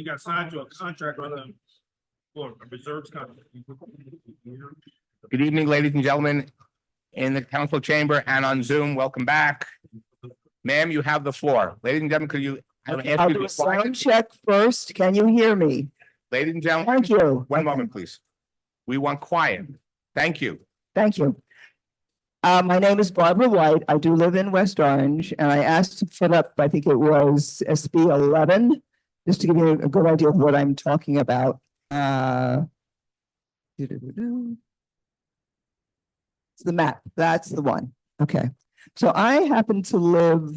got signed to a contract on a, for a reserves contract. Good evening, ladies and gentlemen, in the council chamber and on Zoom. Welcome back. Ma'am, you have the floor. Ladies and gentlemen, could you? I'm gonna ask I'll you to do be a sound quiet. check first. Can you hear me? Ladies and gentlemen, Thank you. one moment, please. We want quiet. Thank you. Thank you. My name is Barbara White. I do live in West Orange, and I asked to put up, I think it was SB 11, just to give you a good idea of what I'm talking about. It's the map. That's the one. Okay. So I happen to live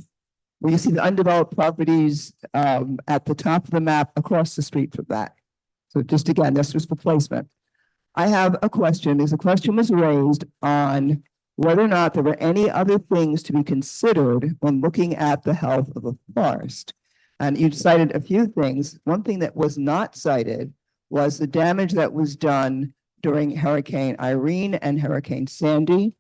where you see the undeveloped properties at the top of the map across the street from that. So just again, this was for placement. I have a question, because a question was raised on whether or not there were any other things to be considered when looking at the health of a forest. And you cited a few things. One thing that was not cited was the damage that was done during Hurricane Irene and Hurricane Sandy.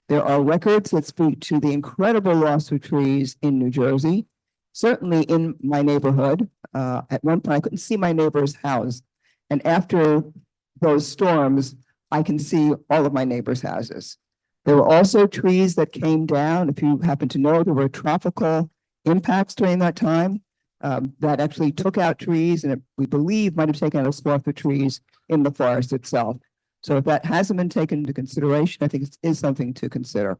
There are records that speak to the incredible loss of trees in New Jersey. Certainly in my neighborhood, at one point I couldn't see my neighbor's house. And after those storms, I can see all of my neighbors' houses. There were also trees that came down. If you happen to know, there were tropical impacts during that time that actually took out trees, and we believe might have taken out a swath of trees in the forest itself. So if that hasn't been taken into consideration, I think it is something to consider.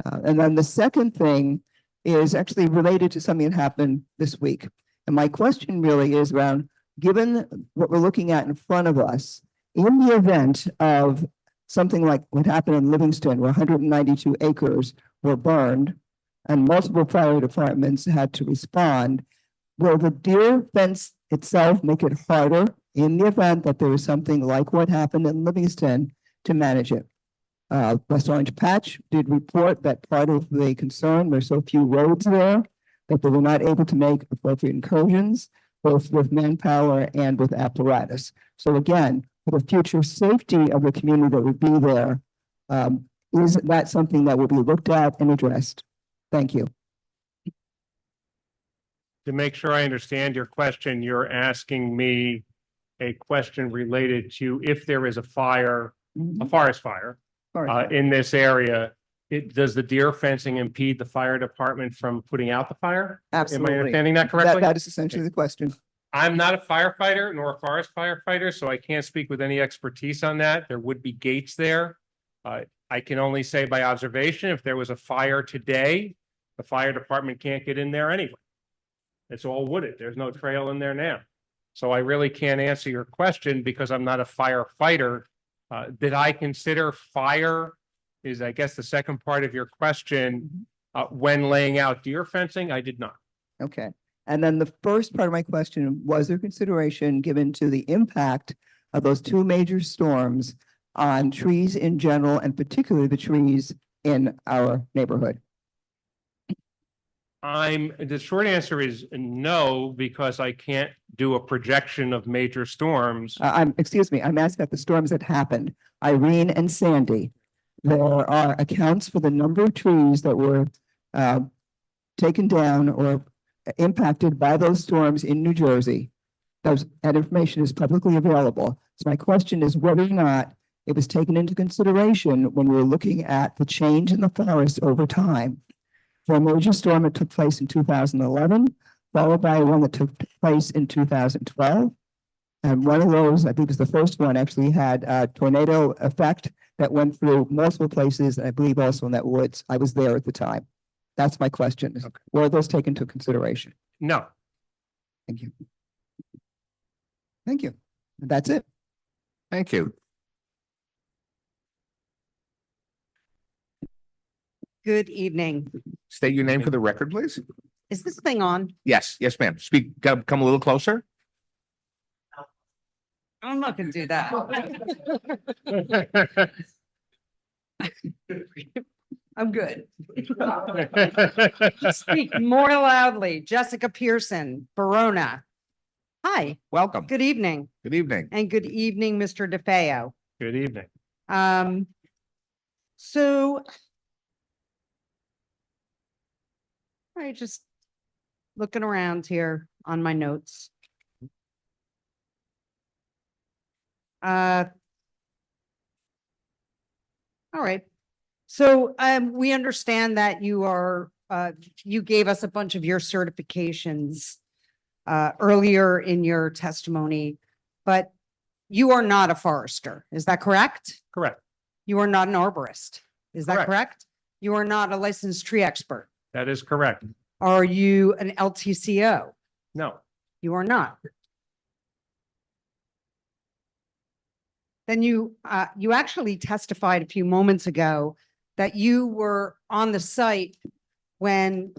And then the second thing is actually related to something that happened this week. And my question really is around, given what we're looking at in front of us, in the event of something like what happened in Livingston, where 192 acres were burned and multiple fire departments had to respond, will the deer fence itself make it harder in the event that there is something like what happened in Livingston to manage it? West Orange Patch did report that part of the concern, there's so few roads there that they were not able to make appropriate incursions, both with manpower and with apparatus. So again, for the future safety of the community that would be there, is that something that will be looked at and addressed? Thank you. To make sure I understand your question, you're asking me a question related to if there is a fire, a forest fire, in this area, does the deer fencing impede the fire department from putting out the fire? Absolutely. Am I understanding that correctly? That is essentially the question. I'm not a firefighter nor a forest firefighter, so I can't speak with any expertise on that. There would be gates there. I can only say by observation, if there was a fire today, the fire department can't get in there anyway. It's all wooded. There's no trail in there now. So I really can't answer your question because I'm not a firefighter. Did I consider fire is, I guess, the second part of your question, when laying out deer fencing? I did not. Okay. And then the first part of my question, was there consideration given to the impact of those two major storms on trees in general, and particularly the trees in our neighborhood? The short answer is no, because I can't do a projection of major storms. Excuse me, I'm asking about the storms that happened, Irene and Sandy. There are accounts for the number of trees that were taken down or impacted by those storms in New Jersey. That information is publicly available. So my question is whether or not it was taken into consideration when we were looking at the change in the forest over time. For a major storm that took place in 2011, followed by one that took place in 2012. And one of those, I think was the first one, actually had a tornado effect that went through multiple places, and I believe also in that woods. I was there at the time. That's my question. Okay. Were those taken into consideration? No. Thank you. Thank you. That's it. Thank you. Good evening. State your name for the record, please. Is this thing on? Yes, yes, ma'am. Speak, come a little closer. I'm not gonna do that. I'm good. Speak more loudly. Jessica Pearson, Verona. Hi. Welcome. Good evening. Good evening. And good evening, Mr. DeFeo. Good evening. So right, just looking around here on my notes. All right. So we understand that you are you gave us a bunch of your certifications earlier in your testimony, but you are not a forester. Is that correct? Correct. You are not an arborist. Is that Correct. correct? You are not a licensed tree expert. That is correct. Are you an LTCO? No, You are not. Then you actually testified a few moments ago that you were on the site when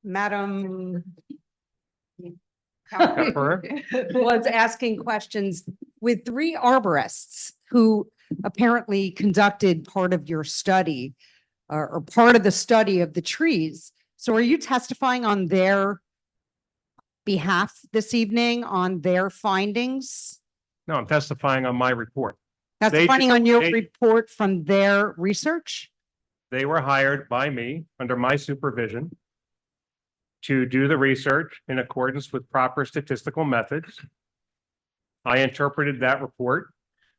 Madam Pepper. was asking questions with 3 arborists who apparently conducted part of your study or part of the study of the trees. So are you testifying on their behalf this evening on their findings? No, I'm testifying on my report. Testifying on your they- report from their research? They were hired by me under my supervision to do the research in accordance with proper statistical methods. I interpreted that report,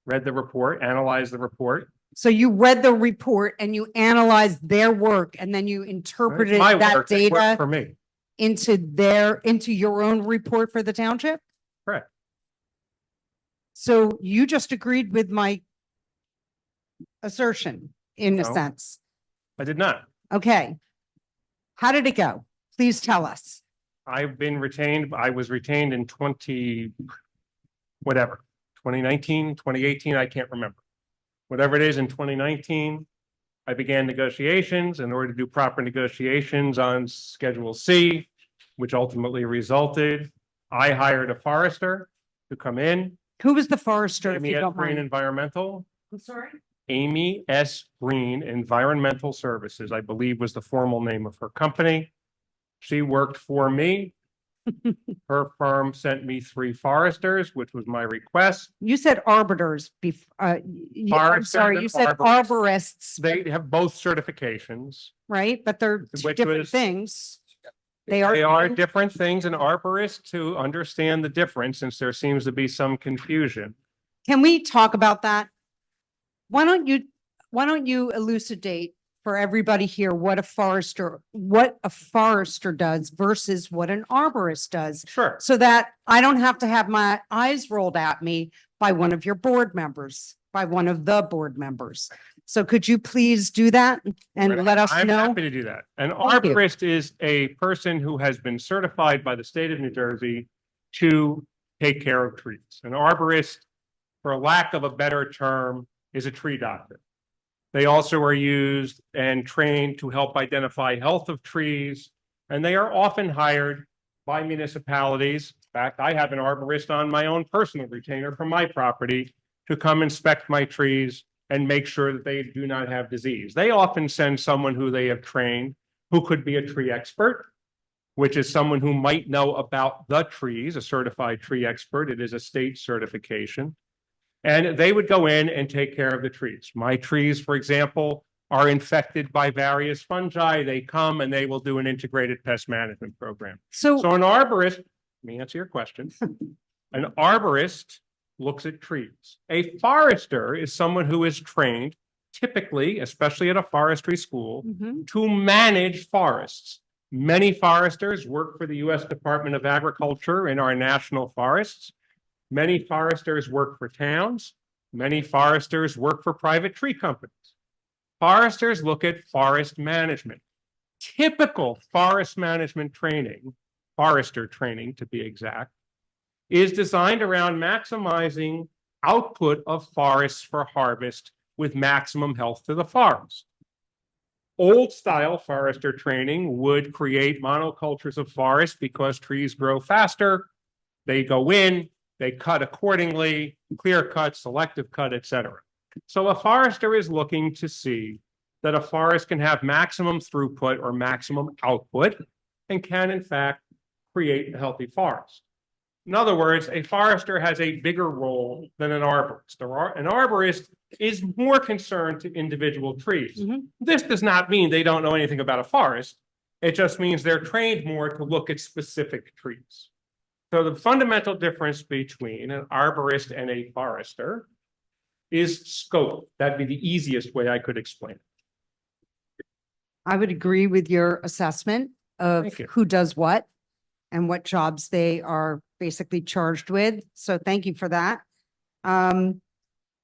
read the report, analyzed the report. So you read the report and you analyzed their work and then you interpreted My that work, they work data for me. into your own report for the township? Correct. So you just agreed with my assertion in a No. sense. I did not. Okay. How did it go? Please tell us. I've been retained, I was retained in 2019, 2018, I can't remember. Whatever it is in 2019, I began negotiations in order to do proper negotiations on Schedule C, which ultimately resulted. I hired a forester to come in. Who was the forester, if Amy you S. don't Green mind? Environmental. I'm sorry? Amy S. Green Environmental Services, I believe was the formal name of her company. She worked for me. Her firm sent me 3 foresters, which was my request. You said arbiters I'm Foresters sorry, and you said arborists. arborists, They have both certifications. right? But they're two Which different was- things. They are different things, and arborists to understand the difference, since there seems to be some confusion. Can we talk about that? Why don't you elucidate for everybody here what a forester does versus what an arborist does? Sure. So that I don't have to have my eyes rolled at me by one of your board members, by one of the board members. So could you please do that and let us I'm know? happy to do that. An Thank you. arborist is a person who has been certified by the state of New Jersey to take care of trees. An arborist, for lack of a better term, is a tree doctor. They also are used and trained to help identify health of trees, and they are often hired by municipalities. In fact, I have an arborist on my own personal retainer from my property to come inspect my trees and make sure that they do not have disease. They often send someone who they have trained, who could be a tree expert, which is someone who might know about the trees, a certified tree expert. It is a state certification. And they would go in and take care of the trees. My trees, for example, are infected by various fungi. They come and they will do an integrated pest management program. So an arborist, let me answer your question. An arborist looks at trees. A forester is someone who is trained, typically, especially at a forestry school, Mhm. to manage forests. Many foresters work for the U.S. Department of Agriculture in our national forests. Many foresters work for towns. Many foresters work for private tree companies. Foresters look at forest management. Typical forest management training, forester training to be exact, is designed around maximizing output of forests for harvest with maximum health to the forest. Old style forester training would create monocultures of forest because trees grow faster. They go in, they cut accordingly, clear cut, selective cut, etc. So a forester is looking to see that a forest can have maximum throughput or maximum output and can in fact create a healthy forest. In other words, a forester has a bigger role than an arborist. An arborist is more concerned to individual trees. This does not mean they don't know anything about a forest. It just means they're trained more to look at specific trees. So the fundamental difference between an arborist and a forester is scope. That'd be the easiest way I could explain it. I would agree with your assessment of Thank you. who does what and what jobs they are basically charged with. So thank you for that.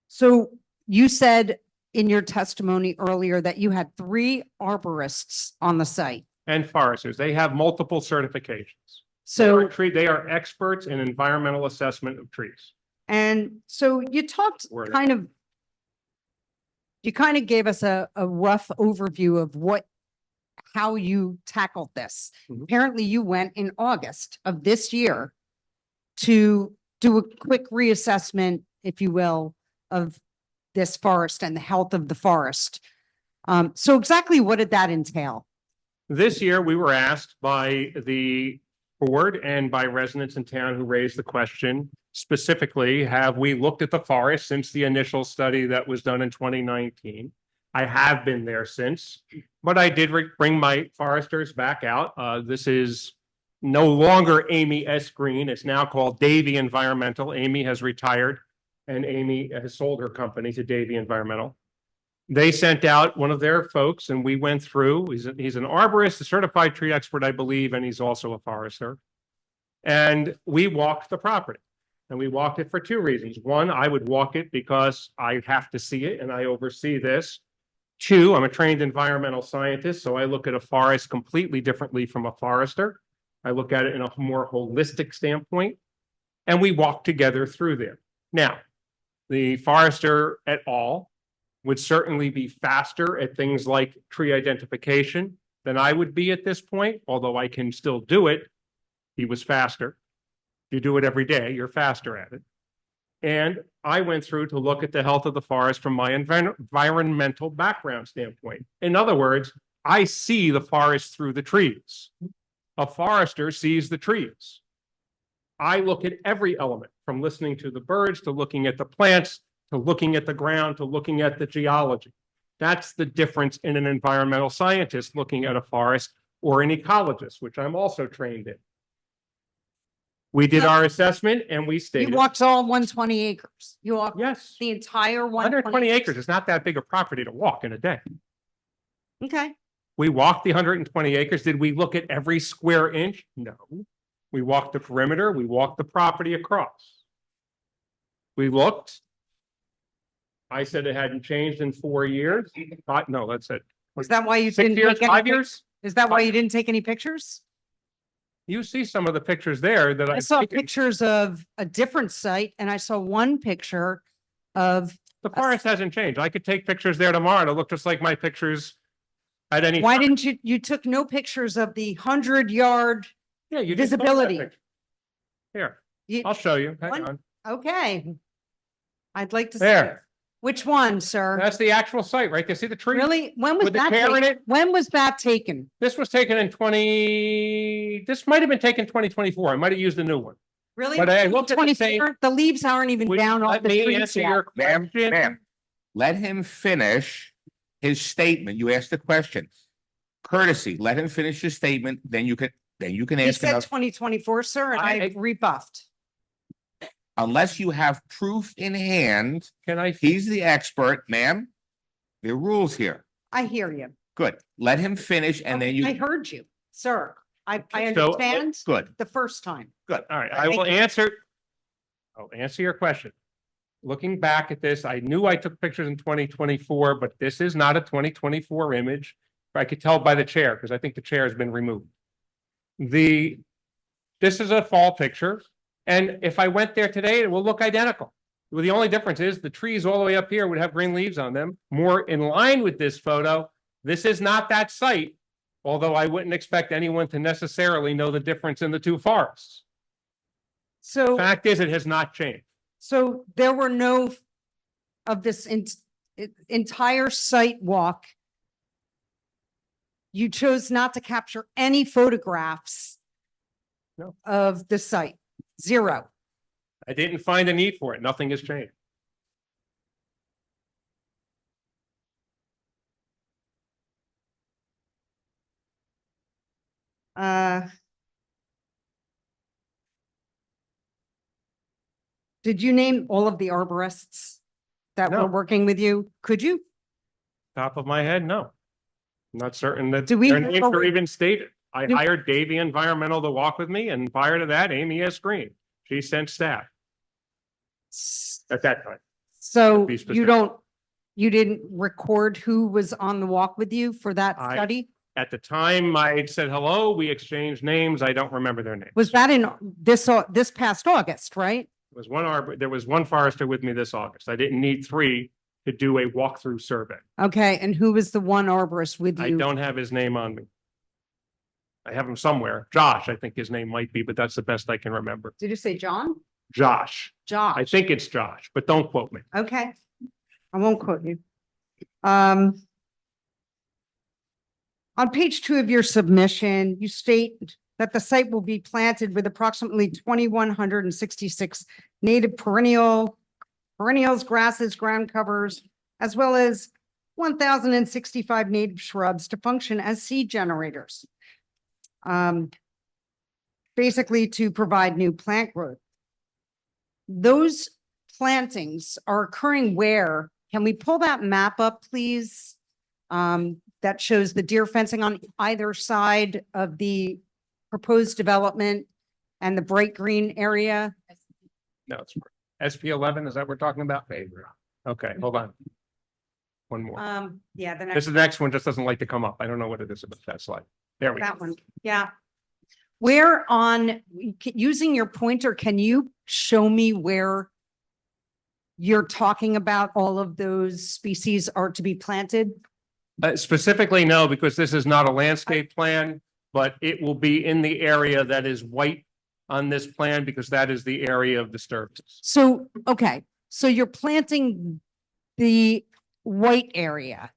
So you said in your testimony earlier that you had 3 arborists on the site. And foresters, they have multiple certifications. So, They are experts in environmental assessment of trees. and so you talked Word. you kind of gave us a rough overview of how you tackled this. Mhm. Apparently you went in August of this year to do a quick reassessment, if you will, of this forest and the health of the forest. So exactly what did that entail? This year, we were asked by the board and by residents in town who raised the question, specifically, have we looked at the forest since the initial study that was done in 2019? I have been there since, but I did bring my foresters back out. This is no longer Amy S. Green. It's now called Davy Environmental. Amy has retired and Amy has sold her company to Davy Environmental. They sent out one of their folks and we went through, he's an arborist, a certified tree expert, I believe, and he's also a forester. And we walked the property. And we walked it for 2 reasons. One, I would walk it because I have to see it and I oversee this. 2, I'm a trained environmental scientist, so I look at a forest completely differently from a forester. I look at it in a more holistic standpoint. And we walked together through there. Now, the forester et al. Would certainly be faster at things like tree identification than I would be at this point, although I can still do it. He was faster. You do it every day, you're faster at it. And I went through to look at the health of the forest from my environmental background standpoint. In other words, I see the forest through the trees. A forester sees the trees. I look at every element, from listening to the birds, to looking at the plants, to looking at the ground, to looking at the geology. That's the difference in an environmental scientist looking at a forest or an ecologist, which I'm also trained in. We did our assessment and we You stated. walked all 120 acres. You walked Yes, the entire 120 acres is not that big a property to walk in a day. Okay. We walked the 120 acres. Did we look at every square inch? No. We walked the perimeter. We walked the property across. We looked. I said it hadn't changed in 4 years. No, that's it. Is that why you 6 didn't years, take any 5 pic- years? Is that why you didn't take any pictures? You see some of the pictures there that I I've saw taken. pictures of a different site and I saw one picture of, The forest hasn't changed. I could take pictures there tomorrow to look just like my pictures at any. why time. didn't you took no pictures of the 100-yard? Yeah, you just saw that visibility? picture. Here, You- I'll show you. Hang One- on. Okay. I'd like to see. There. it. Which one, sir? That's the actual site, right? You see the tree? Really? When was With the that chair in taken? it? When was that taken? This was taken in this might have been taken 2024. I might have used a new one. Really? But I looked at the same- 24? The leaves aren't even Would you down off let the me trees answer yet. your Ma'am, question? ma'am, let him finish his statement. You asked the question. Courtesy, let him finish his statement, then you can He ask said another. 2024, sir, and I rebuffed. Unless you have proof in hand, Can I? he's the expert, ma'am. There are rules here. I hear you. Good. Let him finish and then I you, heard you, sir. I So, understand good, the first time. good. All right, Thank I'll you. answer your question. Looking back at this, I knew I took pictures in 2024, but this is not a 2024 image. I could tell by the chair, because I think the chair has been removed. This is a fall picture, and if I went there today, it will look identical. Well, the only difference is the trees all the way up here would have green leaves on them, more in line with this photo. This is not that site, although I wouldn't expect anyone to necessarily know the difference in the 2 forests. So, Fact is, it has not changed. so there were no of this entire site walk. You chose not to capture any photographs No. of the site. 0. I didn't find a need for it. Nothing has changed. Did you name all of the arborists that No. were working with you? Could you? Top of my head, no. I'm not certain that Do we their have names a- are even stated. I Do- hired Davy Environmental to walk with me, and prior to that, Amy S. Green. She sent staff at that time. So be you specific. you didn't record who was on the walk with you for that I- study? At the time, I said hello, we exchanged names. I don't remember their names. Was that in this past August, right? There was one forester with me this August. I didn't need three to do a walkthrough survey. Okay, and who was the one arborist with I you? don't have his name on me. I have him somewhere. Josh, I think his name might be, but that's the best I can remember. Did you say John? Josh. Josh. I think it's Josh, but don't quote me. Okay, I won't quote you. On page 2 of your submission, you state that the site will be planted with approximately 2,166 native perennials, grasses, ground covers, as well as 1,065 native shrubs to function as seed generators. Basically to provide new plant growth. Those plantings are occurring where? Can we pull that map up, please? That shows the deer fencing on either side of the proposed development and the bright green area. No, it's SP 11. Is that what we're talking about? Okay, hold on. One more. Yeah, the This next, is the next one just doesn't like to come up. I don't know what it is about that slide. There we go. that one, yeah. Where on, using your pointer, can you show me where you're talking about all of those species are to be planted? Specifically, no, because this is not a landscape plan, but it will be in the area that is white on this plan because that is the area of disturbance. So, okay, so you're planting the white area,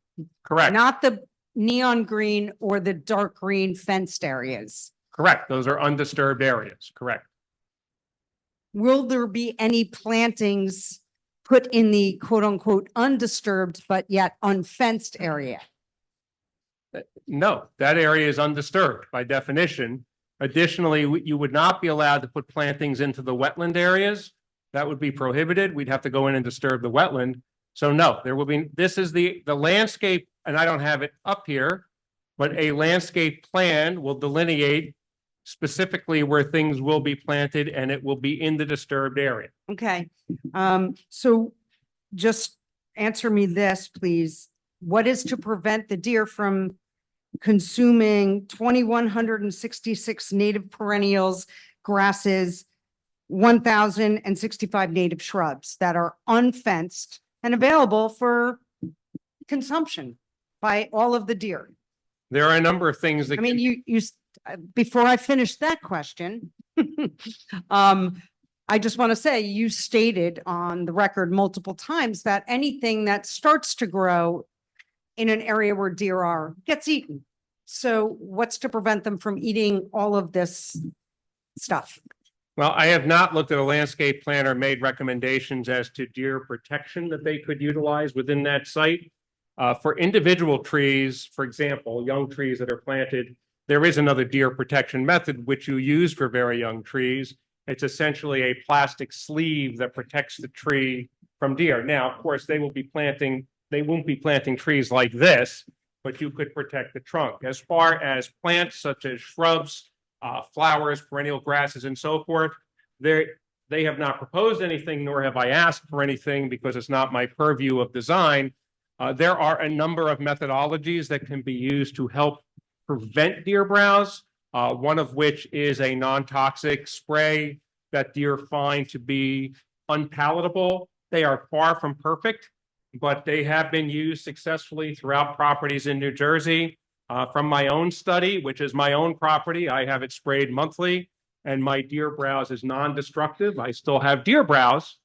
Correct, not the neon green or the dark green fenced areas. correct. Those are undisturbed areas, correct. Will there be any plantings put in the quote unquote undisturbed but yet unfenced area? No, that area is undisturbed by definition. Additionally, you would not be allowed to put plantings into the wetland areas. That would be prohibited. We'd have to go in and disturb the wetland. So no, there will be, this is the landscape, and I don't have it up here, but a landscape plan will delineate specifically where things will be planted and it will be in the disturbed area. Okay, so just answer me this, please. What is to prevent the deer from consuming 2,166 native perennials, grasses, 1,065 native shrubs that are unfenced and available for consumption by all of the deer? There are a number of things that. I mean, before I finish that question, I just want to say you stated on the record multiple times that anything that starts to grow in an area where deer are gets eaten. So what's to prevent them from eating all of this stuff? Well, I have not looked at a landscape plan or made recommendations as to deer protection that they could utilize within that site. For individual trees, for example, young trees that are planted, there is another deer protection method which you use for very young trees. It's essentially a plastic sleeve that protects the tree from deer. Now, of course, they won't be planting trees like this, but you could protect the trunk. As far as plants such as shrubs, flowers, perennial grasses, and so forth, they have not proposed anything, nor have I asked for anything because it's not my purview of design. There are a number of methodologies that can be used to help prevent deer browse, one of which is a non-toxic spray that deer find to be unpalatable. They are far from perfect, but they have been used successfully throughout properties in New Jersey. From my own study, which is my own property, I have it sprayed monthly, and my deer browse is non-destructive. I still have deer browse,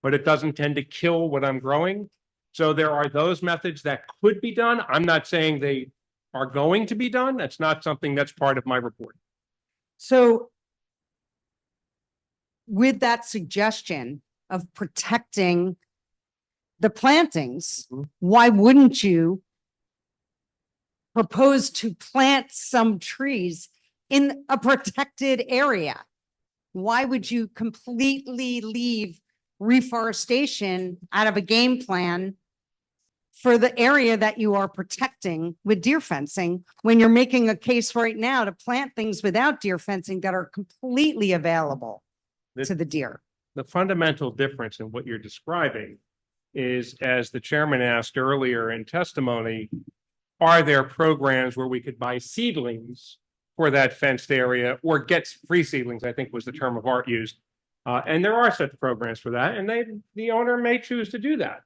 but it doesn't tend to kill what I'm growing. So there are those methods that could be done. I'm not saying they are going to be done. That's not something that's part of my report. So with that suggestion of protecting the plantings, why wouldn't you propose to plant some trees in a protected area. Why would you completely leave reforestation out of a game plan for the area that you are protecting with deer fencing, when you're making a case right now to plant things without deer fencing that are completely available to the deer? The fundamental difference in what you're describing is, as the chairman asked earlier in testimony, are there programs where we could buy seedlings for that fenced area or get free seedlings, I think was the term of art used. And there are such programs for that, and the owner may choose to do that.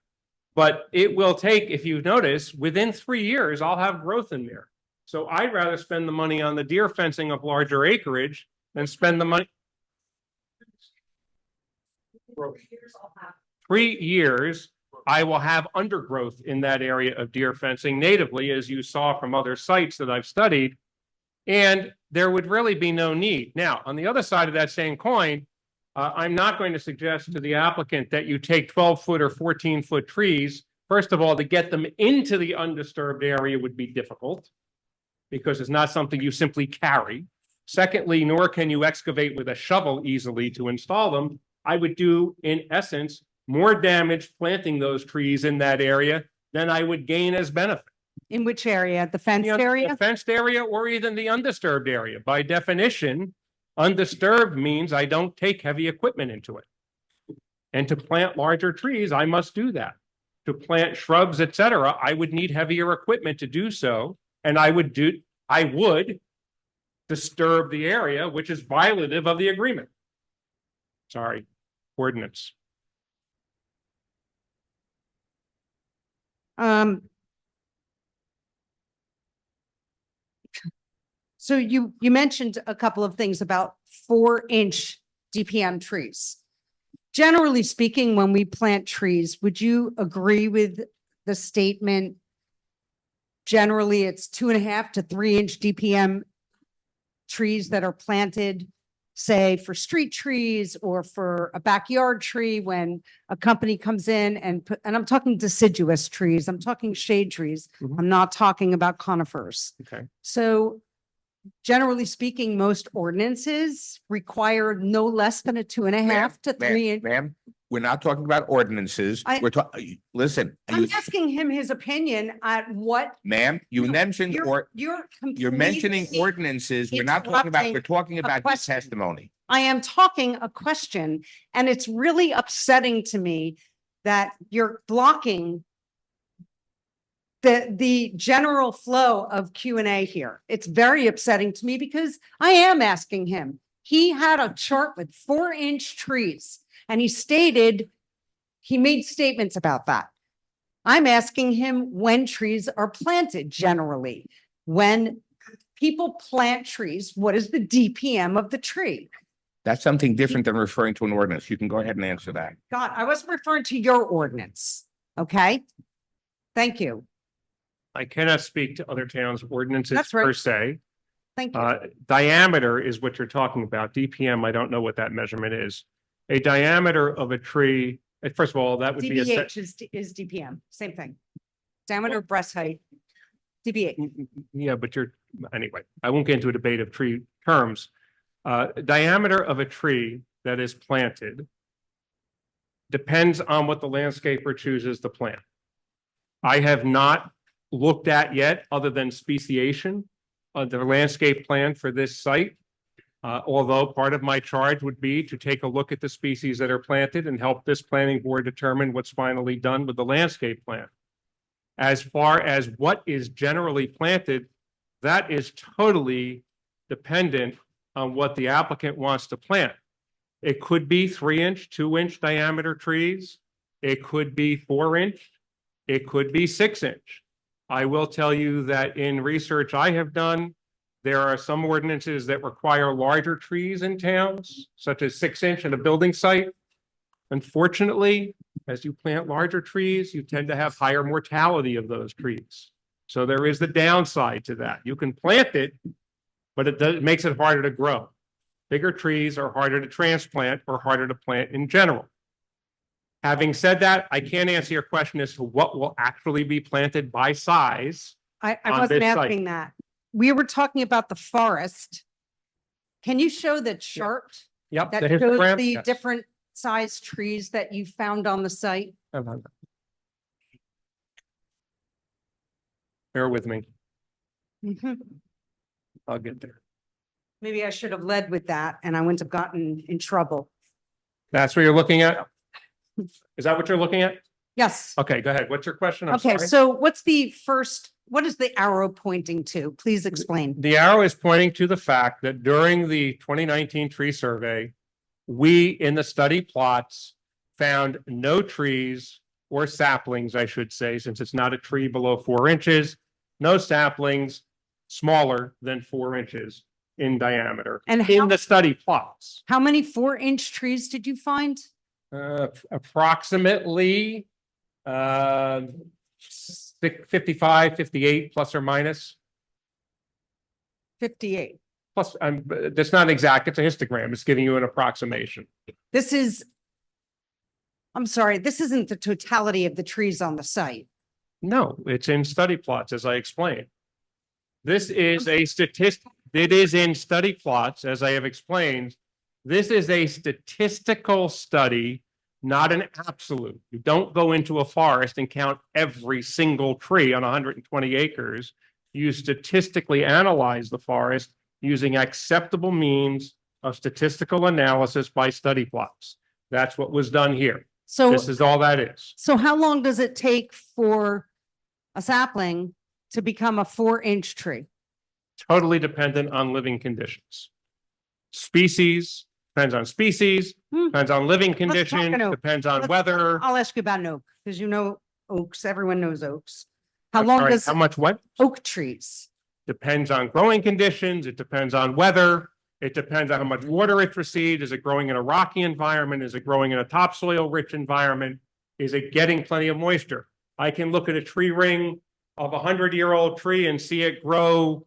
But it will take, if you notice, within 3 years, I'll have growth in there. So I'd rather spend the money on the deer fencing of larger acreage than spend the money. 3 years, I will have undergrowth in that area of deer fencing natively, as you saw from other sites that I've studied. And there would really be no need. Now, on the other side of that same coin, I'm not going to suggest to the applicant that you take 12-foot or 14-foot trees. First of all, to get them into the undisturbed area would be difficult because it's not something you simply carry. Secondly, nor can you excavate with a shovel easily to install them. I would do, in essence, more damage planting those trees in that area than I would gain as benefit. In which area? The fenced area? The fenced area or even the undisturbed area. By definition, undisturbed means I don't take heavy equipment into it. And to plant larger trees, I must do that. To plant shrubs, etc., I would need heavier equipment to do so. And I would disturb the area, which is violative of the agreement. Sorry, ordinance. So you mentioned a couple of things about 4-inch DPM trees. Generally speaking, when we plant trees, would you agree with the statement? Generally, it's 2.5 to 3-inch DPM trees that are planted, say for street trees or for a backyard tree when a company comes in and I'm talking deciduous trees, I'm talking shade trees. I'm not talking about conifers. Okay. So generally speaking, most ordinances require no less than a 2.5 to 3 inch. Ma'am, we're not talking about ordinances. We're talking, listen. I'm asking him his opinion at what. Ma'am, you mentioned, you're mentioning completely ordinances. We're not talking about, we're interrupting talking a about his question. testimony. I am talking a question, and it's really upsetting to me that you're blocking the general flow of Q&A here. It's very upsetting to me because I am asking him. He had a chart with 4-inch trees, and he made statements about that. I'm asking him when trees are planted generally. When people plant trees, what is the DPM of the tree? That's something different than referring to an ordinance. You can go ahead and answer that. God, I wasn't referring to your ordinance. Okay? Thank you. I cannot speak to other towns' ordinances That's right. per se. Thank you. Diameter is what you're talking about. DPM, I don't know what that measurement is. A diameter of a tree, first of all, that would be a set. DBH is DPM, same thing. Diameter, breast height, DBH. Yeah, but anyway, I won't get into a debate of tree terms. Diameter of a tree that is planted depends on what the landscaper chooses to plant. I have not looked at yet, other than speciation, the landscape plan for this site. Although part of my charge would be to take a look at the species that are planted and help this planning board determine what's finally done with the landscape plan. As far as what is generally planted, that is totally dependent on what the applicant wants to plant. It could be 3-inch, 2-inch diameter trees. It could be 4-inch. It could be 6-inch. I will tell you that in research I have done, there are some ordinances that require larger trees in towns, such as 6-inch in a building site. Unfortunately, as you plant larger trees, you tend to have higher mortality of those trees. So there is the downside to that. You can plant it, but it makes it harder to grow. Bigger trees are harder to transplant or harder to plant in general. Having said that, I can't answer your question as to what will actually be planted by size. I on wasn't this site. asking that. We were talking about the forest Can you show the chart Yep, that the shows histogram. the Yes. different size trees that you found on the site? Bear with me. Mhm. I'll get there. Maybe I should have led with that and I wouldn't have gotten in trouble. That's what you're looking at? Is that what you're looking at? Yes. Okay, go ahead. What's your question? I'm Okay, sorry. so what is the arrow pointing to? Please explain. The arrow is pointing to the fact that during the 2019 tree survey, we in the study plots found no trees or saplings, I should say, since it's not a tree below 4 inches, no saplings smaller than 4 inches in diameter And in how- the study plots. How many 4-inch trees did you find? Approximately 55, 58 plus or minus. 58. Plus, that's not exact. It's a histogram. It's giving you an approximation. I'm sorry, this isn't the totality of the trees on the site. No, it's in study plots, as I explained. This is a statistic. It is in study plots, as I have explained. This is a statistical study, not an absolute. You don't go into a forest and count every single tree on 120 acres. You statistically analyze the forest using acceptable means of statistical analysis by study plots. That's what was done here. So, This is all that is. so how long does it take for a sapling to become a 4-inch tree? Totally dependent on living conditions. Species, depends on species, depends on living talk an conditions, oak. depends on Let's- weather. I'll ask you about an oak, because you know oaks, everyone knows oaks. How I'm long sorry, does How much what? oak trees? Depends on growing conditions, it depends on weather, it depends on how much water it receives. Is it growing in a rocky environment? Is it growing in a topsoil rich environment? Is it getting plenty of moisture? I can look at a tree ring of a 100-year-old tree and see it grow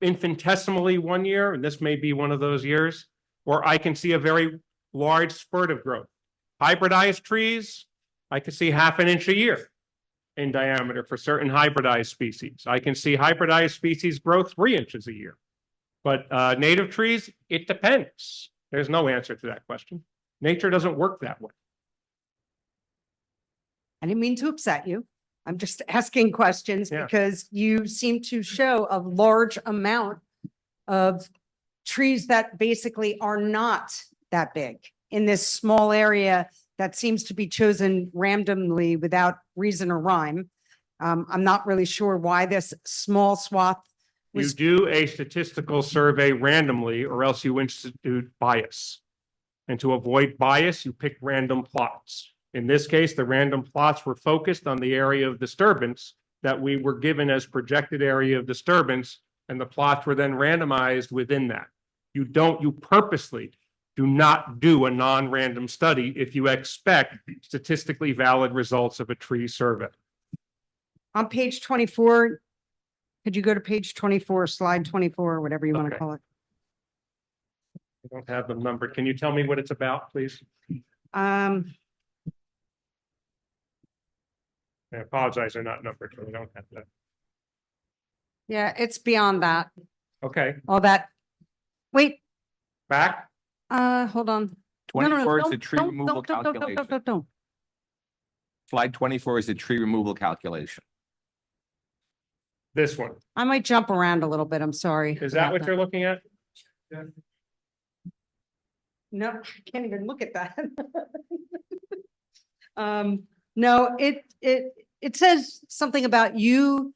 infinitesimally one year, and this may be one of those years, or I can see a very large spurt of growth. Hybridized trees, I can see half an inch a year in diameter for certain hybridized species. I can see hybridized species grow 3 inches a year. But native trees, it depends. There's no answer to that question. Nature doesn't work that way. I didn't mean to upset you. I'm just asking questions Yeah. because you seem to show a large amount of trees that basically are not that big in this small area that seems to be chosen randomly without reason or rhyme. I'm not really sure why this small swath You was, do a statistical survey randomly, or else you institute bias. And to avoid bias, you pick random plots. In this case, the random plots were focused on the area of disturbance that we were given as projected area of disturbance, and the plots were then randomized within that. You purposely do not do a non-random study if you expect statistically valid results of a tree survey. on page 24. Could you go to page 24, slide 24, or whatever you want to Okay. call it? I don't have them numbered. Can you tell me what it's about, please? Um, I apologize, they're not numbered, so we don't have that. yeah, it's beyond that, Okay, all that. Wait, back. hold on. No, no, no, 24 is the don't- tree don't- removal don't- calculation. don't. Slide 24 is the tree removal calculation. This one. I might jump around a little bit. I'm sorry. Is that about what you're looking at? No, I can't even look at that. No, it says something about you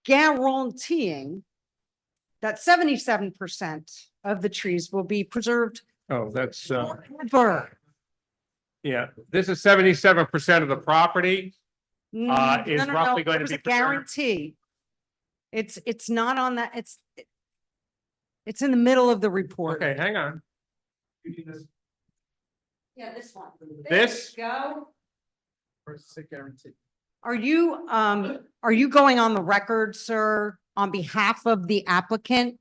guaranteeing that 77% of the trees will be preserved Oh, that's, forever. yeah, this is 77% of the property. Is No, no, no, roughly going to there's be a preserved. guarantee. It's not on that, it's in the middle of the report. Okay, hang on. Yeah, this one. This? There you go. Guarantee. Are you going on the record, sir, on behalf of the applicant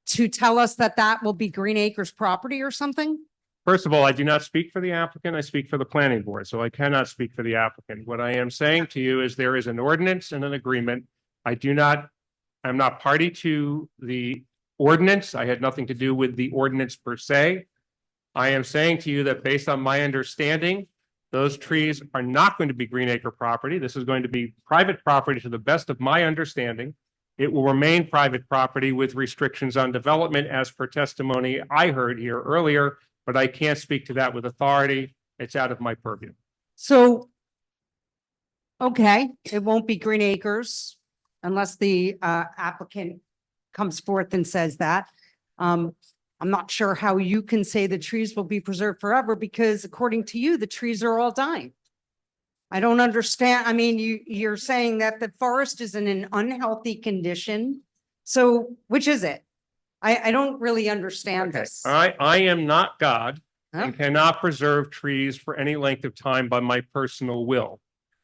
to tell us that that will be Green Acres property or something? First of all, I do not speak for the applicant. I speak for the planning board, so I cannot speak for the applicant. What I am saying to you is there is an ordinance and an agreement. I'm not party to the ordinance. I had nothing to do with the ordinance per se. I am saying to you that based on my understanding, those trees are not going to be Green Acre property. This is going to be private property to the best of my understanding. It will remain private property with restrictions on development as per testimony I heard here earlier, but I can't speak to that with authority. It's out of my purview. So, okay, it won't be Green Acres unless the applicant comes forth and says that. I'm not sure how you can say the trees will be preserved forever because according to you, the trees are all dying. I don't understand. I mean, you're saying that the forest is in an unhealthy condition. So which is it? I don't really understand this. I am not God and cannot preserve trees for any length of time by my personal will.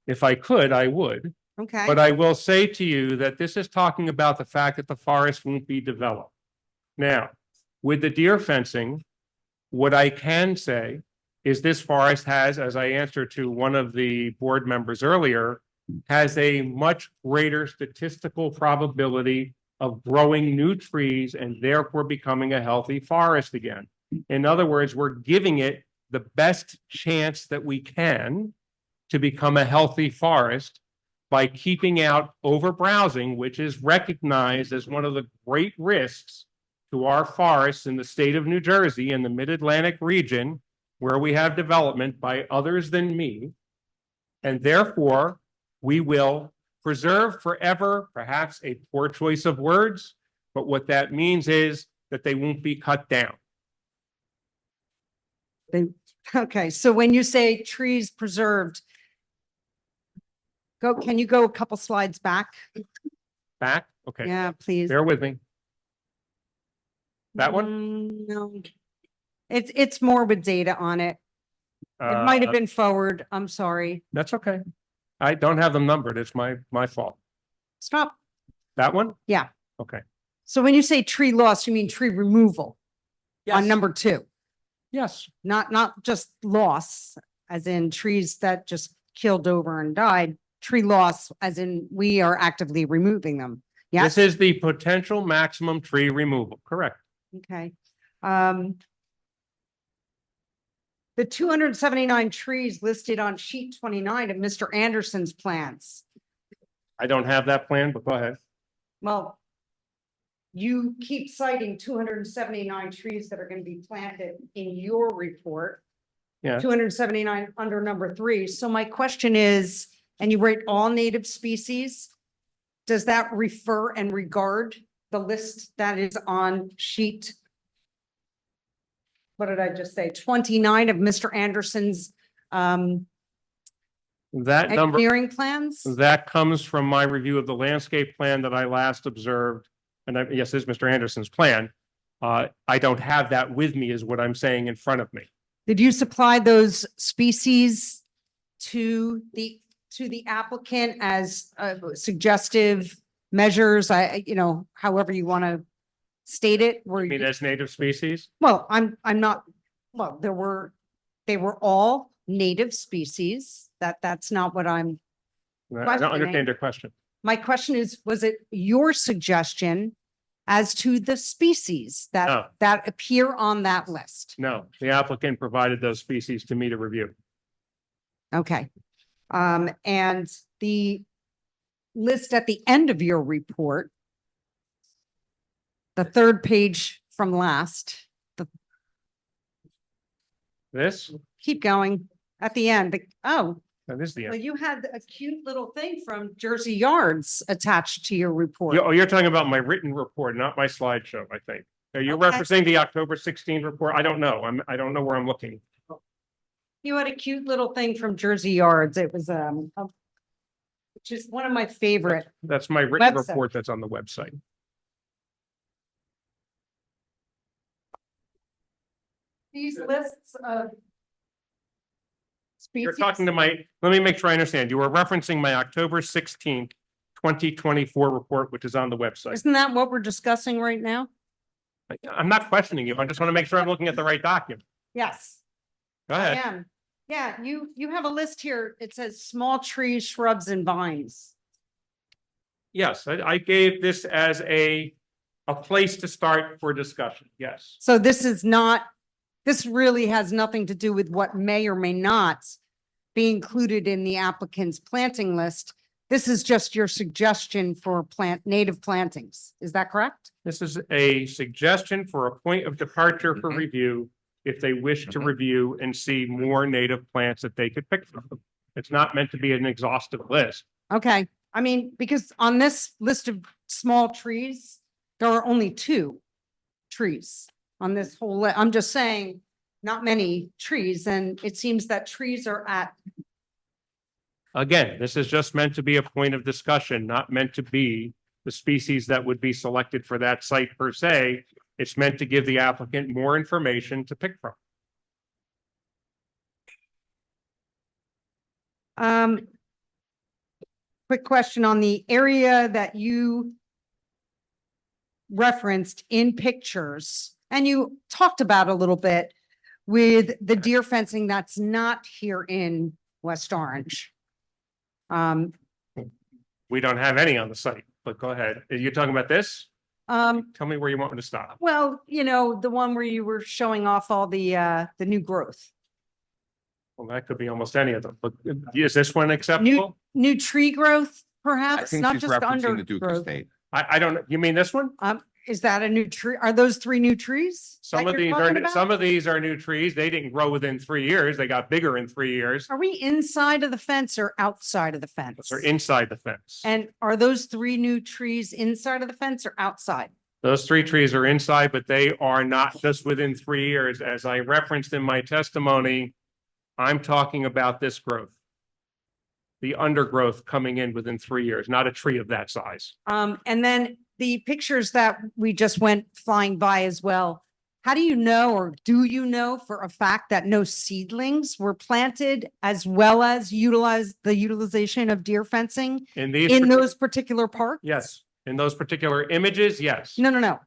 If I could, I would. Okay. But I will say to you that this is talking about the fact that the forest won't be developed. Now, with the deer fencing, what I can say is this forest has, as I answered to one of the board members earlier, has a much greater statistical probability of growing new trees and therefore becoming a healthy forest again. In other words, we're giving it the best chance that we can to become a healthy forest by keeping out overbrowsing, which is recognized as one of the great risks to our forests in the state of New Jersey and the Mid-Atlantic region, where we have development by others than me. And therefore, we will preserve forever, perhaps a poor choice of words, but what that means is that they won't be cut down. Okay, so when you say trees preserved, can you go a couple slides back? Back? Okay. Yeah, please. Bear with me. That one? No. It's more with data on it. It might have been forward. I'm sorry. That's okay. I don't have them numbered. It's my fault. Stop. That one? Yeah. Okay. So when you say tree loss, you mean tree removal? On Yes. number 2, Yes. not just loss, as in trees that just killed over and died. Tree loss, as in we are actively removing them. Yes. This is the potential maximum tree removal. Correct. Okay. The 279 trees listed on sheet 29 of Mr. Anderson's plans. I don't have that plan, but go ahead. Well, you keep citing 279 trees that are going to be planted in your report. Yeah. 279 under number 3. So my question is, and you write all native species, does that refer and regard the list that is on sheet? What did I just say? 29 of Mr. Anderson's That number, engineering plans? that comes from my review of the landscape plan that I last observed. And yes, this is Mr. Anderson's plan. I don't have that with me is what I'm saying in front of me. Did you supply those species to the applicant as suggestive measures? However you want to state it. I mean, as native species? Well, I'm not, well, they were all native species. That's not what I'm I don't questioning. understand your question. My question is, was it your suggestion as to the species No. that appear on that list? No, the applicant provided those species to me to review. Okay. And the list at the end of your report, the 3rd page from last, This, keep going at the end. that is the Well, end. you had a cute little thing from Jersey Yards attached to your report. You're talking about my written report, not my slideshow, I think. Are you Okay. referencing the October 16th report? I don't know. I don't know where I'm looking. You had a cute little thing from Jersey Yards. It was, which is one of my favorite. That's my written Website. report that's on the website. These lists of You're species. talking to let me make sure I understand. You were referencing my October 16th, 2024 report, which is on the website. Isn't that what we're discussing right now? I'm not questioning you. I just want to make sure I'm looking at the right document. Yes. Go I ahead. am. Yeah, you have a list here. It says small trees, shrubs and vines. Yes, I gave this as a A place to start for discussion, yes. So this is not, this really has nothing to do with what may or may not be included in the applicant's planting list. This is just your suggestion for native plantings. Is that correct? This is a suggestion for a point of departure for review if they wish to review and see more native plants that they could pick from. It's not meant to be an exhaustive list. Okay, I mean, because on this list of small trees, there are only 2 trees on this whole list. I'm just saying, not many trees, and it seems that trees are at, Again, this is just meant to be a point of discussion, not meant to be the species that would be selected for that site per se. It's meant to give the applicant more information to pick from. quick question on the area that you referenced in pictures, and you talked about a little bit with the deer fencing that's not here in West Orange. We don't have any on the site, but go ahead. Are you talking about this? Tell me where you want me to stop. Well, you know, the one where you were showing off all the new growth. Well, that could be almost any of them, but is this one acceptable? New tree growth, I perhaps, think not she's just referencing the Duke undergrowth. Estate. I don't, you mean this one? Is that a new tree? Are those 3 new trees? Some that of you're these talking are, about? some of these are new trees. They didn't grow within 3 years. They got bigger in 3 years. Are we inside of the fence or outside of the fence? They're inside the fence. And are those 3 new trees inside of the fence or outside? Those 3 trees are inside, but they are not just within 3 years. As I referenced in my testimony, I'm talking about this growth. The undergrowth coming in within 3 years, not a tree of that size. And then the pictures that we just went flying by as well. How do you know, or do you know for a fact that no seedlings were planted as well as the utilization of deer fencing In these, in those particular parks? yes, in those particular images, yes. No.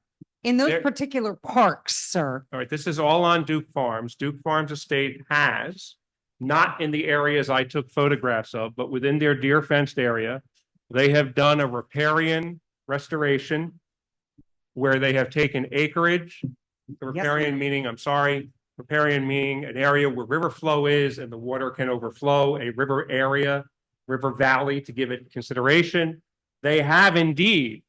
In those There- particular parks, sir. All right, this is all on Duke Farms. Duke Farms Estate has, not in the areas I took photographs of, but within their deer fenced area, they have done a riparian restoration where they have taken acreage, the riparian meaning, riparian meaning an area where river flow is and the water can overflow, a river area, river valley to give it consideration. They have indeed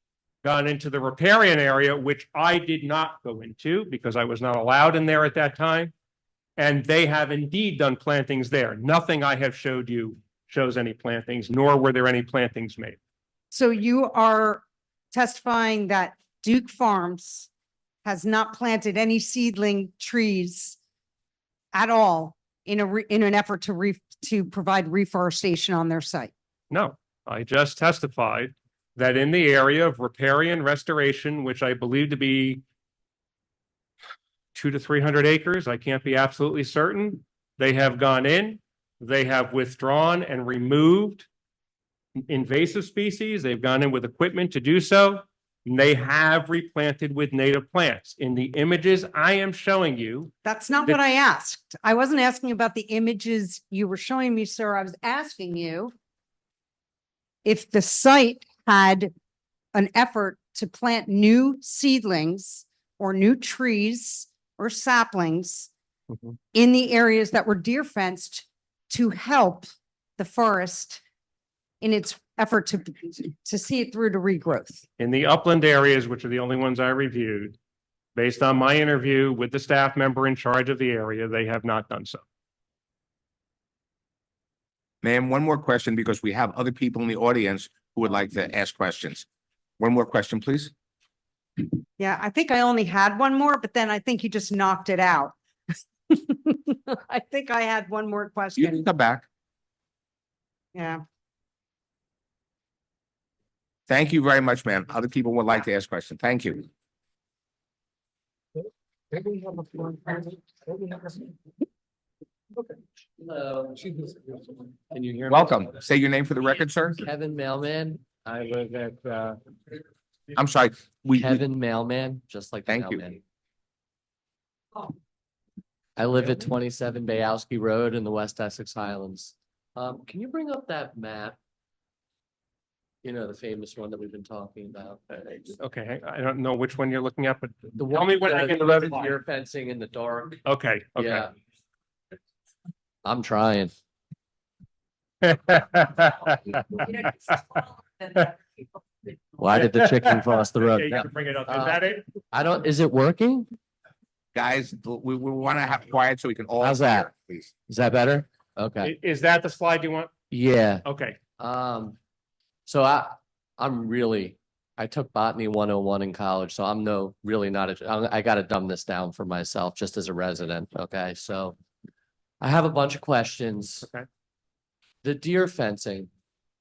gone into the riparian area, which I did not go into because I was not allowed in there at that time. And they have indeed done plantings there. Nothing I have showed you shows any plantings, nor were there any plantings made. So you are testifying that Duke Farms has not planted any seedling trees at all in an effort to provide reforestation on their site? No, I just testified that in the area of riparian restoration, which I believe to be 200 to 300 acres, I can't be absolutely certain. They have gone in, they have withdrawn and removed invasive species. They've gone in with equipment to do so. And they have replanted with native plants. In the images I am showing you. That's not what I asked. I wasn't asking about the images you were showing me, sir. I was asking you if the site had an effort to plant new seedlings or new trees or saplings in the areas that were deer fenced to help the forest in its effort to see it through to regrowth. In the upland areas, which are the only ones I reviewed, based on my interview with the staff member in charge of the area, they have not done so. Ma'am, one more question because we have other people in the audience who would like to ask questions. One more question, please. Yeah, I think I only had one more, but then I think you just knocked it out. I think I had one more You question. can come back. Yeah. Thank you very much, ma'am. Other people would like to ask questions. Thank you. Hello. Can you hear me? Welcome. Say your name for the record, sir. Kevin Mailman. I live at I'm sorry. Kevin Mailman, just like the Thank you. mailman. I live at 27 Bayowski Road in the West Essex Highlands. Can you bring up that map? You know, the famous one that we've been talking about. Okay, I don't know which one you're looking at, but The tell one me what that in the has red line. deer fencing in the dark. Okay, okay. Yeah. I'm trying. Why did the chicken cross the road? Yeah, you can bring it up. Is that it? I don't, is it working? Guys, we want to have quiet so we can all. How's that? hear, Please. Is that better? Okay. Is that the slide you want? Yeah. Okay. So I took botany 101 in college, so I'm really not, I gotta dumb this down for myself just as a resident, okay? So I have a bunch of questions. Okay. The deer fencing,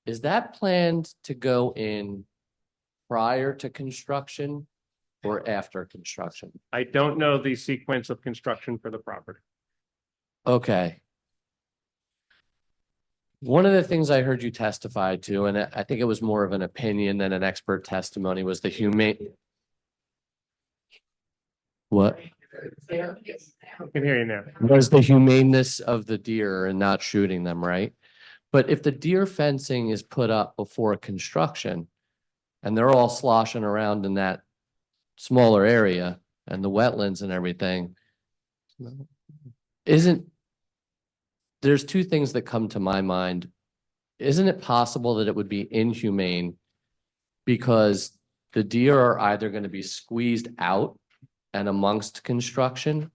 is that planned to go in prior to construction or after construction? I don't know the sequence of construction for the property. Okay. One of the things I heard you testify to, and I think it was more of an opinion than an expert testimony, was the humane. What? I can hear you now. Was the humaneness of the deer and not shooting them, right? But if the deer fencing is put up before construction and they're all sloshing around in that smaller area and the wetlands and everything, there's two things that come to my mind. Isn't it possible that it would be inhumane because the deer are either going to be squeezed out and amongst construction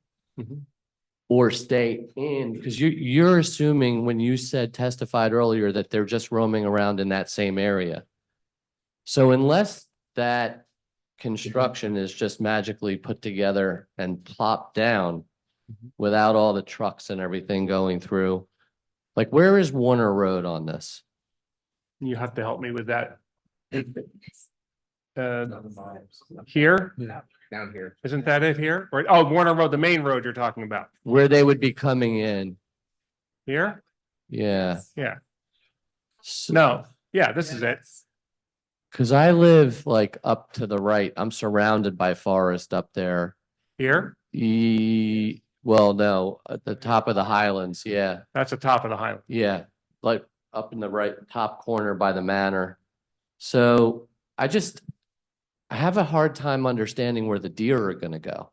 or stay in? Because you're assuming when you testified earlier that they're just roaming around in that same area. So unless that construction is just magically put together and plopped down without all the trucks and everything going through, like where is Warner Road on this? You have to help me with that. Here? Down here. Isn't that it here? Or, oh, Warner Road, the main road you're talking about. Where they would be coming in? Here? Yeah. Yeah. No, yeah, this is it. Cause I live like up to the right. I'm surrounded by forest up there. Here? Well, no, at the top of the Highlands. Yeah. That's the top of the highland. Yeah. Like up in the right top corner by the manor. So I have a hard time understanding where the deer are going to go.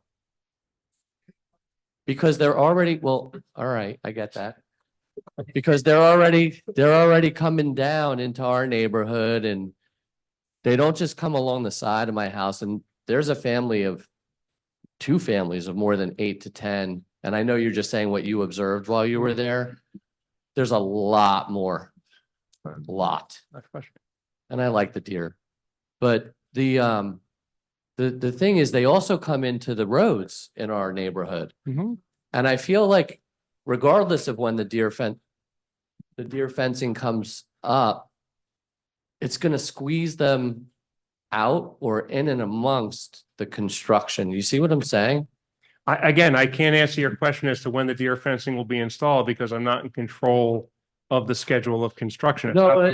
Because they're already, well, all right, I get that. Because they're already coming down into our neighborhood and they don't just come along the side of my house. And there's two families of more than 8 to 10. And I know you're just saying what you observed while you were there. There's a lot more, a lot. And I like the deer, but the thing is they also come into the roads in our neighborhood. And I feel like regardless of when the deer fencing comes up, it's going to squeeze them out or in and amongst the construction. You see what I'm saying? Again, I can't answer your question as to when the deer fencing will be installed because I'm not in control of the schedule of construction. No,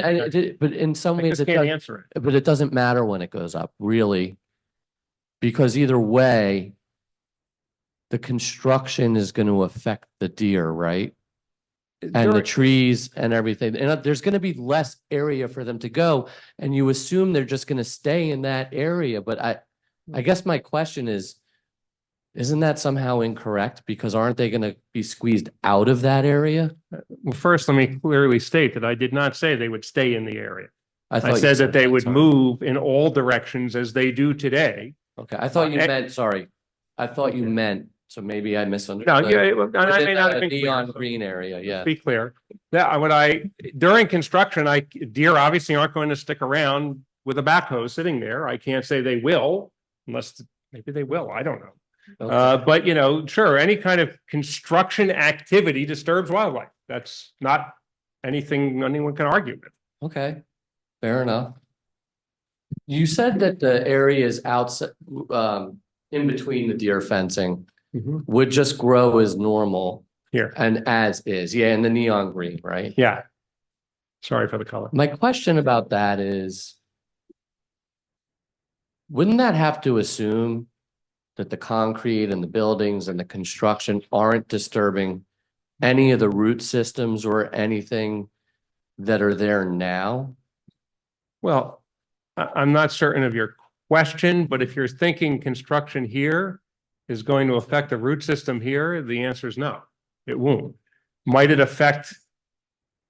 but in some ways just can't answer it. But it doesn't matter when it goes up, really, because either way, the construction is going to affect the deer, right? And the trees and everything. And there's going to be less area for them to go. And you assume they're just going to stay in that area. But I guess my question is, isn't that somehow incorrect? Because aren't they going to be squeezed out of that area? Well, first, let me clearly state that I did not say they would stay in the area. I I said that they would move in all directions as they do today. Okay, I thought you meant, sorry. I thought you meant, so maybe I misunderstood. No, yeah, well, I may Within not the have been clear. neon green area, yeah. Be clear. Yeah, during construction, deer obviously aren't going to stick around with a backhoe sitting there. I can't say they will, unless maybe they will. I don't know. Okay. But sure, any kind of construction activity disturbs wildlife. That's not anything anyone can argue with. Okay, fair enough. You said that the areas outside, in between the deer fencing would just grow as normal. Here. And as is, yeah, in the neon green, right? Yeah. Sorry for the color. My question about that is, wouldn't that have to assume that the concrete and the buildings and the construction aren't disturbing any of the root systems or anything that are there now? Well, I'm not certain of your question, but if you're thinking construction here is going to affect the root system here, the answer is no, it won't. Might it affect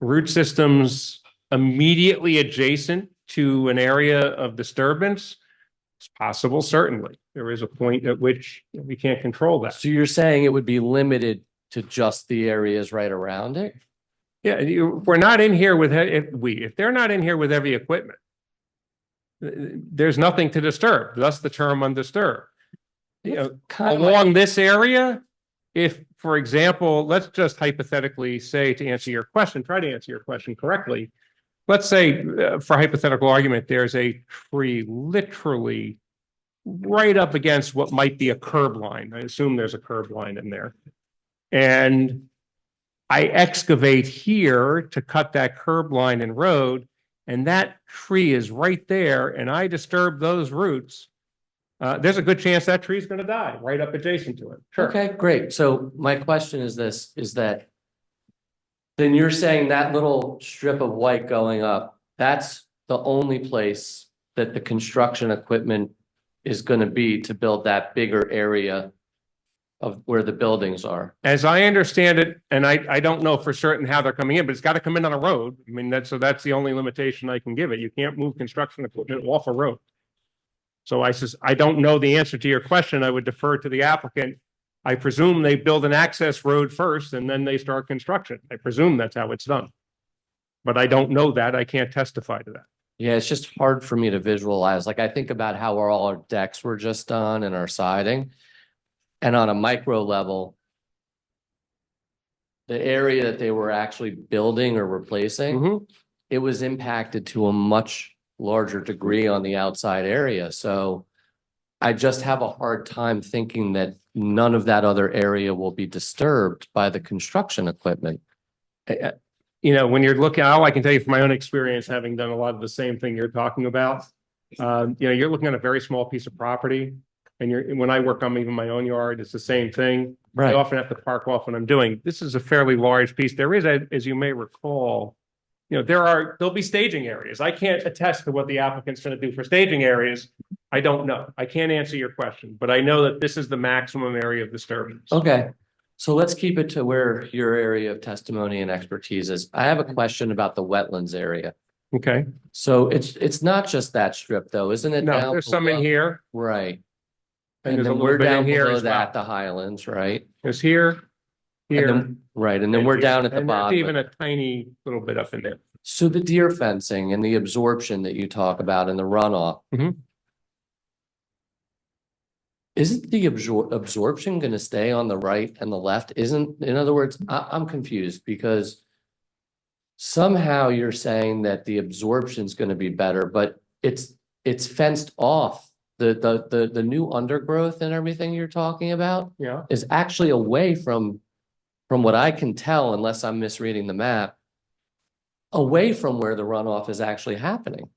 root systems immediately adjacent to an area of disturbance? It's possible, certainly. There is a point at which we can't control that. So you're saying it would be limited to just the areas right around it? Yeah, we're not in here with, if they're not in here with heavy equipment, there's nothing to disturb, thus the term undisturbed. You know, along this area, if, for example, let's just hypothetically say, to answer your question, try to answer your question correctly. Let's say, for hypothetical argument, there's a tree literally right up against what might be a curb line. I assume there's a curb line in there. And I excavate here to cut that curb line and road, and that tree is right there, and I disturb those roots. There's a good chance that tree is going to die right up adjacent to it. Sure. Okay, great. So my question is this, is that then you're saying that little strip of white going up, that's the only place that the construction equipment is going to be to build that bigger area of where the buildings are? As I understand it, and I don't know for certain how they're coming in, but it's got to come in on a road. I mean, that's the only limitation I can give it. You can't move construction equipment off a road. So I don't know the answer to your question. I would defer to the applicant. I presume they build an access road first and then they start construction. I presume that's how it's done. But I don't know that. I can't testify to that. Yeah, it's just hard for me to visualize. Like I think about how all our decks were just done and our siding. And on a micro level, the area that they were actually building or replacing, it was impacted to a much larger degree on the outside area. So I just have a hard time thinking that none of that other area will be disturbed by the construction equipment. You know, when you're looking, all I can tell you from my own experience, having done a lot of the same thing you're talking about, you know, you're looking at a very small piece of property. And when I work on even my own yard, it's the same thing. Right. I often have to park off when I'm doing. This is a fairly large piece. There is, as you may recall, you know, there'll be staging areas. I can't attest to what the applicant's going to do for staging areas. I don't know. I can't answer your question, but I know that this is the maximum area of disturbance. Okay. So let's keep it to where your area of testimony and expertise is. I have a question about the wetlands area. Okay. So it's not just that strip though, isn't it? No, down there's some in below? here. Right. And And there's a then little we're bit in down here below as well. that, the Highlands, right? There's here, here. Right, and then we're down at the and there's bottom. even a tiny little bit up in there. So the deer fencing and the absorption that you talk about in the runoff. Isn't the absorption going to stay on the right and the left? In other words, I'm confused because somehow you're saying that the absorption is going to be better, but it's fenced off. The new undergrowth and everything you're talking about is actually away from what I can tell, unless I'm misreading the map, away from where the runoff is actually happening.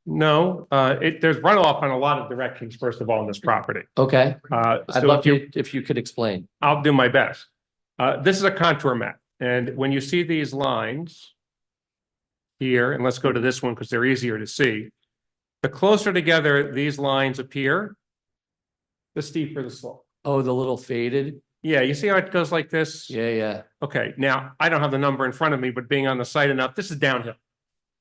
No, there's runoff on a lot of directions, first of all, on this property. Okay. I'd love if you could explain. I'll do my best. This is a contour map. And when you see these lines here, and let's go to this one because they're easier to see. The closer together these lines appear, the steeper the slope. Oh, the little faded? Yeah, you see how it goes like this? Yeah. Okay, now I don't have the number in front of me, but being on the site enough, this is downhill.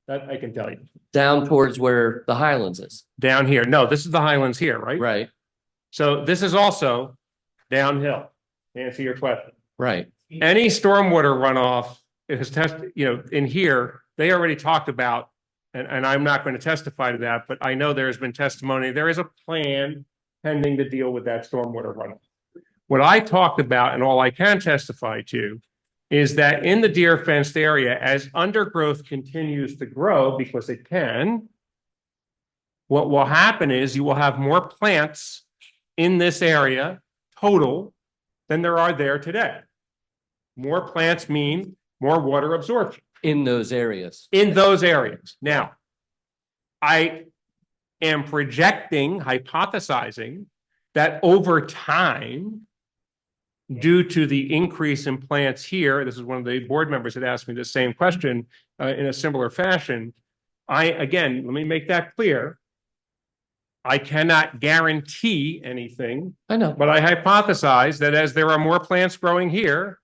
That I can tell you. Down towards where the Highlands is. Down here. No, this is the Highlands here, right? Right. So this is also downhill, to answer your question. Right. Any stormwater runoff, it has tested, you know, in here, they already talked about, and I'm not going to testify to that, but I know there's been testimony. There is a plan pending to deal with that stormwater runoff. What I talked about, and all I can testify to, is that in the deer fenced area, as undergrowth continues to grow, because it can, what will happen is you will have more plants in this area total than there are there today. More plants mean more water absorption. In those areas. In those areas. Now, I am projecting, hypothesizing, that over time, due to the increase in plants here, this is one of the board members that asked me the same question in a similar fashion, again, let me make that clear. I cannot guarantee anything. I know. But I hypothesize that as there are more plants growing here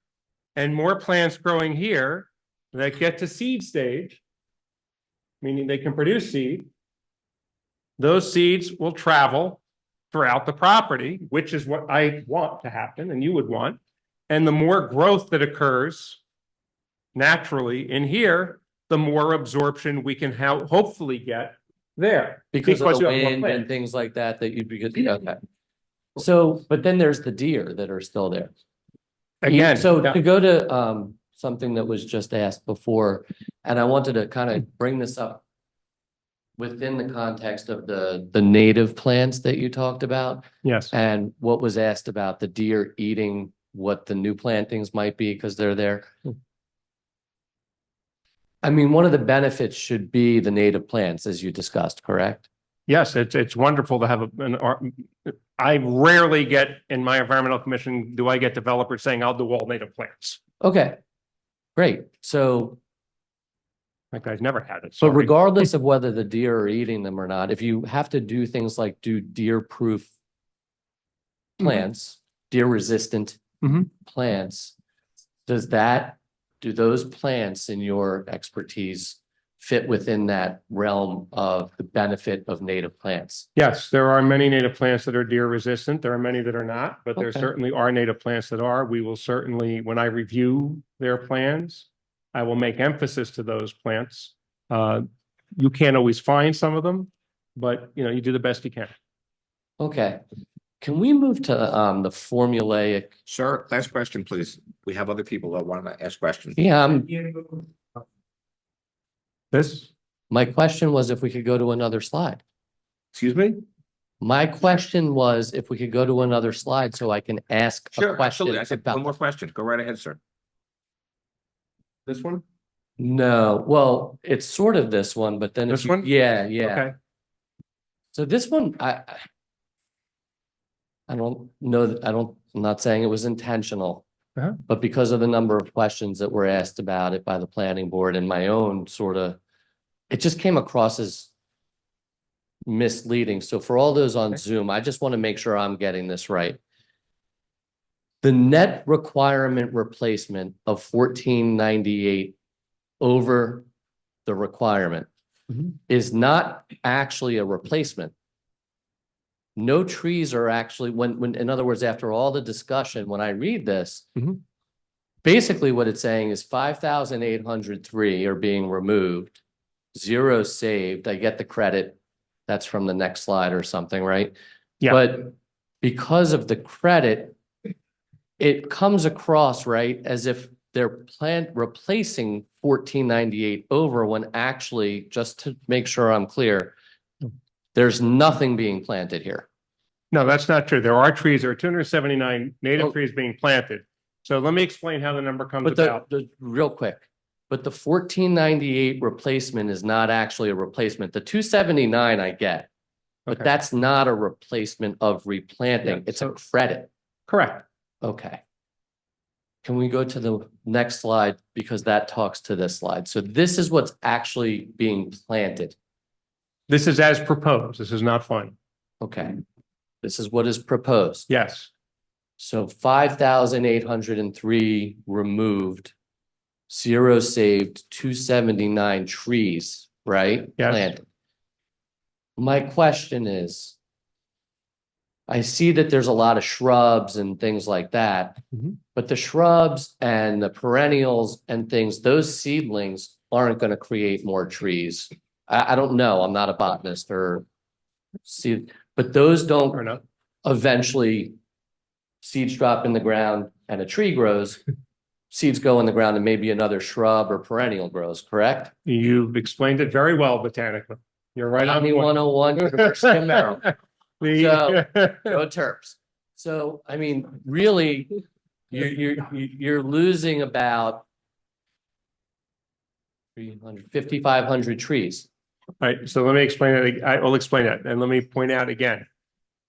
and more plants growing here that get to seed stage, meaning they can produce seed, those seeds will travel throughout the property, which is what I want to happen and you would want. And the more growth that occurs naturally in here, the more absorption we can hopefully get there. Because of the you have more wind plants. and things like that, okay. So, but then there's the deer that are still there. Again, So yeah. to go to something that was just asked before, and I wanted to kind of bring this up within the context of the native plants that you talked about. Yes. And what was asked about the deer eating what the new plantings might be because they're there. I mean, one of the benefits should be the native plants, as you discussed, correct? Yes, it's wonderful to have I rarely get in my environmental commission, do I get developers saying, I'll do all native plants. Okay, great. So, Like I've never had it. but sorry. regardless of whether the deer are eating them or not, if you have to do things like do deer-proof plants, deer-resistant plants, do those plants in your expertise fit within that realm of the benefit of native plants? Yes, there are many native plants that are deer resistant. There are many that are not, but there Okay. certainly are native plants that are. We will certainly, when I review their plans, I will make emphasis to those plants. You can't always find some of them, but you do the best you can. Okay. Can we move to the formulaic? Sir, last question, please. We have other people that want to ask questions. Yeah, This, my question was if we could go to another slide. Excuse me? My question was if we could go to another slide so I can ask a Sure, question absolutely. I said one about. more question. Go right ahead, sir. this one? No, well, it's sort of this one, but then This if you, one? yeah. Okay. So this one, I don't know, I'm not saying it was intentional. Uh-huh. But because of the number of questions that were asked about it by the planning board and my own it just came across as misleading. So for all those on Zoom, I just want to make sure I'm getting this right. The net requirement replacement of 1498 over the requirement is not actually a replacement. No trees are actually, when, in other words, after all the discussion, when I read this, basically what it's saying is 5,803 are being removed, 0 saved. I get the credit. That's from the next slide or something, right? Yeah. But because of the credit, it comes across, right, as if they're replacing 1498 over when actually, just to make sure I'm clear, there's nothing being planted here. No, that's not true. There are trees. There are 279 native trees being planted. So let me explain how the number comes But about. real quick, but the 1498 replacement is not actually a replacement. The 279 I get, but Okay. that's not a replacement of replanting. Yeah, It's a credit. Correct. Okay. Can we go to the next slide? Because that talks to this slide. So this is what's actually being planted. This is as proposed. This is not final. Okay. This is what is proposed. Yes. So 5,803 removed, 0 saved, 279 trees, right? Yes. Planted. My question is, I see that there's a lot of shrubs and things like that, but the shrubs and the perennials and things, those seedlings aren't going to create more trees. I don't know. I'm not a botanist or seed, but those don't Fair enough. eventually seeds drop in the ground and a tree grows, seeds go in the ground and maybe another shrub or perennial grows, correct? You've explained it very well botanically. You're right on. Botany point. 101 to University of Maryland. So, The- go Terps. So, I mean, really, you're losing about 5,500 trees. All right, so let me explain it. I will explain it, and let me point out again.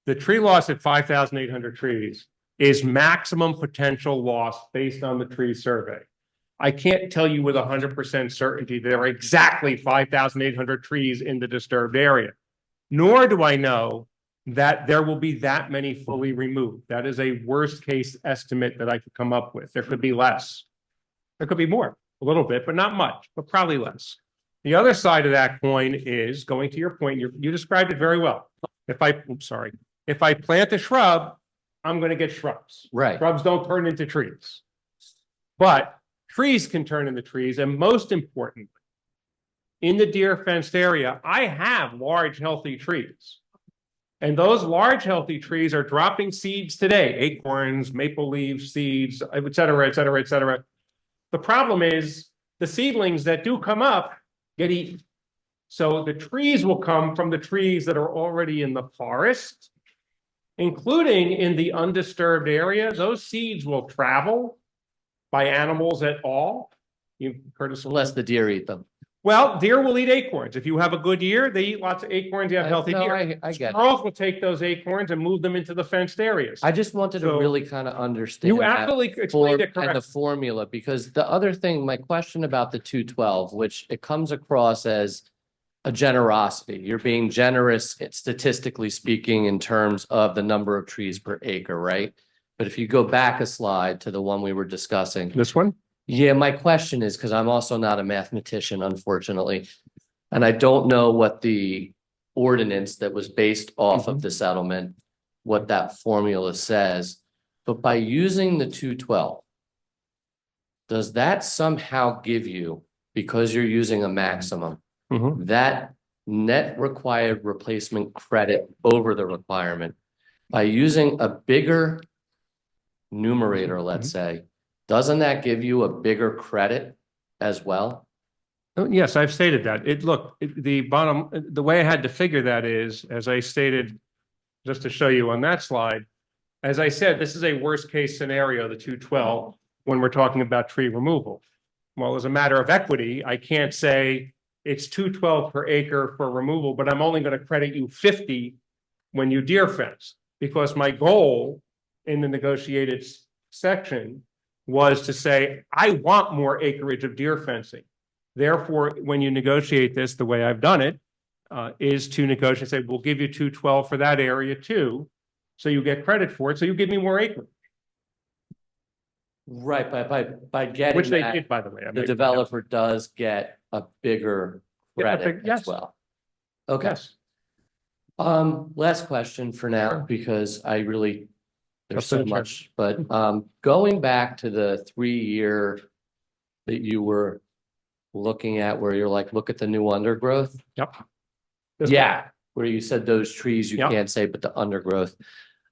The tree loss at 5,800 trees is maximum potential loss based on the tree survey. I can't tell you with 100% certainty there are exactly 5,800 trees in the disturbed area. Nor do I know that there will be that many fully removed. That is a worst case estimate that I could come up with. There could be less. There could be more, a little bit, but not much, but probably less. The other side of that coin is going to your point. You described it very well. If I plant a shrub, I'm going to get shrubs. Right. Shrubs don't turn into trees. But trees can turn into trees. And most importantly, in the deer fenced area, I have large, healthy trees. And those large, healthy trees are dropping seeds today, acorns, maple leaves, seeds, et cetera, et cetera, et cetera. The problem is the seedlings that do come up get eaten. So the trees will come from the trees that are already in the forest, including in the undisturbed areas. Those seeds will travel by animals at all. You've heard of Unless the deer eat them. Well, deer will eat acorns. If you have a good year, they eat lots of acorns. You have healthy No, deer. I get it. Squirrels will take those acorns and move them into the fenced areas. I just wanted to So- really kind of understand. You that absolutely explained form it and the correctly. formula, because the other thing, my question about the 212, which it comes across as a generosity. You're being generous, statistically speaking, in terms of the number of trees per acre, right? But if you go back a slide to the one we were discussing. This one? Yeah, my question is, because I'm also not a mathematician, unfortunately, and I don't know what the ordinance that was based off of the settlement, what that formula says. But by using the 212, does that somehow give you, because you're using a maximum, that net required replacement credit over the requirement? By using a bigger numerator, let's say, doesn't that give you a bigger credit as well? Oh, yes, I've stated that. The way I had to figure that is, as I stated, just to show you on that slide, as I said, this is a worst case scenario, the 212, when we're talking about tree removal. Well, as a matter of equity, I can't say it's 212 per acre for removal, but I'm only going to credit you 50 when you deer fence, because my goal in the negotiated section was to say, I want more acreage of deer fencing. Therefore, when you negotiate this, the way I've done it, is to negotiate, say, we'll give you 212 for that area too. So you get credit for it. So you give me more acreage. Right, by getting Which they that, did, by the way. the developer does get a bigger Yeah, credit as yes. well. Okay. Yes. Last question for now, because there's so Up to the chair. much, but going back to the 3-year that you were looking at, where you're like, look at the new undergrowth. Yep. Yeah, where you said those trees you Yep. can't say, but the undergrowth.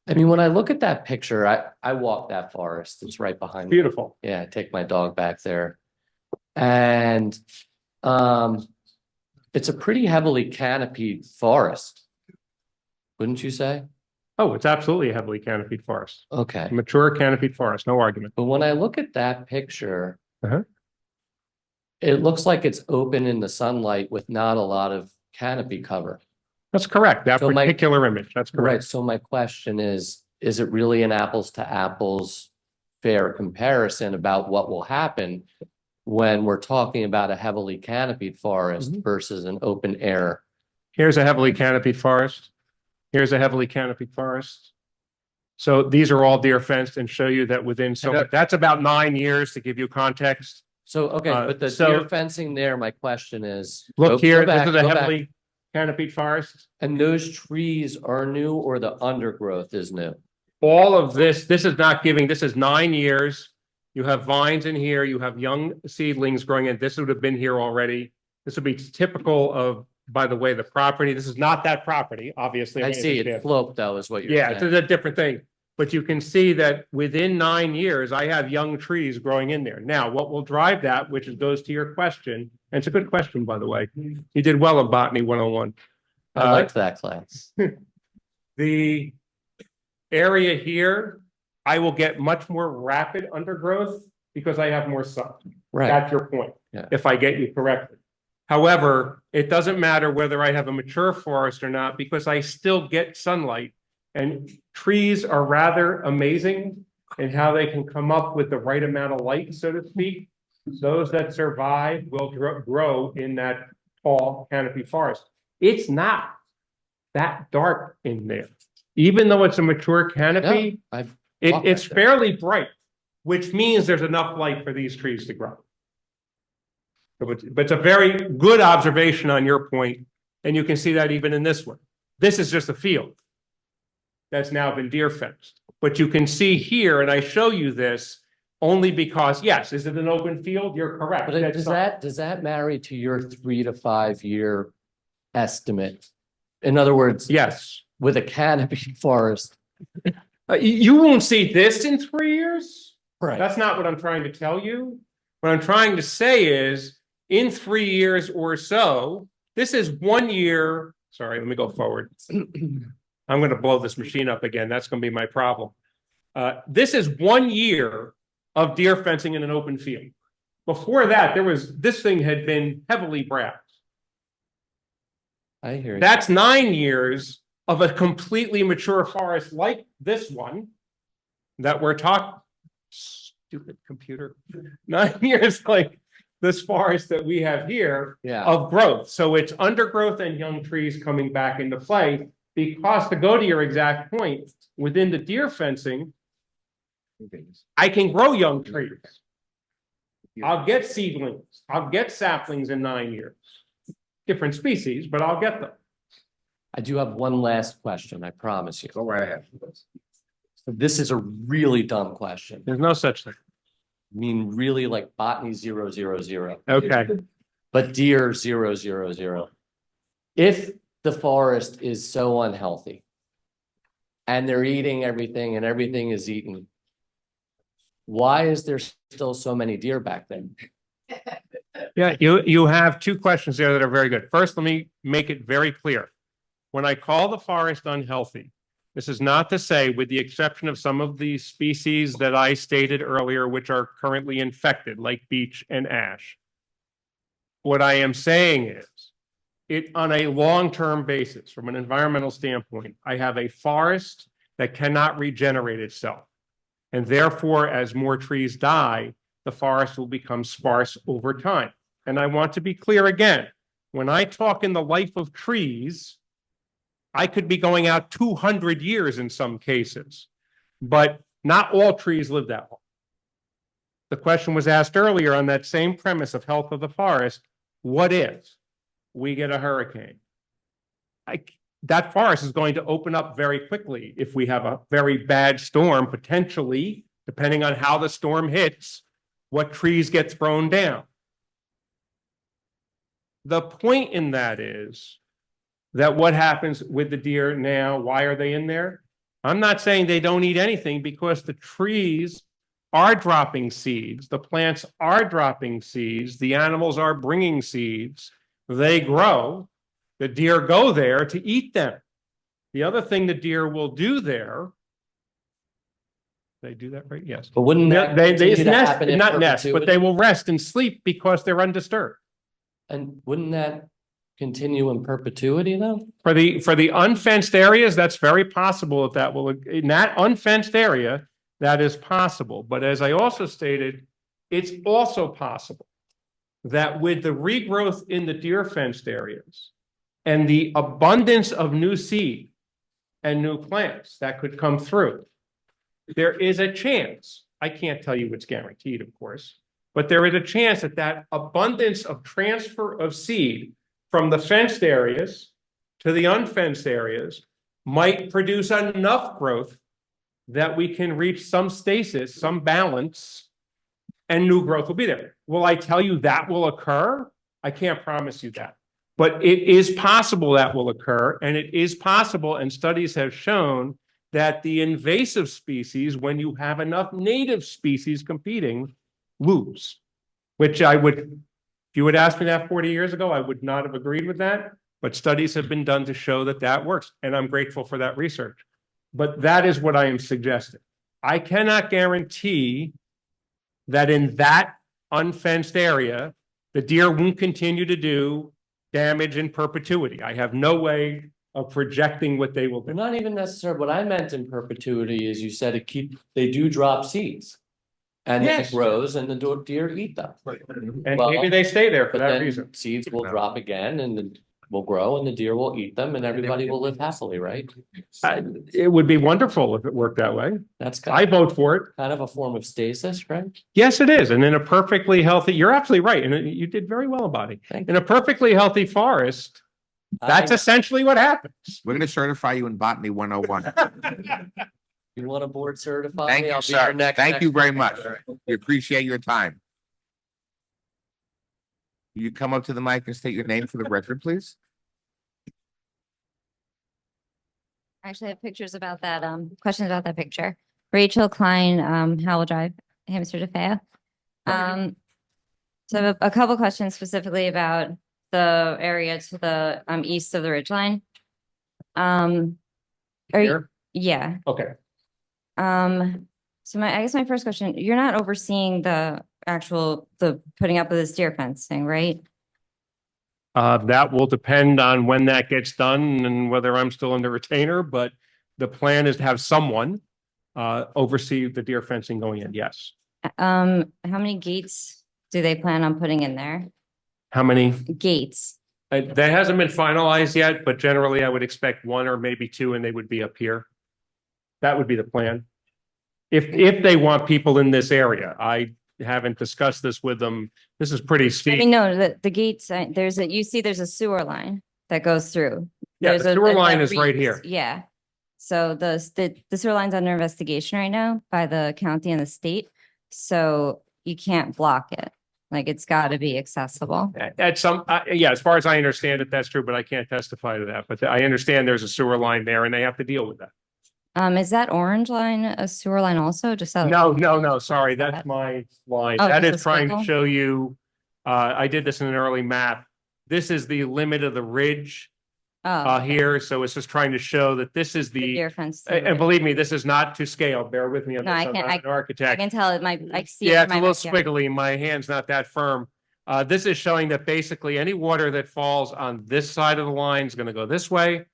I mean, when I look at that picture, I walk that forest. It's right behind me. Beautiful. Yeah, I take my dog back there. And it's a pretty heavily canopied forest. Wouldn't you say? Oh, it's absolutely a heavily canopied forest. Okay. Mature canopied forest, no argument. But when I look at that picture, Uh-huh. it looks like it's open in the sunlight with not a lot of canopy cover. That's correct. That So particular image, that's Right, correct. so my question is it really an apples to apples fair comparison about what will happen when we're talking about a heavily canopied forest versus an open air? Here's a heavily canopied forest. Here's a heavily canopied forest. So these are all deer fenced, and show you that within, so that's about 9 years to give you context. So, okay, but the so- deer fencing there, my question is. Look go here, back, this is a go back. heavily canopied forest. And those trees are new, or the undergrowth is new? All of this is not giving, this is 9 years. You have vines in here, you have young seedlings growing in. This would have been here already. This would be typical of, by the way, the property. This is not that property, obviously. I see it sloped though, is what you're Yeah, saying. it's a different thing. But you can see that within 9 years, I have young trees growing in there. Now, what will drive that, which goes to your question, and it's a good question, by the way. You did well in Botany 101. I liked that class. The area here, I will get much more rapid undergrowth because I have more sun. Right. That's your point, Yeah. if I get you correctly. However, it doesn't matter whether I have a mature forest or not, because I still get sunlight. And trees are rather amazing in how they can come up with the right amount of light, so to speak. Those that survive will grow in that tall canopy forest. It's not that dark in there. Even though it's a mature canopy, it's fairly bright, which means there's enough light for these trees to grow. But it's a very good observation on your point, and you can see that even in this one. This is just a field that's now been deer fenced. But you can see here, and I show you this only because, yes, is it an open field? You're correct. But does that marry to your 3 to 5 year estimate? In other words, yes, with a canopy forest. You won't see this in 3 years. Right. That's not what I'm trying to tell you. What I'm trying to say is in 3 years or so, this is 1 year. Sorry, let me go forward. I'm going to blow this machine up again. That's going to be my problem. This is 1 year of deer fencing in an open field. Before that, this thing had been heavily browsed. I hear you. That's 9 years of a completely mature forest like this one that we're talking. Stupid computer. 9 years like this forest that we have here of growth. So it's undergrowth and young trees coming back into play, because to go to your exact point, within the deer fencing, I can grow young trees. I'll get seedlings. I'll get saplings in 9 years. Different species, but I'll get them. I do have one last question, I promise you. Go right ahead. So this is a really dumb question. There's no such thing. I mean, really like botany 000. Okay. But deer 000. If the forest is so unhealthy and they're eating everything and everything is eaten, why is there still so many deer back there? Yeah, you have two questions there that are very good. First, let me make it very clear. When I call the forest unhealthy, this is not to say, with the exception of some of the species that I stated earlier, which are currently infected, like beech and ash. What I am saying is, on a long-term basis, from an environmental standpoint, I have a forest that cannot regenerate itself. And therefore, as more trees die, the forest will become sparse over time. And I want to be clear again, when I talk in the life of trees, I could be going out 200 years in some cases, but not all trees live that long. The question was asked earlier on that same premise of health of the forest. What if we get a hurricane? That forest is going to open up very quickly if we have a very bad storm, potentially, depending on how the storm hits, what trees get thrown down. The point in that is that what happens with the deer now, why are they in there? I'm not saying they don't eat anything, because the trees are dropping seeds, the plants are dropping seeds, the animals are bringing seeds, they grow, the deer go there to eat them. The other thing the deer will do there, they do that right? Yes. But wouldn't that continue to nest, happen in not nest, but perpetuity? they will rest and sleep because they're undisturbed. And wouldn't that continue in perpetuity though? For the unfenced areas, that's very possible. If that will, in that unfenced area, that is possible. But as I also stated, it's also possible that with the regrowth in the deer fenced areas and the abundance of new seed and new plants that could come through, there is a chance, I can't tell you it's guaranteed, of course, but there is a chance that that abundance of transfer of seed from the fenced areas to the unfenced areas might produce enough growth that we can reach some stasis, some balance, and new growth will be there. Will I tell you that will occur? I can't promise you that. But it is possible that will occur, and it is possible, and studies have shown that the invasive species, when you have enough native species competing, lose. Which I would, if you had asked me that 40 years ago, I would not have agreed with that. But studies have been done to show that that works, and I'm grateful for that research. But that is what I am suggesting. I cannot guarantee that in that unfenced area, the deer won't continue to do damage in perpetuity. I have no way of projecting what they will do. Not even necessarily. What I meant in perpetuity is you said they do drop seeds. And then it Yes. grows and the deer eat them. And Well, maybe they stay there for But that then reason. seeds will drop again and then will grow and the deer will eat them and everybody will live happily, right? It would be wonderful if it worked that way. That's I kind vote for it. of a form of stasis, right? Yes, it is. And in a perfectly healthy, you're absolutely right. And you did very well about it. Thank In a perfectly healthy forest, that's I- essentially what happens. We're gonna certify you in Botany 101. You want a board certified? Thank you, sir. Thank you very much. We appreciate your time. Will you come up to the mic and state your name for the record, please? Actually, I have pictures about that, questions about that picture. Rachel Klein, Howell Drive. Hey, Mr. DeFeo. So I have a couple questions specifically about the area to the, east of the ridgeline. Are you, Here? yeah. Okay. So I guess my first question, you're not overseeing the putting up of this deer fencing, right? That will depend on when that gets done and whether I'm still in the retainer, but the plan is to have someone oversee the deer fencing going in, yes. How many gates do they plan on putting in there? How many? Gates. That hasn't been finalized yet, but generally I would expect one or maybe two and they would be up here. That would be the plan. If they want people in this area, I haven't discussed this with them. This is pretty I steep. mean, no, the gates, there's a sewer line that goes through. Yeah, There's the a- sewer that line is right reads- here. Yeah. So the sewer line's under investigation right now by the county and the state. So you can't block it. Like, it's gotta be accessible. At some, yeah, as far as I understand it, that's true, but I can't testify to that. But I understand there's a sewer line there and they have to deal with that. Is that orange line a sewer line also? Just so. No, sorry, that's my line. Oh, That just is a trying to squiggle? show you, I did this in an early map. This is the limit of the ridge Oh, here, so it's just trying to show that this is the the, deer fence. and believe me, this is not to scale. Bear with me on No, this. I I'm can't- not an I architect. can tell it might, I see. it Yeah, from it's a my little backyard. squiggly. My hand's not that firm. This is showing that basically any water that falls on this side of the line is gonna go this way.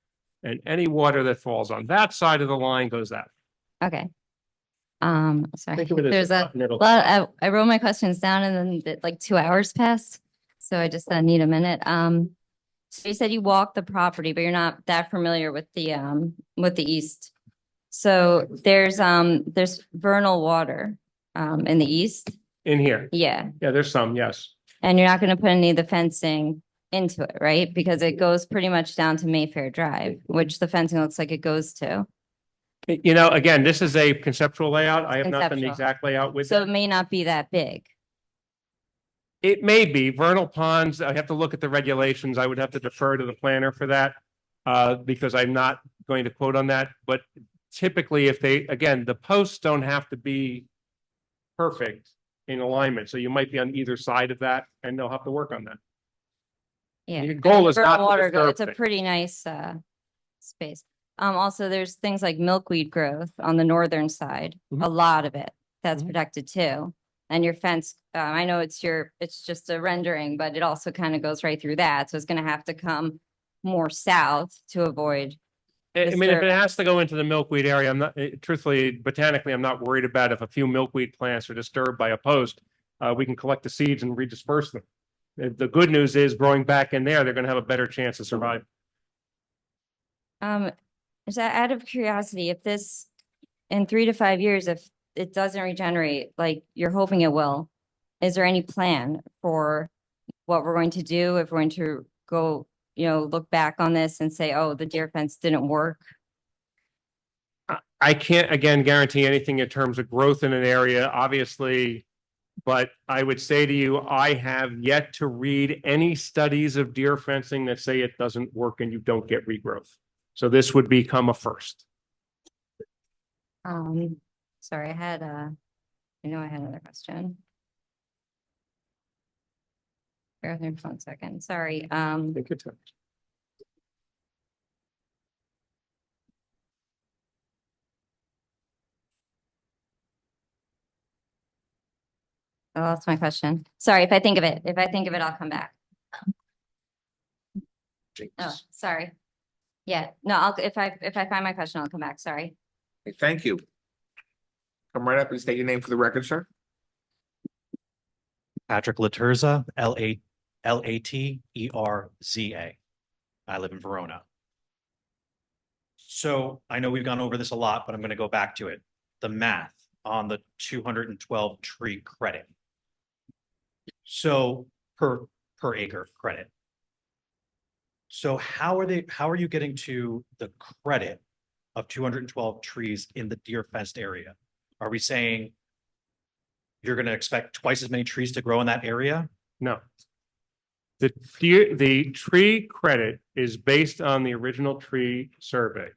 And any water that falls on that side of the line goes that. Okay. Sorry, Think of it as there's a continental. lot, I wrote my questions down and then like 2 hours passed. So I just need a minute. So you said you walked the property, but you're not that familiar with the east. So there's vernal water, in the east. In here. Yeah. Yeah, there's some, yes. And you're not gonna put any of the fencing into it, right? Because it goes pretty much down to Mayfair Drive, which the fencing looks like it goes to. You know, again, this is a conceptual layout. I have not done the Conceptual. exact layout with So it. it may not be that big. It may be vernal ponds. I have to look at the regulations. I would have to defer to the planner for that. Because I'm not going to quote on that, but typically if they, again, the posts don't have to be perfect in alignment. So you might be on either side of that and they'll have to work on that. Yeah. The goal is Vernal not to water, disturb it's a things. pretty nice space. Also, there's things like milkweed growth on the northern side, a lot of it that's protected too. And your fence, I know it's just a rendering, but it also kind of goes right through that. So it's gonna have to come more south to avoid. I mean, if it disturbance. has to go into the milkweed area, I'm not, truthfully, botanically, I'm not worried about if a few milkweed plants are disturbed by a post. We can collect the seeds and redisperse them. The good news is growing back in there, they're gonna have a better chance of surviving. Just out of curiosity, if this, in 3 to 5 years, if it doesn't regenerate, like you're hoping it will, is there any plan for what we're going to do if we're going to go, look back on this and say, oh, the deer fence didn't work? I can't, again, guarantee anything in terms of growth in an area, obviously. But I would say to you, I have yet to read any studies of deer fencing that say it doesn't work and you don't get regrowth. So this would become a first. Sorry, I had another question. Bear with me for 1 second, sorry. Take your time. I lost my question. Sorry, if I think of it, I'll come back. Oh, sorry. Yeah, no, if I find my question, I'll come back. Sorry. Thank you. Come right up and state your name for the record, sir. Patrick Laterza, Laterza. I live in Verona. So I know we've gone over this a lot, but I'm going to go back to it. The math on the 212 tree credit. So per acre credit. So how are you getting to the credit of 212 trees in the deer fenced area? Are we saying you're going to expect twice as many trees to grow in that area? No. The tree credit is based on the original tree survey,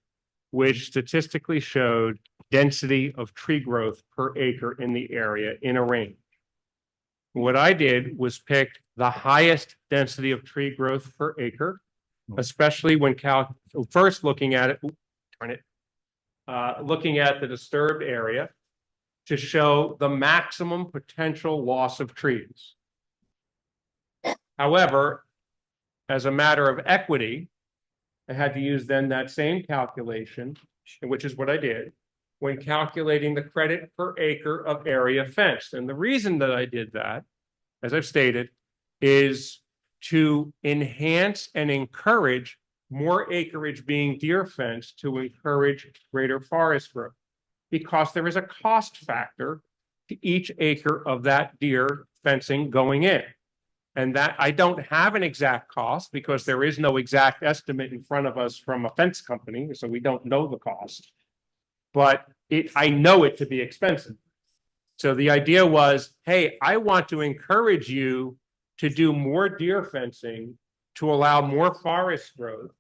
which statistically showed density of tree growth per acre in the area in a range. What I did was pick the highest density of tree growth per acre, especially when first looking at it, looking at the disturbed area to show the maximum potential loss of trees. However, as a matter of equity, I had to use then that same calculation, which is what I did, when calculating the credit per acre of area fenced. And the reason that I did that, as I've stated, is to enhance and encourage more acreage being deer fenced to encourage greater forest growth. Because there is a cost factor to each acre of that deer fencing going in. And that I don't have an exact cost because there is no exact estimate in front of us from a fence company, so we don't know the cost. But I know it to be expensive. So the idea was, hey, I want to encourage you to do more deer fencing to allow more forest growth.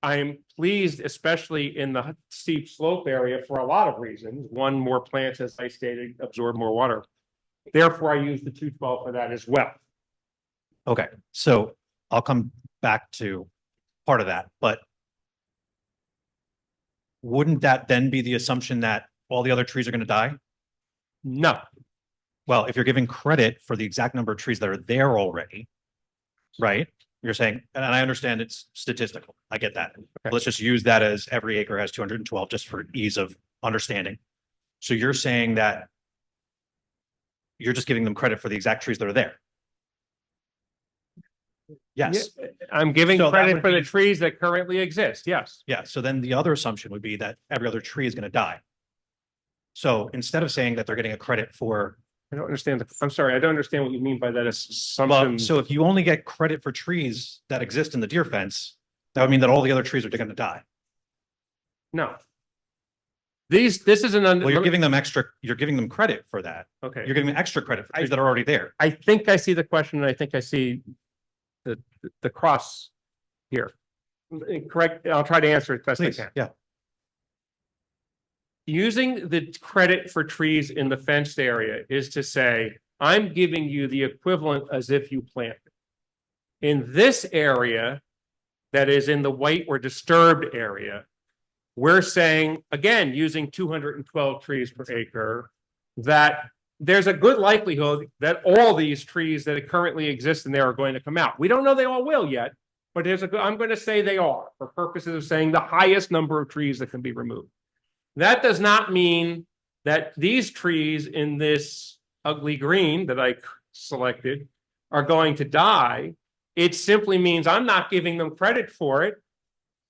I am pleased, especially in the steep slope area, for a lot of reasons. One, more plants, as I stated, absorb more water. Therefore, I use the 212 for that as well. Okay, so I'll come back to part of that, but wouldn't that then be the assumption that all the other trees are going to die? No. Well, if you're giving credit for the exact number of trees that are there already, right? You're saying, and I understand it's statistical. I get that. Okay. Let's just use that as every acre has 212 just for ease of understanding. So you're saying that you're just giving them credit for the exact trees that are there. Yes. Yeah, I'm giving So that credit would for the be- trees that currently exist. Yes. Yeah, so then the other assumption would be that every other tree is going to die. So instead of saying that they're getting a credit for, I don't understand. I'm sorry. I don't understand what you mean by that well, assumption. so if you only get credit for trees that exist in the deer fence, that would mean that all the other trees are going to die. No. This is an. Well, you're giving them credit for that. Okay. You're giving them extra credit for trees that are already there. I think I see the question, and I think I see the cross here. Correct. I'll try to answer it best I Please, can. yeah. Using the credit for trees in the fenced area is to say, I'm giving you the equivalent as if you planted. In this area that is in the white or disturbed area, we're saying, again, using 212 trees per acre, that there's a good likelihood that all these trees that currently exist in there are going to come out. We don't know they all will yet, but I'm going to say they are for purposes of saying the highest number of trees that can be removed. That does not mean that these trees in this ugly green that I selected are going to die. It simply means I'm not giving them credit for it,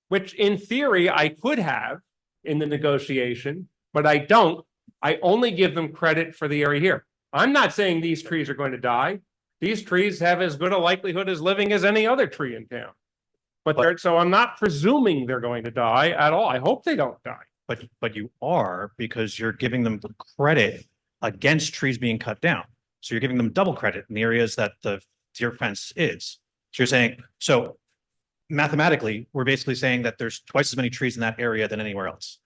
which in theory I could have in the negotiation, but I don't. I only give them credit for the area here. I'm not saying these trees are going to die. These trees have as good a likelihood as living as any other tree in town. So I'm not presuming they're going to die at all. I hope they don't die. But you are, because you're giving them credit against trees being cut down. So you're giving them double credit in the areas that the deer fence is. So you're saying, so mathematically, we're basically saying that there's twice as many trees in that area than anywhere else.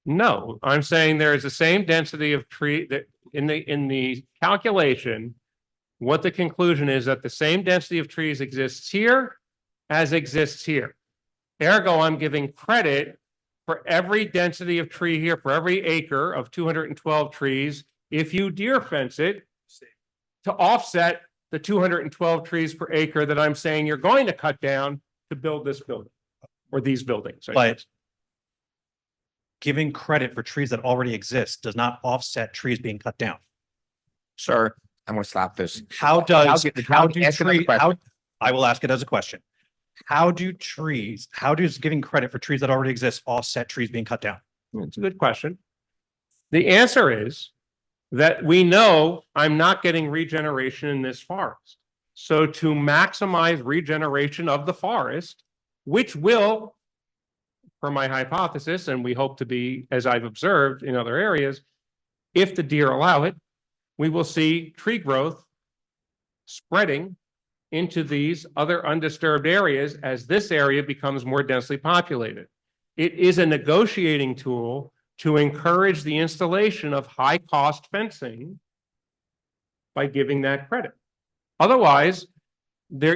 No, I'm saying there is the same density of tree that in the calculation, what the conclusion is that the same density of trees exists here as exists here. Ergo, I'm giving credit for every density of tree here, for every acre of 212 trees, if you deer fence it, to offset the 212 trees per acre that I'm saying you're going to cut down to build this building or these buildings. But giving credit for trees that already exist does not offset trees being cut down. Sir, I'm gonna stop this. How do Ask another tree, question. how, I will ask it as a question. How does giving credit for trees that already exist offset trees being cut down? It's a good question. The answer is that we know I'm not getting regeneration in this forest. So to maximize regeneration of the forest, which will, per my hypothesis, and we hope to be, as I've observed in other areas, if the deer allow it, we will see tree growth spreading into these other undisturbed areas as this area becomes more densely populated. It is a negotiating tool to encourage the installation of high-cost fencing by giving that credit. Otherwise,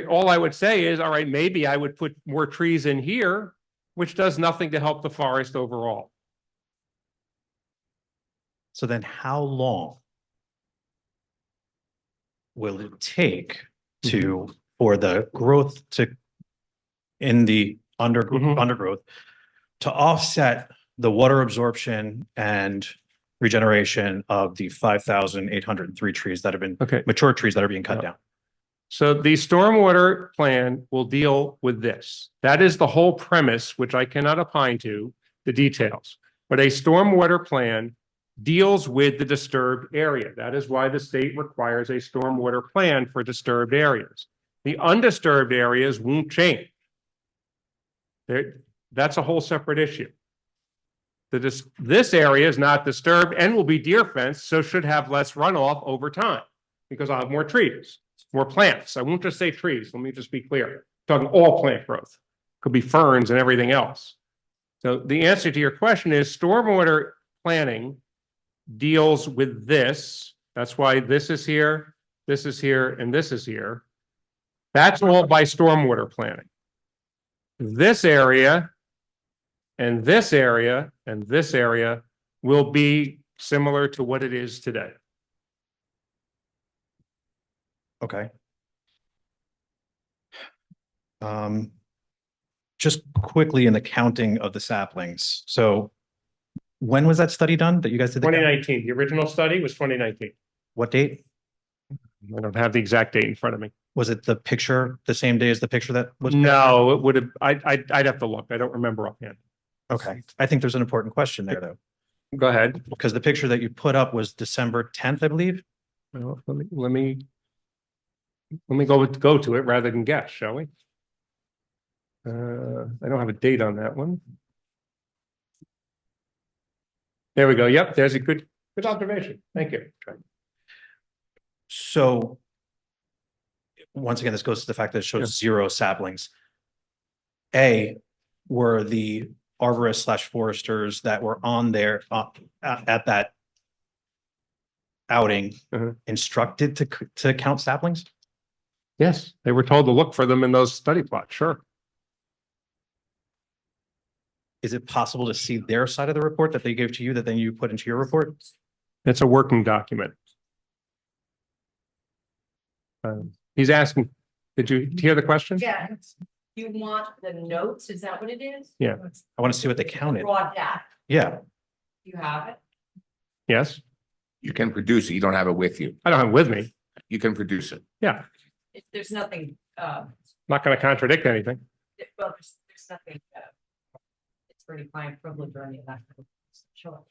all I would say is, all right, maybe I would put more trees in here, which does nothing to help the forest overall. So then how long will it take for the growth in the undergrowth to offset the water absorption and regeneration of the 5,803 trees that have been, mature trees that are being cut down? So the stormwater plan will deal with this. That is the whole premise, which I cannot opine to the details. But a stormwater plan deals with the disturbed area. That is why the state requires a stormwater plan for disturbed areas. The undisturbed areas won't change. That's a whole separate issue. This area is not disturbed and will be deer fenced, so should have less runoff over time because I'll have more trees, more plants. I won't just say trees. Let me just be clear. I'm talking all plant growth. Could be ferns and everything else. So the answer to your question is stormwater planning deals with this. That's why this is here, and this is here. That's all by stormwater planning. This area and this area and this area will be similar to what it is today. Okay. Just quickly in the counting of the saplings. So when was that study done that you guys did? 2019, the original study was 2019. What date? I don't have the exact date in front of me. Was it the picture, the same day as the picture that was? No, it would have, I'd have to look. I don't remember offhand. Okay, I think there's an important question there though. Go ahead. Because the picture that you put up was December 10th, I believe. Well, let me go to it rather than guess, shall we? I don't have a date on that one. There we go. Yep, there's a good observation. Thank you. So once again, this goes to the fact that it shows 0 saplings. Were the arborists / foresters that were on there at that outing instructed to count saplings? Yes, they were told to look for them in those study plots. Sure. Is it possible to see their side of the report that they gave to you that then you put into your report? It's a working document. He's asking, did you hear the question? Yeah, you want the notes, is that what it is? Yeah. I want to see what they counted. Raw data, Yeah. you have it? Yes. You can produce it. You don't have it with you. I don't have it with me. You can produce it. Yeah. There's nothing, Not going to contradict anything. well, there's nothing, it's pretty client privilege or any of that. Sure.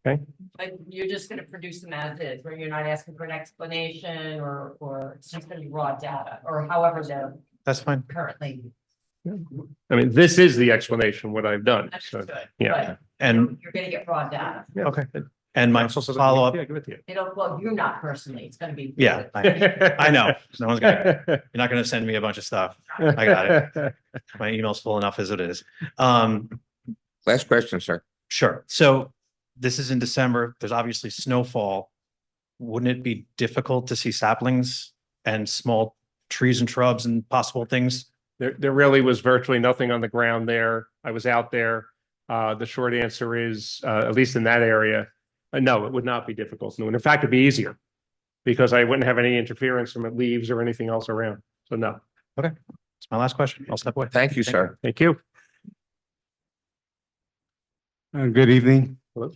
Okay. But you're just gonna produce them as is, where you're not asking for an explanation or it's just gonna be raw data, or however they're That's fine. currently. I mean, this is the explanation, what I've done. So, Understood, yeah. but And you're gonna get raw data. okay. And my follow-up, Yeah, give it to you. It'll, well, you're not personally, it's gonna be. yeah, I know. No one's gonna, you're not gonna send me a bunch of stuff. I got it. My email's full enough as it is. Last question, sir. Sure. So this is in December. There's obviously snowfall. Wouldn't it be difficult to see saplings and small trees and shrubs and possible things? There really was virtually nothing on the ground there. I was out there. The short answer is, at least in that area, no, it would not be difficult. No, and in fact, it'd be easier because I wouldn't have any interference from leaves or anything else around. So no. Okay. That's my last question. I'll step away. Thank you, sir. Thank you. Good evening. Hello.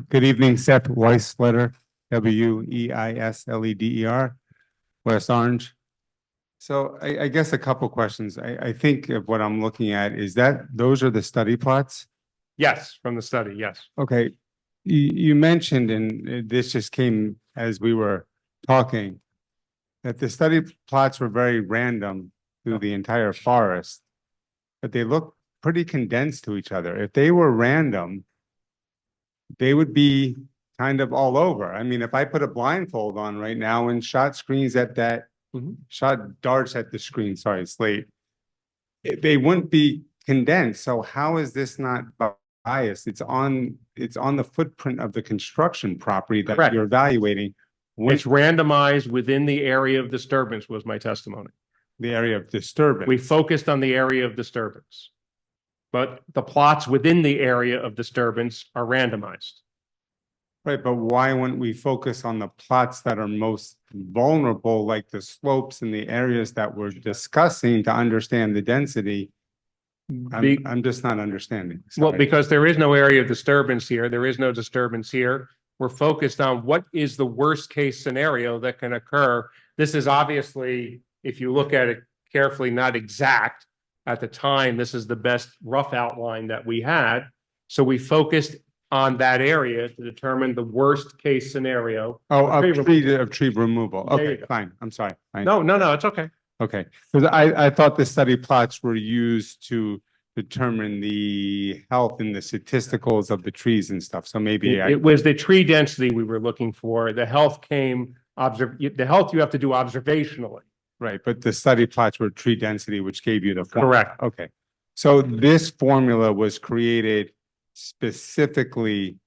Good evening, Seth Weissletter, Weisleder, West Orange. So I guess a couple questions. I think of what I'm looking at is that those are the study plots? Yes, from the study, yes. Okay, you mentioned, and this just came as we were talking, that the study plots were very random through the entire forest, but they look pretty condensed to each other. If they were random, they would be kind of all over. I mean, if I put a blindfold on right now and shot screens at that, shot darts at the screen, sorry, it's late, they wouldn't be condensed. So how is this not biased? It's on the footprint of the construction property that Correct. you're evaluating. It's randomized within the area of disturbance was my testimony. The area of disturbance. We focused on the area of disturbance. But the plots within the area of disturbance are randomized. Right, but why wouldn't we focus on the plots that are most vulnerable, like the slopes and the areas that we're discussing to understand the density? I'm just not understanding. Well, Sorry. because there is no area of disturbance here. There is no disturbance here. We're focused on what is the worst case scenario that can occur. This is obviously, if you look at it carefully, not exact. At the time, this is the best rough outline that we had. So we focused on that area to determine the worst case scenario. Oh, of tree removal. There you Okay, go. fine. I'm sorry. Fine. No, it's okay. Okay, because I thought the study plots were used to determine the health and the statisticals of the trees and stuff. So maybe It was the tree density we were looking for. The health came, the health you have to do observationally. Right, but the study plots were tree density, which gave you the. Correct. Okay, so this formula was created specifically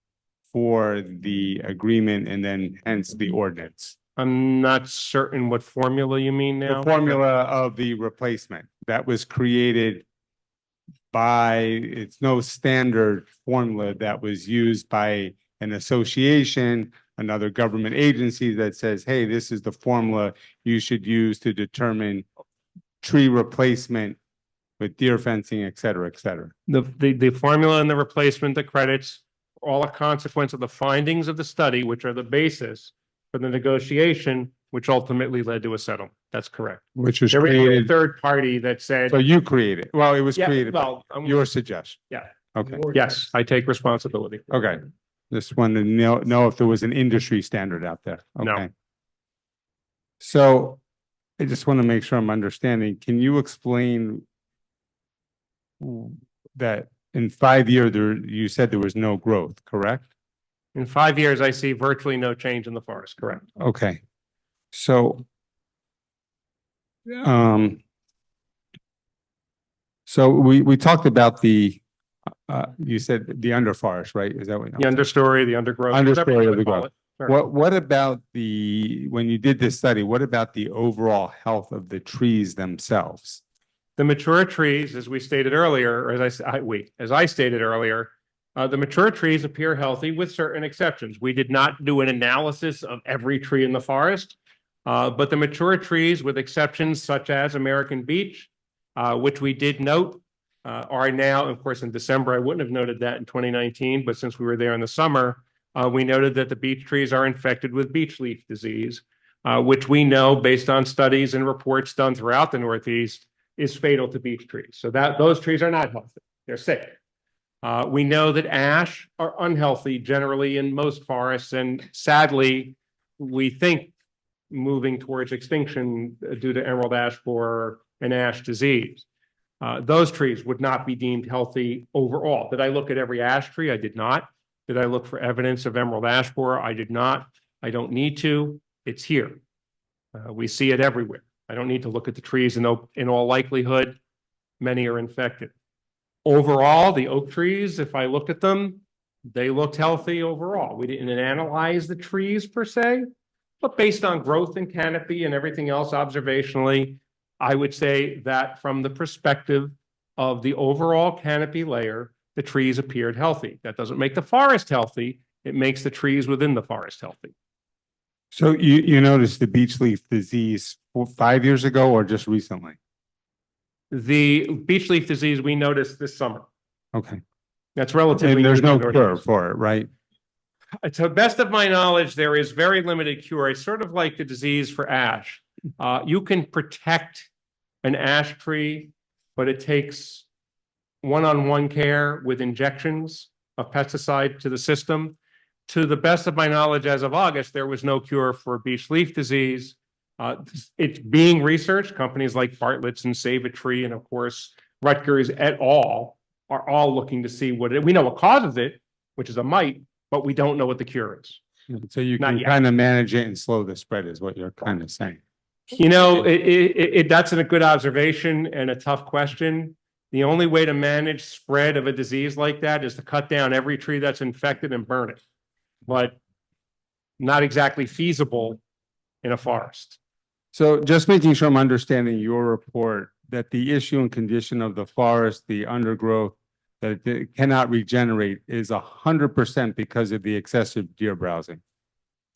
for the agreement and then hence the ordinance. I'm not certain what formula you mean now. The formula of the replacement that was created by, it's no standard formula that was used by an association, another government agency that says, hey, this is the formula you should use to determine tree replacement with deer fencing, et cetera, et cetera. The formula and the replacement, the credits, are all a consequence of the findings of the study, which are the basis for the negotiation, which ultimately led to a settlement. That's correct. Which was There was a created, third party that said. so you created, well, it was Yeah, created by well, your suggestion. Yeah. Okay, Yes, I take responsibility. okay. Just wanted to know if there was an industry standard out there. No. Okay. So I just want to make sure I'm understanding. Can you explain that in 5 years there, you said there was no growth, correct? In 5 years, I see virtually no change in the forest, correct? Okay. So so we talked about the you said the underforest, right? Is that what? The understory, the undergrowth. whatever you Understory of wanna the call growth. it. Sure. What about when you did this study, what about the overall health of the trees themselves? The mature trees, as we stated earlier, or as I stated earlier, the mature trees appear healthy with certain exceptions. We did not do an analysis of every tree in the forest, but the mature trees with exceptions such as American beech, which we did note, are now, of course, in December, I wouldn't have noted that in 2019, but since we were there in the summer, we noted that the beech trees are infected with beech leaf disease, which we know based on studies and reports done throughout the Northeast is fatal to beech trees. So those trees are not healthy. They're sick. We know that ash are unhealthy generally in most forests, and sadly, we think moving towards extinction due to emerald ash borer and ash disease. Those trees would not be deemed healthy overall. Did I look at every ash tree? I did not. Did I look for evidence of emerald ash borer? I did not. I don't need to. It's here. We see it everywhere. I don't need to look at the trees. In all likelihood, many are infected. Overall, the oak trees, if I looked at them, they looked healthy overall. We didn't analyze the trees per se, but based on growth and canopy and everything else observationally, I would say that from the perspective of the overall canopy layer, the trees appeared healthy. That doesn't make the forest healthy. It makes the trees within the forest healthy. So you noticed the beech leaf disease 5 years ago or just recently? The beech leaf disease we noticed this summer. Okay. That's relatively. And there's new no to the cure Northeast. for it, right? To the best of my knowledge, there is very limited cure. It's sort of like the disease for ash. You can protect an ash tree, but it takes one-on-one care with injections of pesticide to the system. To the best of my knowledge, as of August, there was no cure for beech leaf disease. It's being researched. Companies like Bartlett's and Save a Tree, and of course, Rutgers et al. Are all looking to see we know what causes it, which is a mite, but we don't know what the cure is. So you Not can yet. kind of manage it and slow the spread is what you're kind of saying. You know, that's a good observation and a tough question. The only way to manage spread of a disease like that is to cut down every tree that's infected and burn it. But not exactly feasible in a forest. So just making sure I'm understanding your report, that the issue and condition of the forest, the undergrowth, that it cannot regenerate is 100% because of the excessive deer browsing.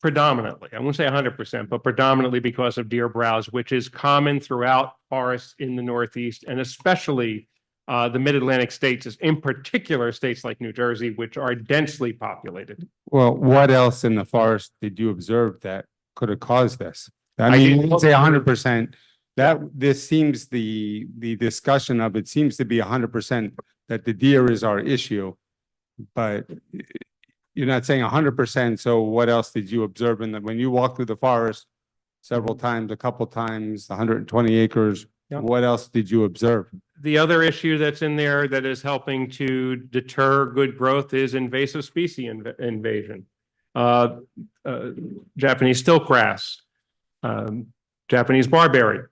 Predominantly, I won't say 100%, but predominantly because of deer browse, which is common throughout forests in the Northeast and especially the mid-Atlantic states, in particular states like New Jersey, which are densely populated. Well, what else in the forest did you observe that could have caused this? I I mean, didn't you didn't look say for- 100%. That this seems the discussion of it seems to be 100% that the deer is our issue, but you're not saying 100%. So what else did you observe in that when you walked through the forest several times, a couple times, 120 acres? Yep. What else did you observe? The other issue that's in there that is helping to deter good growth is invasive species invasion. Japanese stiltgrass, Japanese barberry.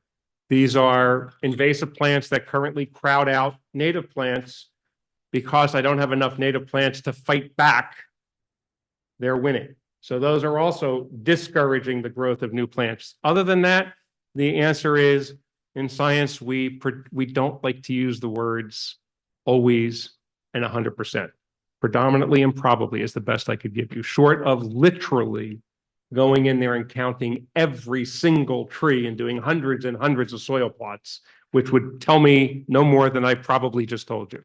These are invasive plants that currently crowd out native plants because I don't have enough native plants to fight back. They're winning. So those are also discouraging the growth of new plants. Other than that, the answer is in science, we don't like to use the words always and 100%. Predominantly and probably is the best I could give you, short of literally going in there and counting every single tree and doing hundreds and hundreds of soil plots, which would tell me no more than I probably just told you,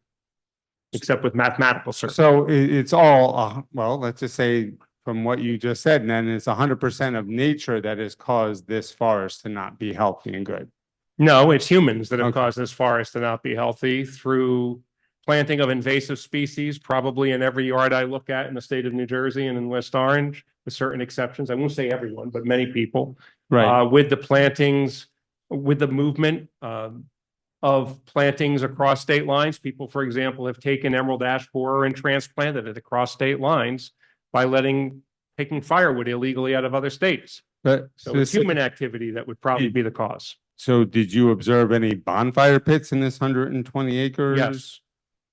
except with mathematical certainty. So it's all, well, let's just say from what you just said, and then it's 100% of nature that has caused this forest to not be healthy and good. No, it's humans that have Okay. caused this forest to not be healthy through planting of invasive species, probably in every yard I look at in the state of New Jersey and in West Orange, with certain exceptions. I won't say everyone, but many people. Right. With the plantings, with the movement of plantings across state lines. People, for example, have taken emerald ash borer and transplanted it across state lines by taking firewood illegally out of other states. But So it's human activity that would probably be the cause. So did you observe any bonfire pits in this 120 acres? Yes.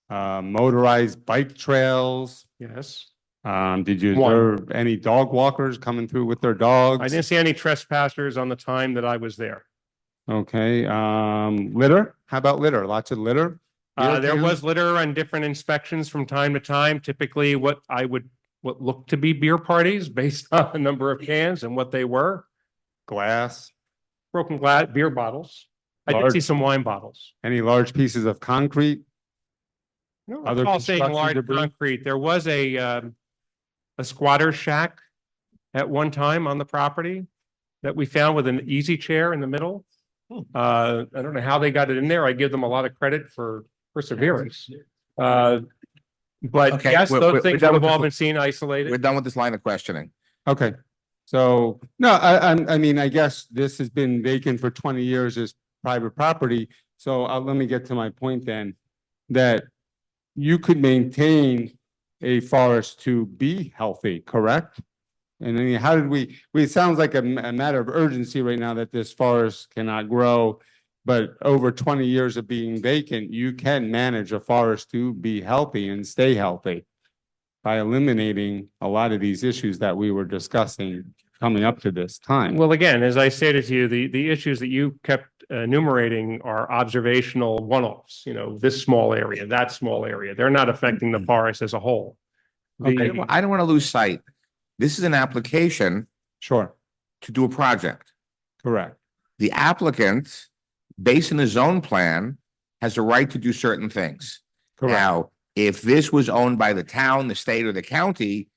Motorized bike trails? Yes. Did you One. observe any dog walkers coming through with their dogs? I didn't see any trespassers on the time that I was there. Okay, litter? How about litter? Lots of litter? There was litter on different inspections from time to time, typically what looked to be beer parties based on the number of cans and what they were. Glass? Broken glass, beer bottles. I did Large- see some wine bottles. Any large pieces of concrete? No, Other I'll say construction large debris? concrete. There was a squatter shack at one time on the property that we found with an easy chair in the middle. I don't know how they got it in there. I give them a lot of credit for perseverance. But Okay, yes, we're those things done have with all this- been seen We're isolated. done with this line of questioning. Okay, so, no, I mean, I guess this has been vacant for 20 years as private property. So let me get to my point then, that you could maintain a forest to be healthy, correct? And I mean, how did it sounds like a matter of urgency right now that this forest cannot grow. But over 20 years of being vacant, you can manage a forest to be healthy and stay healthy by eliminating a lot of these issues that we were discussing coming up to this time. Well, again, as I stated to you, the issues that you kept enumerating are observational one-offs, this small area, that small area. They're not affecting the forest as a whole. Okay, well, I don't want to lose sight. This is an application Sure, to do a project. correct. The applicant, based on the zone plan, has a right to do certain things. Correct. Now, if this was owned by the town, the state, or the county,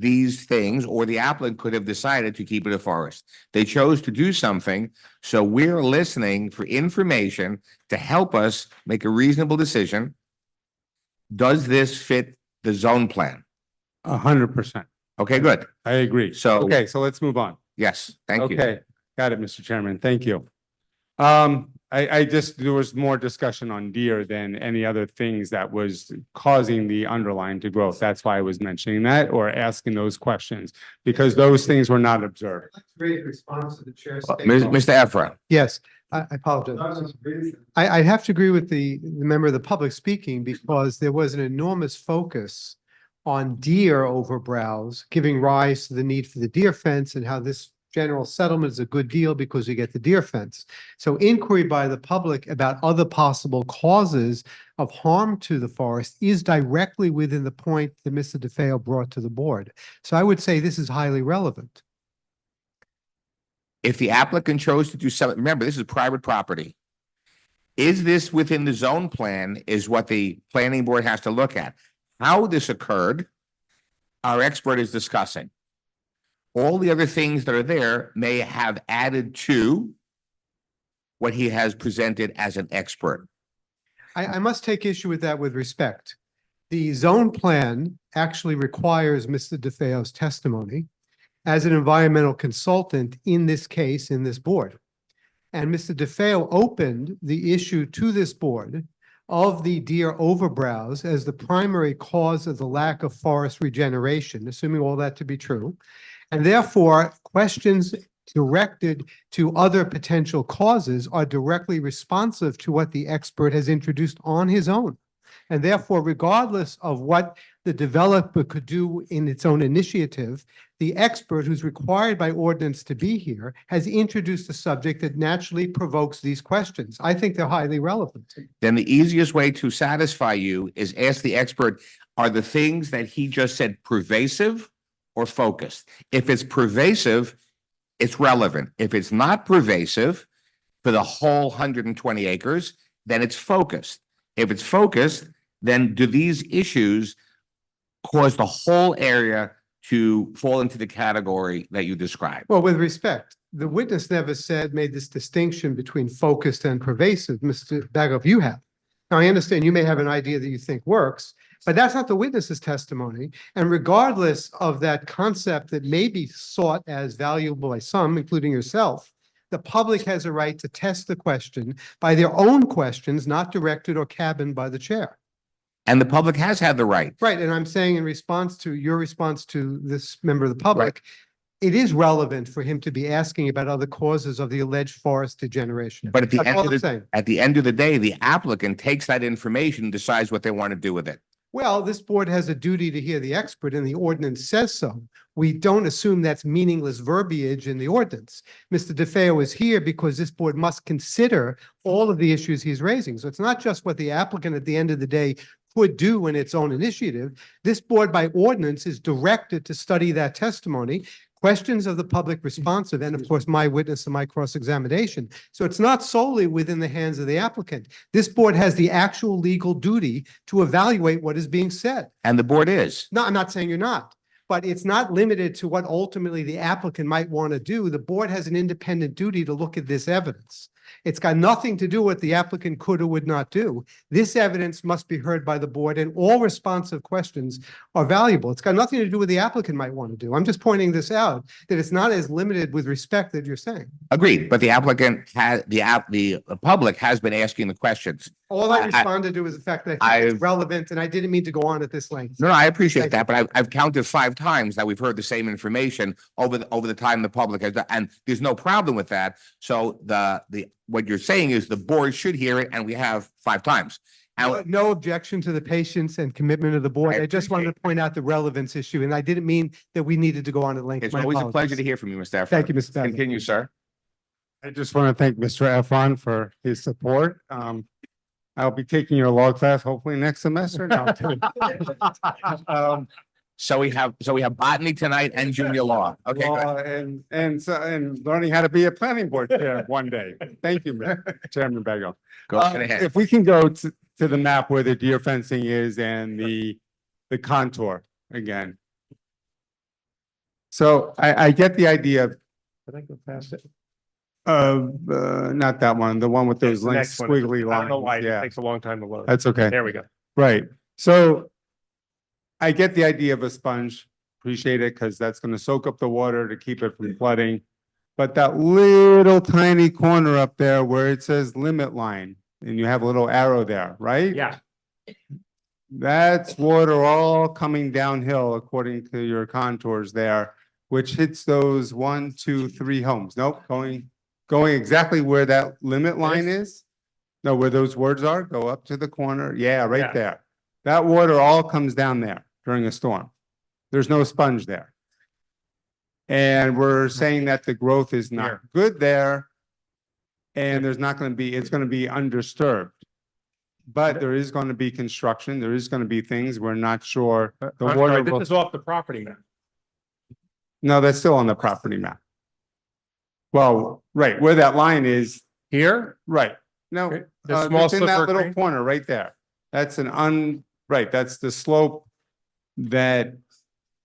these things, or the applicant could have decided to keep it a forest. They chose to do something, so we're listening for information to help us make a reasonable decision. Does this fit the zone plan? 100%. Okay, good. I agree. So- Okay, so let's move on. Yes, thank you. Okay, got it, Mr. Chairman. Thank you. There was more discussion on deer than any other things that was causing the underlying to growth. That's why I was mentioning that or asking those questions, because those things were not observed. Great response to the chair's Mr. Efron. Yes, I apologize. I have to agree with the member of the public speaking because there was an enormous focus on deer over browse, giving rise to the need for the deer fence and how this general settlement is a good deal because we get the deer fence. So inquiry by the public about other possible causes of harm to the forest is directly within the point that Mr. DeFeo brought to the board. So I would say this is highly relevant. If the applicant chose to do something, remember, this is private property. Is this within the zone plan is what the planning board has to look at. How this occurred, our expert is discussing. All the other things that are there may have added to what he has presented as an expert. I must take issue with that with respect. The zone plan actually requires Mr. DeFeo's testimony as an environmental consultant in this case, in this board. And Mr. DeFeo opened the issue to this board of the deer overbrowse as the primary cause of the lack of forest regeneration, assuming all that to be true. And therefore, questions directed to other potential causes are directly responsive to what the expert has introduced on his own. And therefore, regardless of what the developer could do in its own initiative, the expert who's required by ordinance to be here has introduced a subject that naturally provokes these questions. I think they're highly relevant. Then the easiest way to satisfy you is ask the expert, are the things that he just said pervasive or focused? If it's pervasive, it's relevant. If it's not pervasive for the whole 120 acres, then it's focused. If it's focused, then do these issues cause the whole area to fall into the category that you described? Well, with respect, the witness never made this distinction between focused and pervasive. Mr. Bagoff, you have. Now, I understand you may have an idea that you think works, but that's not the witness's testimony. And regardless of that concept that may be sought as valuable by some, including yourself, the public has a right to test the question by their own questions, not directed or cabined by the chair. And the public has had the right. Right, and I'm saying in response to your response to this member of the public, it is relevant for him to be asking about other causes of the alleged forest degeneration. But at the That's end all of I'm saying. the end of the day, the applicant takes that information and decides what they want to do with it. Well, this board has a duty to hear the expert and the ordinance says so. We don't assume that's meaningless verbiage in the ordinance. Mr. DeFeo is here because this board must consider all of the issues he's raising. So it's not just what the applicant at the end of the day could do in its own initiative. This board by ordinance is directed to study that testimony, questions of the public responsive, and of course, my witness and my cross-examination. So it's not solely within the hands of the applicant. This board has the actual legal duty to evaluate what is being said. And the board is. No, I'm not saying you're not, but it's not limited to what ultimately the applicant might want to do. The board has an independent duty to look at this evidence. It's got nothing to do with what the applicant could or would not do. This evidence must be heard by the board and all responsive questions are valuable. It's got nothing to do with the applicant might want to do. I'm just pointing this out, that it's not as limited with respect that you're saying. Agreed, but the applicant has, the public has been asking the questions. All I responded to was the fact that I think it's relevant and I didn't mean to go on at this length. No, I appreciate Thank that, but I've counted 5 times that we've heard the same information over the time the public has, and there's no problem with that. So what you're saying is the board should hear it, and we have 5 times. And No objection to the patience and commitment of the board. I just wanted to point out the relevance issue, and I didn't mean that we needed to go on at length. it's My always a apologies. pleasure to hear from you, Mr. Efron. Thank you, Mr. Bagley. Continue, sir. I just want to thank Mr. Efron for his support. I'll be taking your law class hopefully next semester. No, I'm kidding. So we have botany tonight and junior law. Okay, good. Law and learning how to be a planning board chair one day. Thank you, Chairman Bago. Go ahead. If we can go to the map where the deer fencing is and the contour again. So I get the idea Did I go past it? of, not that one, the one with Yes, those the links, next one. squiggly I don't know why lines, it yeah, takes a long time to load. that's okay. There we go. Right, so I get the idea of a sponge, appreciate it, because that's gonna soak up the water to keep it from flooding. But that little tiny corner up there where it says limit line, and you have a little arrow there, right? Yeah, That's water all coming downhill according to your contours there, which hits those 1, 2, 3 homes. Nope, going exactly where that limit line is. No, where those words are, go up to the corner. Yeah, right Yeah. there. That water all comes down there during a storm. There's no sponge there. And we're saying that the growth is not good there. And there's not gonna be, it's gonna be undisturbed. But there is gonna be construction, there is gonna be things, we're not sure. The I'm water, sorry, will- this is off the property map. no, that's still on the property map. Well, right, where that line is, Here, right, no, Okay, the small that's in that sliver of little green? corner right there. That's right, that's the slope that,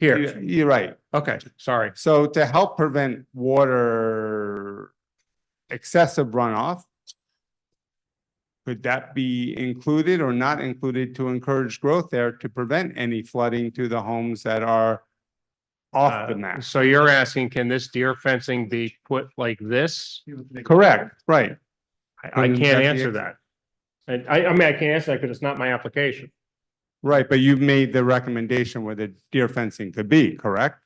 here. you're right. Okay, sorry. So to help prevent water excessive runoff, could that be included or not included to encourage growth there to prevent any flooding to the homes that are off the map? So you're asking, can this deer fencing be put like this? Correct, right. I Couldn't can't that be answer ex- that. And I mean, I can't answer that because it's not my application. Right, but you've made the recommendation where the deer fencing could be, correct?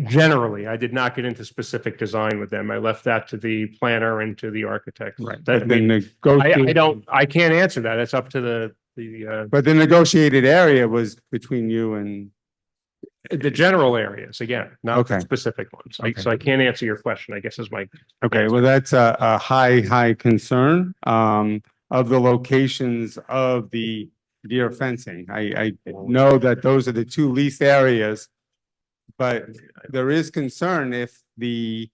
Generally, I did not get into specific design with them. I left that to the planner and to the architect. That, I But the mean, negotiated, I can't answer that. It's up to the but the negotiated area was between you and, the general areas, again, not Okay. the specific ones. Okay. So I can't answer your question, I guess is my. okay, well, that's a high concern, of the locations of the deer fencing. I know that those are the two least areas. But there is concern if the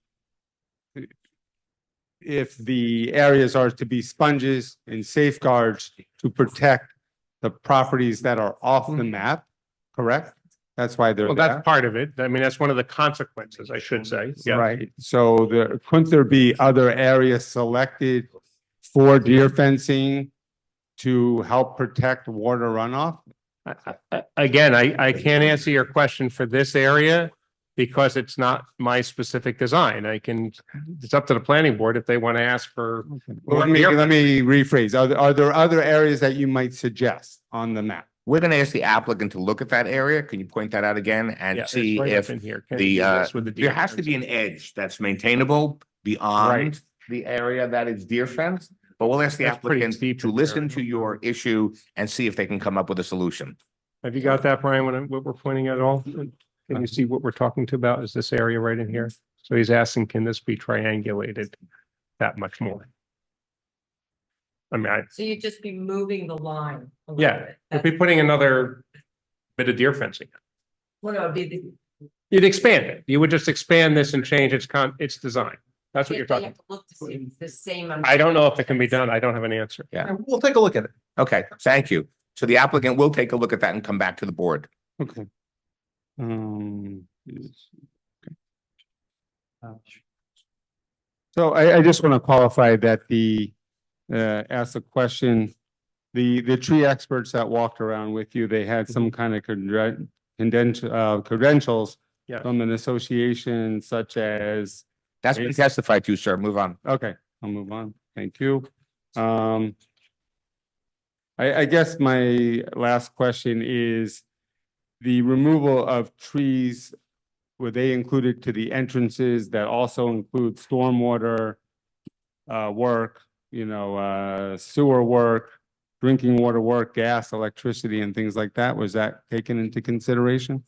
areas are to be sponges and safeguards to protect the properties that are off the map, correct? That's why they're Well, there. that's part of it. I mean, that's one of the consequences, I should say. Yeah. Right, so couldn't there be other areas selected for deer fencing to help protect water runoff? Again, I can't answer your question for this area because it's not my specific design. It's up to the planning board if they want to ask for. Well, let me rephrase. Are there other areas that you might suggest on the map? We're gonna ask the applicant to look at that area. Can you point that out again and Yeah, it's see right up if in here. Can the, you do this with the there deer has to be an fencing? edge that's maintainable beyond the area that is deer fenced. But we'll ask the That's pretty applicant steep to in there. listen to your issue and see if they can come up with a solution. Have you got that, Brian, what we're pointing at all? Can you see what we're talking to about? Is this area right in here? So he's asking, can this be triangulated that much more? I mean, So you'd just be moving the line. a little yeah, bit. if we putting another bit of deer fencing. Well, no, it'd be the. You'd expand it. You would just expand this and change its design. That's what you're They talking. have to look to see if it's the same. I don't know if it can be done. I don't have an answer. Yeah, We'll take a look at it. okay, thank you. So the applicant will take a look at that and come back to the board. Okay. Yes. Okay. So I just want to qualify that ask a question. The tree experts that walked around with you, they had some kind of credentials Yeah. from an association such as, That's been testified to, sir. Move on. okay, I'll move on. Thank you. I guess my last question is the removal of trees, were they included to the entrances that also include stormwater work, sewer work, drinking water work, gas, electricity, and things like that? Was that taken into consideration?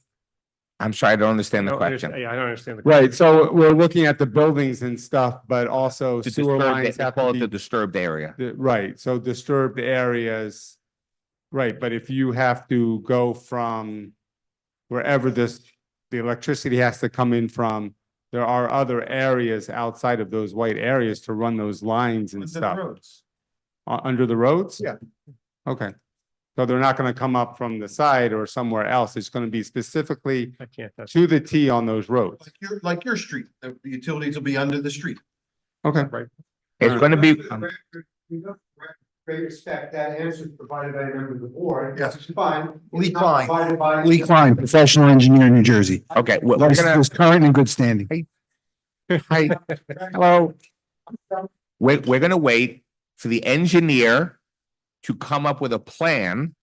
I'm sorry, I don't understand the I don't question. understand- Yeah, I don't understand. the Right, so we're looking at the buildings and stuff, but also To sewer disturb, lines they have call to it the be, disturbed area. right, so disturbed areas. Right, but if you have to go from wherever the electricity has to come in from, there are other areas outside of those white areas to run those lines and stuff. Under the roads? Yeah. Okay, So they're not gonna come up from the side or somewhere else. It's gonna be specifically I can't, that's to the T on those roads. Like your street, the utilities will be under the street. Okay. right. It's gonna be, Great respect, that answer is provided by a member of the board. Yes. Which is fine. Lee It's not Klein. provided by- Lee Klein, professional engineer in New Jersey. okay, we're License gonna, is current and good standing. hi, hello. We're gonna wait for the engineer to come up with a plan.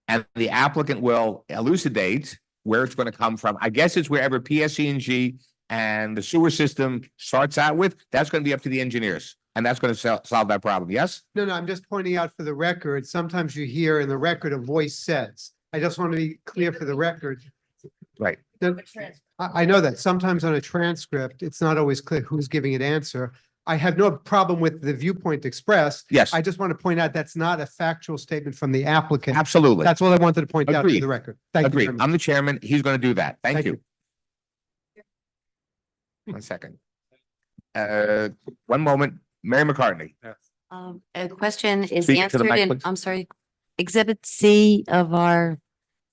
And the applicant will elucidate where it's gonna come from. I guess it's wherever PSE&G and the sewer system starts out with, that's gonna be up to the engineers. And that's gonna solve that problem, yes? No, I'm just pointing out for the record, sometimes you hear in the record a voice says. I just want to be clear for the record. Right. I know that sometimes on a transcript, it's not always clear who's giving an answer. I have no problem with the viewpoint expressed. Yes, I just want to point out that's not a factual statement from the applicant. absolutely. That's all I wanted to point out to Agreed. the record. Thank you Agreed. very much. I'm the chairman. He's gonna do that. Thank Thank you. 1 second. One moment, Mary McCartney. A question is Speak to the answered mic, in, please. I'm sorry, Exhibit C of our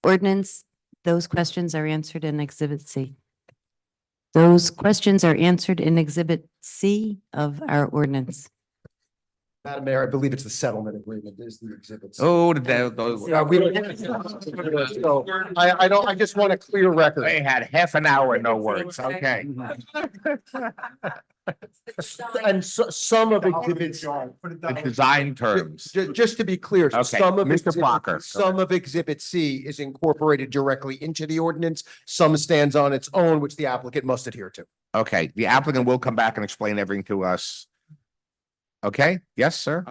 ordinance. Those questions are answered in Exhibit C. Those questions are answered in Exhibit C of our ordinance. Madam Mayor, I believe it's the settlement agreement is the exhibits. Oh, We don't. I just want a clear record. they had half an hour, no words, okay. And some of exhibits. The design terms. Just to be clear, Okay, some of. Mr. Blocker. Some of exhibit C is incorporated directly into the ordinance. Some stands on its own, which the applicant must adhere to. Okay, the applicant will come back and explain everything to us. Okay, yes, sir.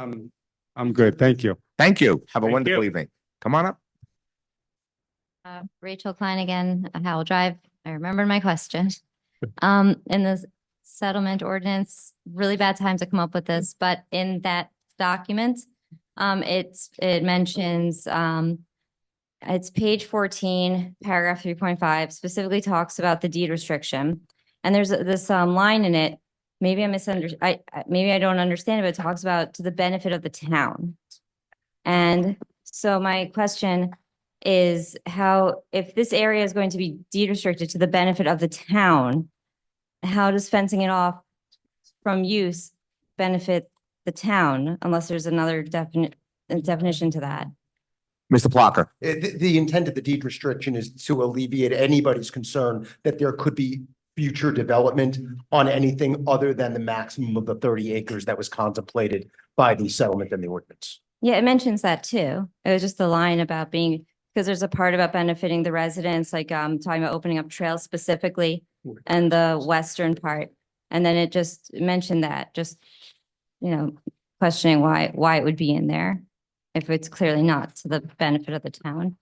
I'm good. Thank you. Thank you. Have a Thank wonderful you. evening. Come on up. Rachel Klein again, Howell Drive. I remembered my question. In the settlement ordinance, really bad time to come up with this, but in that document, it mentions, it's page 14, paragraph 3.5, specifically talks about the deed restriction. And there's this line in it, maybe I maybe I don't understand it, but it talks about to the benefit of the town. And so my question is how, if this area is going to be deed restricted to the benefit of the town, how does fencing it off from use benefit the town unless there's another definition to that? Mr. Plucker. The intent of the deed restriction is to alleviate anybody's concern that there could be future development on anything other than the maximum of the 30 acres that was contemplated by the settlement and the ordinance. Yeah, it mentions that too. It was just the line about being, because there's a part about benefiting the residents, like talking about opening up trails specifically and the western part. And then it just mentioned that, just, questioning why it would be in there if it's clearly not to the benefit of the town.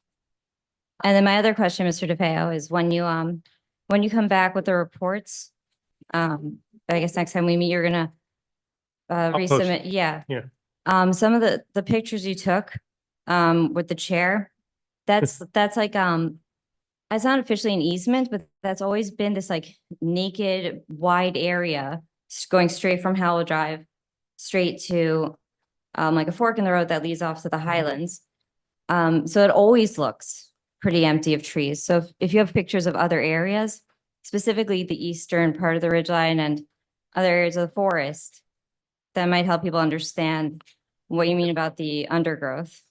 And then my other question, Mr. DeFeo, is when you come back with the reports, I guess next time we meet, you're gonna post resubmit, yeah. Yeah. Some of the pictures you took with the chair, that's like it's not officially an easement, but that's always been this like naked, wide area going straight from Howell Drive straight to like a fork in the road that leads off to the Highlands. So it always looks pretty empty of trees. So if you have pictures of other areas, specifically the eastern part of the ridgeline and other areas of the forest, that might help people understand what you mean about the undergrowth.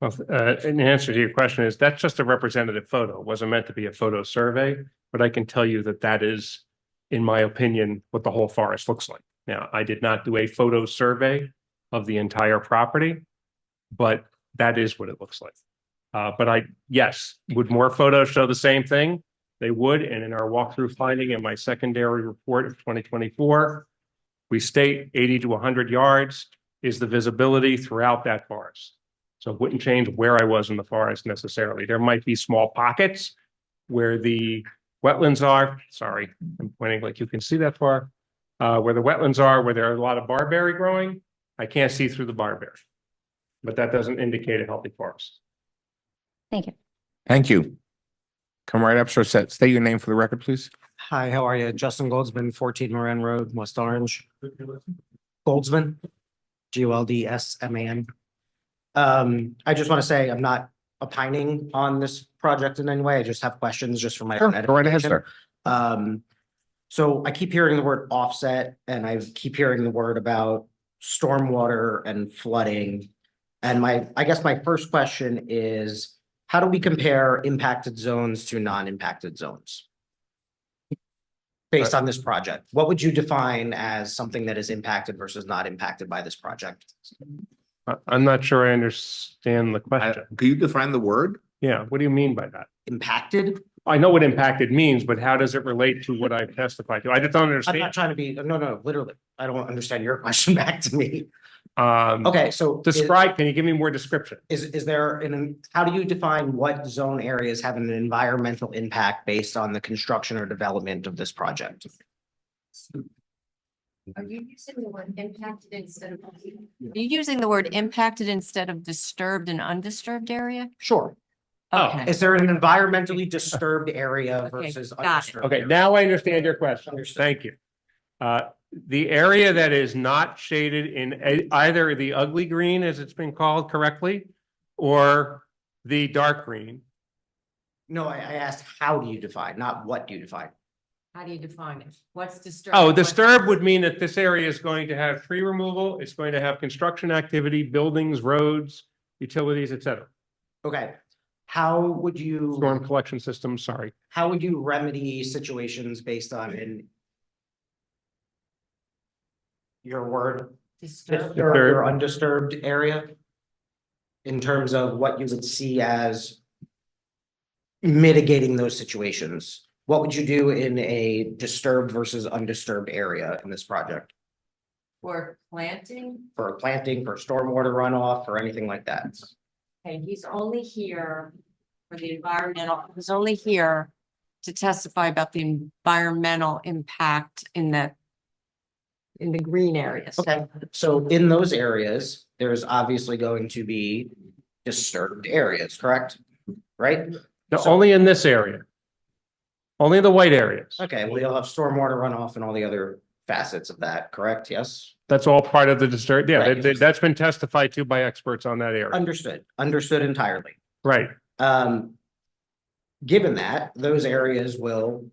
Well, in answer to your question is that's just a representative photo. It wasn't meant to be a photo survey, but I can tell you that that is, in my opinion, what the whole forest looks like. Now, I did not do a photo survey of the entire property, but that is what it looks like. But yes, would more photos show the same thing? They would, and in our walkthrough finding in my secondary report of 2024, we state 80 to 100 yards is the visibility throughout that forest. So it wouldn't change where I was in the forest necessarily. There might be small pockets where the wetlands are. Sorry, I'm pointing like you can see that far. Where the wetlands are, where there are a lot of barberry growing, I can't see through the barberry. But that doesn't indicate a healthy forest. Thank you. Thank you. Come right up, sir. State your name for the record, please. Hi, how are you? Justin Goldsman, 14 Moran Road, West Orange. Goldsman, Goldsman. I just want to say I'm not opining on this project in any way. I just have questions just for my Sure, own go right ahead, edification. sir. So I keep hearing the word offset and I keep hearing the word about stormwater and flooding. And I guess my first question is, how do we compare impacted zones to non-impacted zones? Based on this project, what would you define as something that is impacted versus not impacted by this project? I'm not sure I understand the question. Can you define the word? Yeah, what do you mean by that? Impacted? I know what impacted means, but how does it relate to what I've testified to? I just don't I'm understand. not trying to be, no, literally, I don't understand your question back to me. Um, Okay, so. describe, can you give me more description? Is there how do you define what zone areas have an environmental impact based on the construction or development of this project? Are you using the word impacted instead of? Are you using the word impacted instead of disturbed and undisturbed area? Sure. Okay. Is there an environmentally disturbed area Okay, versus got it. undisturbed? Okay, area? now I understand your question. Understood. Thank you. The area that is not shaded in either the ugly green, as it's been called correctly, or the dark green. No, I asked, how do you define, not what do you define? How do you define it? What's disturbed? Oh, What's- disturb would mean that this area is going to have tree removal, it's going to have construction activity, buildings, roads, utilities, et cetera. Okay, how would you? Storm collection system, sorry. How would you remedy situations based on your word, Disturbed. disturbed or undisturbed area? In terms of what you would see as mitigating those situations? What would you do in a disturbed versus undisturbed area in this project? For planting? For planting, for stormwater runoff, or anything like that? Okay, he's only here for the environmental, he's only here to testify about the environmental impact in the green areas. Okay, so in those areas, there's obviously going to be disturbed areas, correct? Right? No, So- only in this area. Only the white areas. Okay, well, you'll have stormwater runoff and all the other facets of that, correct? Yes? That's all part of the disturb, yeah, Right. that's been testified to by experts on that area. Understood entirely. Right. Given that, those areas will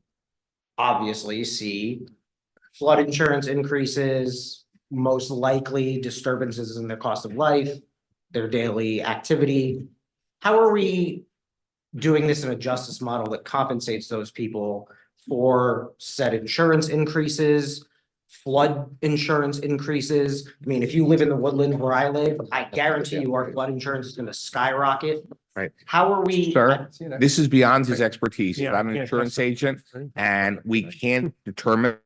obviously see flood insurance increases, most likely disturbances in their cost of life, their daily activity. How are we doing this in a justice model that compensates those people for said insurance increases, flood insurance increases? I mean, if you live in the Woodlands where I live, I guarantee you our flood insurance is gonna skyrocket. Right. How are we? Sir, this is beyond his expertise. Yeah, I'm an yeah, insurance that's- agent and we can't determine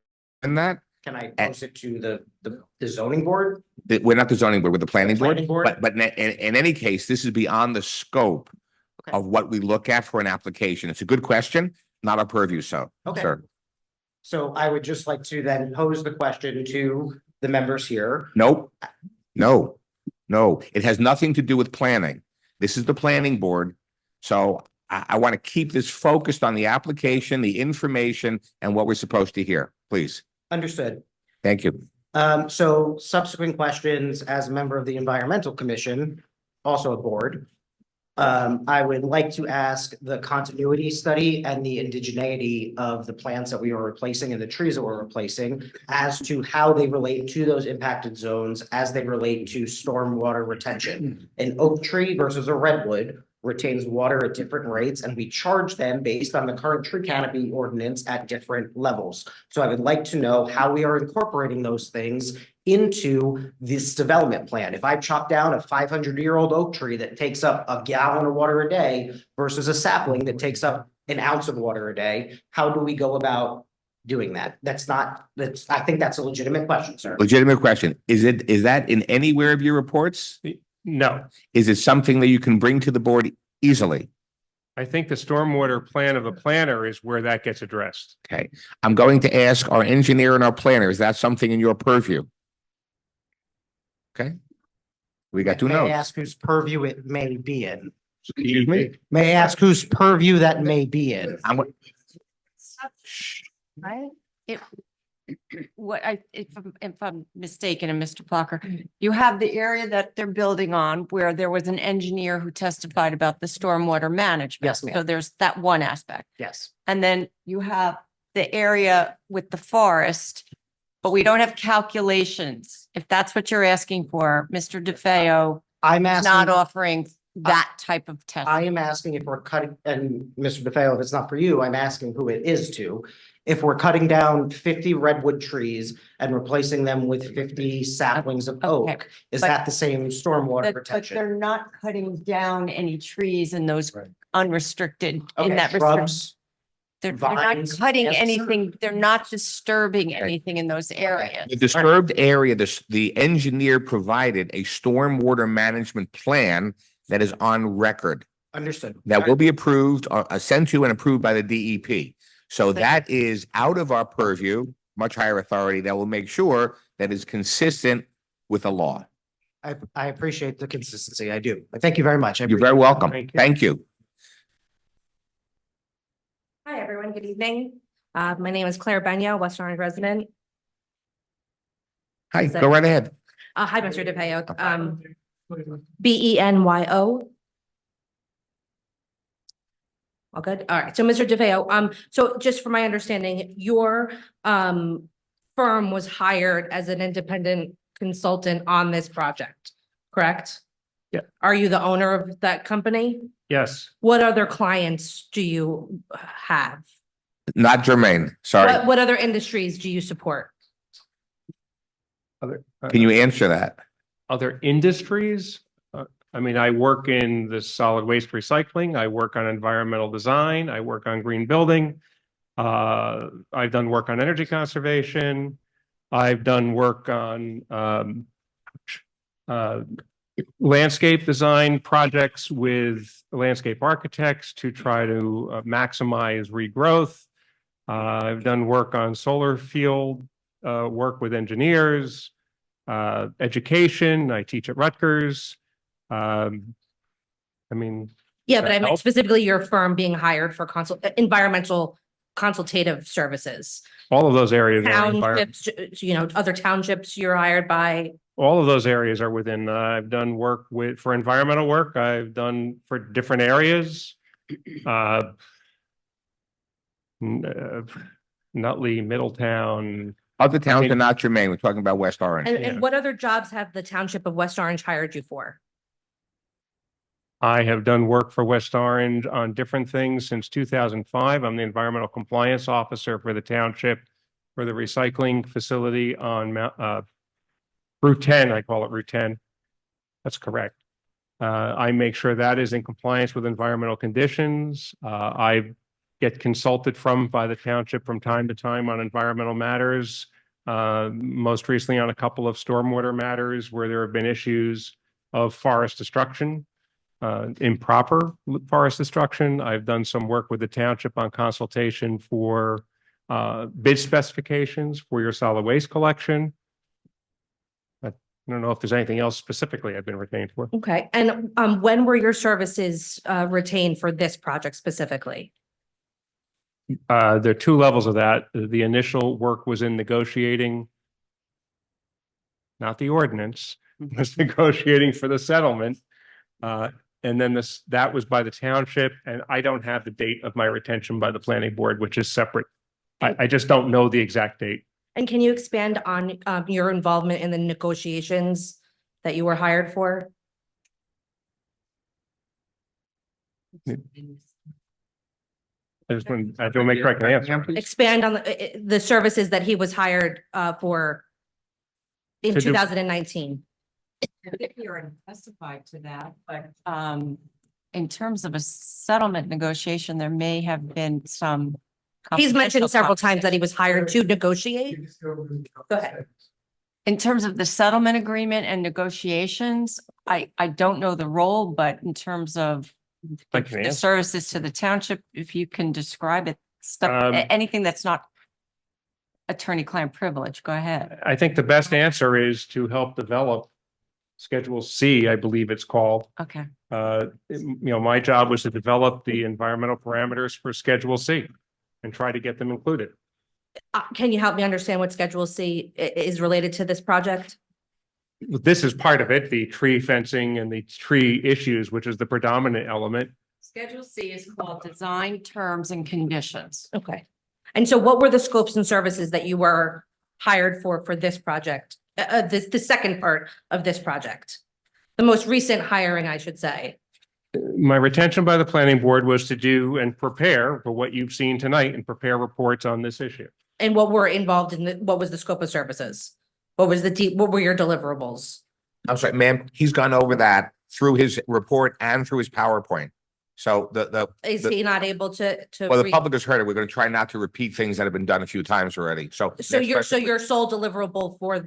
that. Can I post it to the zoning board? That we're not the zoning board, we're the planning board. Planning board? But in any case, this is beyond the scope Okay. of what we look at for an application. It's a good question, not our purview, so. Okay. Sir. So I would just like to then pose the question to the members here. Nope. No, it has nothing to do with planning. This is the planning board. So I want to keep this focused on the application, the information, and what we're supposed to hear, please. Understood. Thank you. So subsequent questions as a member of the Environmental Commission, also a board. I would like to ask the continuity study and the indigeneity of the plants that we are replacing and the trees that we're replacing as to how they relate to those impacted zones as they relate to stormwater retention. An oak tree versus a redwood retains water at different rates, and we charge them based on the current tree canopy ordinance at different levels. So I would like to know how we are incorporating those things into this development plan. If I chop down a 500-year-old oak tree that takes up a gallon of water a day versus a sapling that takes up an ounce of water a day, how do we go about doing that? I think that's a legitimate question, sir. Legitimate question. Is that in anywhere of your reports? No, Is it something that you can bring to the board easily? I think the stormwater plan of a planner is where that gets addressed. Okay, I'm going to ask our engineer and our planner, is that something in your purview? Okay. We got two May I notes. ask whose purview it may be in? Excuse me? May I ask whose purview that may be in? I'm, Right? if I'm mistaken, and Mr. Plucker, you have the area that they're building on where there was an engineer who testified about the stormwater management. Yes, ma'am. So there's that one aspect. Yes. And then you have the area with the forest, but we don't have calculations. If that's what you're asking for, Mr. DeFeo I'm is not asking, offering that type of test. I am asking if we're cutting, and Mr. DeFeo, if it's not for you, I'm asking who it is to. If we're cutting down 50 redwood trees and replacing them with 50 saplings of Okay, oak, is but- that the same stormwater But protection? they're not cutting down any trees in those Right. unrestricted, in Okay, that. shrubs, They're not vines, cutting yes. anything, they're not disturbing anything in those areas. The disturbed area, the engineer provided a stormwater management plan that is on record. understood. That will be approved, sent to and approved by the DEP. So that is out of our purview, much higher authority that will make sure that is consistent with the law. I appreciate the consistency. I do. Thank you very much. I You're appreciate very it. welcome. Thank you. Thank you. Hi, everyone. Good evening. My name is Claire Benya, West Orange resident. Hi, Is that- go right ahead. Hi, Mr. DeFeo. Benyo. All good. All right. So, Mr. DeFeo, so just for my understanding, your firm was hired as an independent consultant on this project, correct? Yeah. Are you the owner of that company? Yes. What other clients do you have? Not germane, sorry. What other industries do you support? Can you answer that? Other industries? I mean, I work in the solid waste recycling. I work on environmental design. I work on green building. I've done work on energy conservation. I've done work on landscape design projects with landscape architects to try to maximize regrowth. I've done work on solar field, work with engineers, education. I teach at Rutgers. I mean. Yeah, but that I meant help? specifically your firm being hired for environmental consultative services. All of those areas are Townships, other townships you're hired by. all of those areas are within, I've done work for environmental work. I've done for different areas. Nutley, Middletown. Other towns are not germane. We're talking about West Orange. And what other jobs have the township of West Orange hired you for? I have done work for West Orange on different things since 2005. I'm the environmental compliance officer for the township for the recycling facility on Route 10. I call it Route 10. That's correct. I make sure that is in compliance with environmental conditions. I get consulted by the township from time to time on environmental matters. Most recently on a couple of stormwater matters where there have been issues of forest destruction. Improper forest destruction. I've done some work with the township on consultation for bid specifications for your solid waste collection. I don't know if there's anything else specifically I've been retained for. Okay, and when were your services retained for this project specifically? There are two levels of that. The initial work was in negotiating, not the ordinance, was negotiating for the settlement. And then that was by the township, and I don't have the date of my retention by the planning board, which is separate. I just don't know the exact date. And can you expand on your involvement in the negotiations that you were hired for? I just want to make sure I can answer. Expand on the services that he was hired for in To do- 2019. I think you already testified to that, but in terms of a settlement negotiation, there may have been some. He's mentioned confidential several times that he was hired to negotiate. Go ahead. In terms of the settlement agreement and negotiations, I don't know the role, but in terms of I can the answer. services to the township, if you can describe it, Um, anything that's not attorney-client privilege, go ahead. I think the best answer is to help develop Schedule C, I believe it's called. Okay. My job was to develop the environmental parameters for Schedule C and try to get them included. Can you help me understand what Schedule C is related to this project? This is part of it, the tree fencing and the tree issues, which is the predominant element. Schedule C is called Design Terms and Conditions. Okay. And so what were the scopes and services that you were hired for this project? The second part of this project? The most recent hiring, I should say. My retention by the planning board was to do and prepare for what you've seen tonight and prepare reports on this issue. And what were involved in what was the scope of services? What were your deliverables? I'm sorry, ma'am, he's gone over that through his report and through his PowerPoint. So Is he not able to? well, the public has heard it. We're going to try not to repeat things that have been done a few times already. So. So next your, question, your sole deliverable for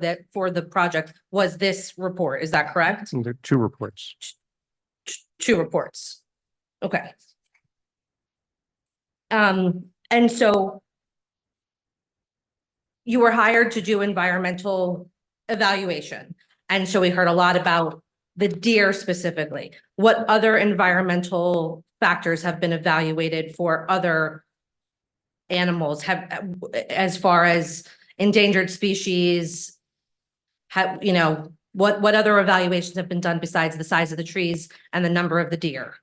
the project was this report, is that correct? There are 2 reports. 2 reports. Okay. And so you were hired to do environmental evaluation. And so we heard a lot about the deer specifically. What other environmental factors have been evaluated for other animals as far as endangered species? What other evaluations have been done besides the size of the trees and the number of the deer?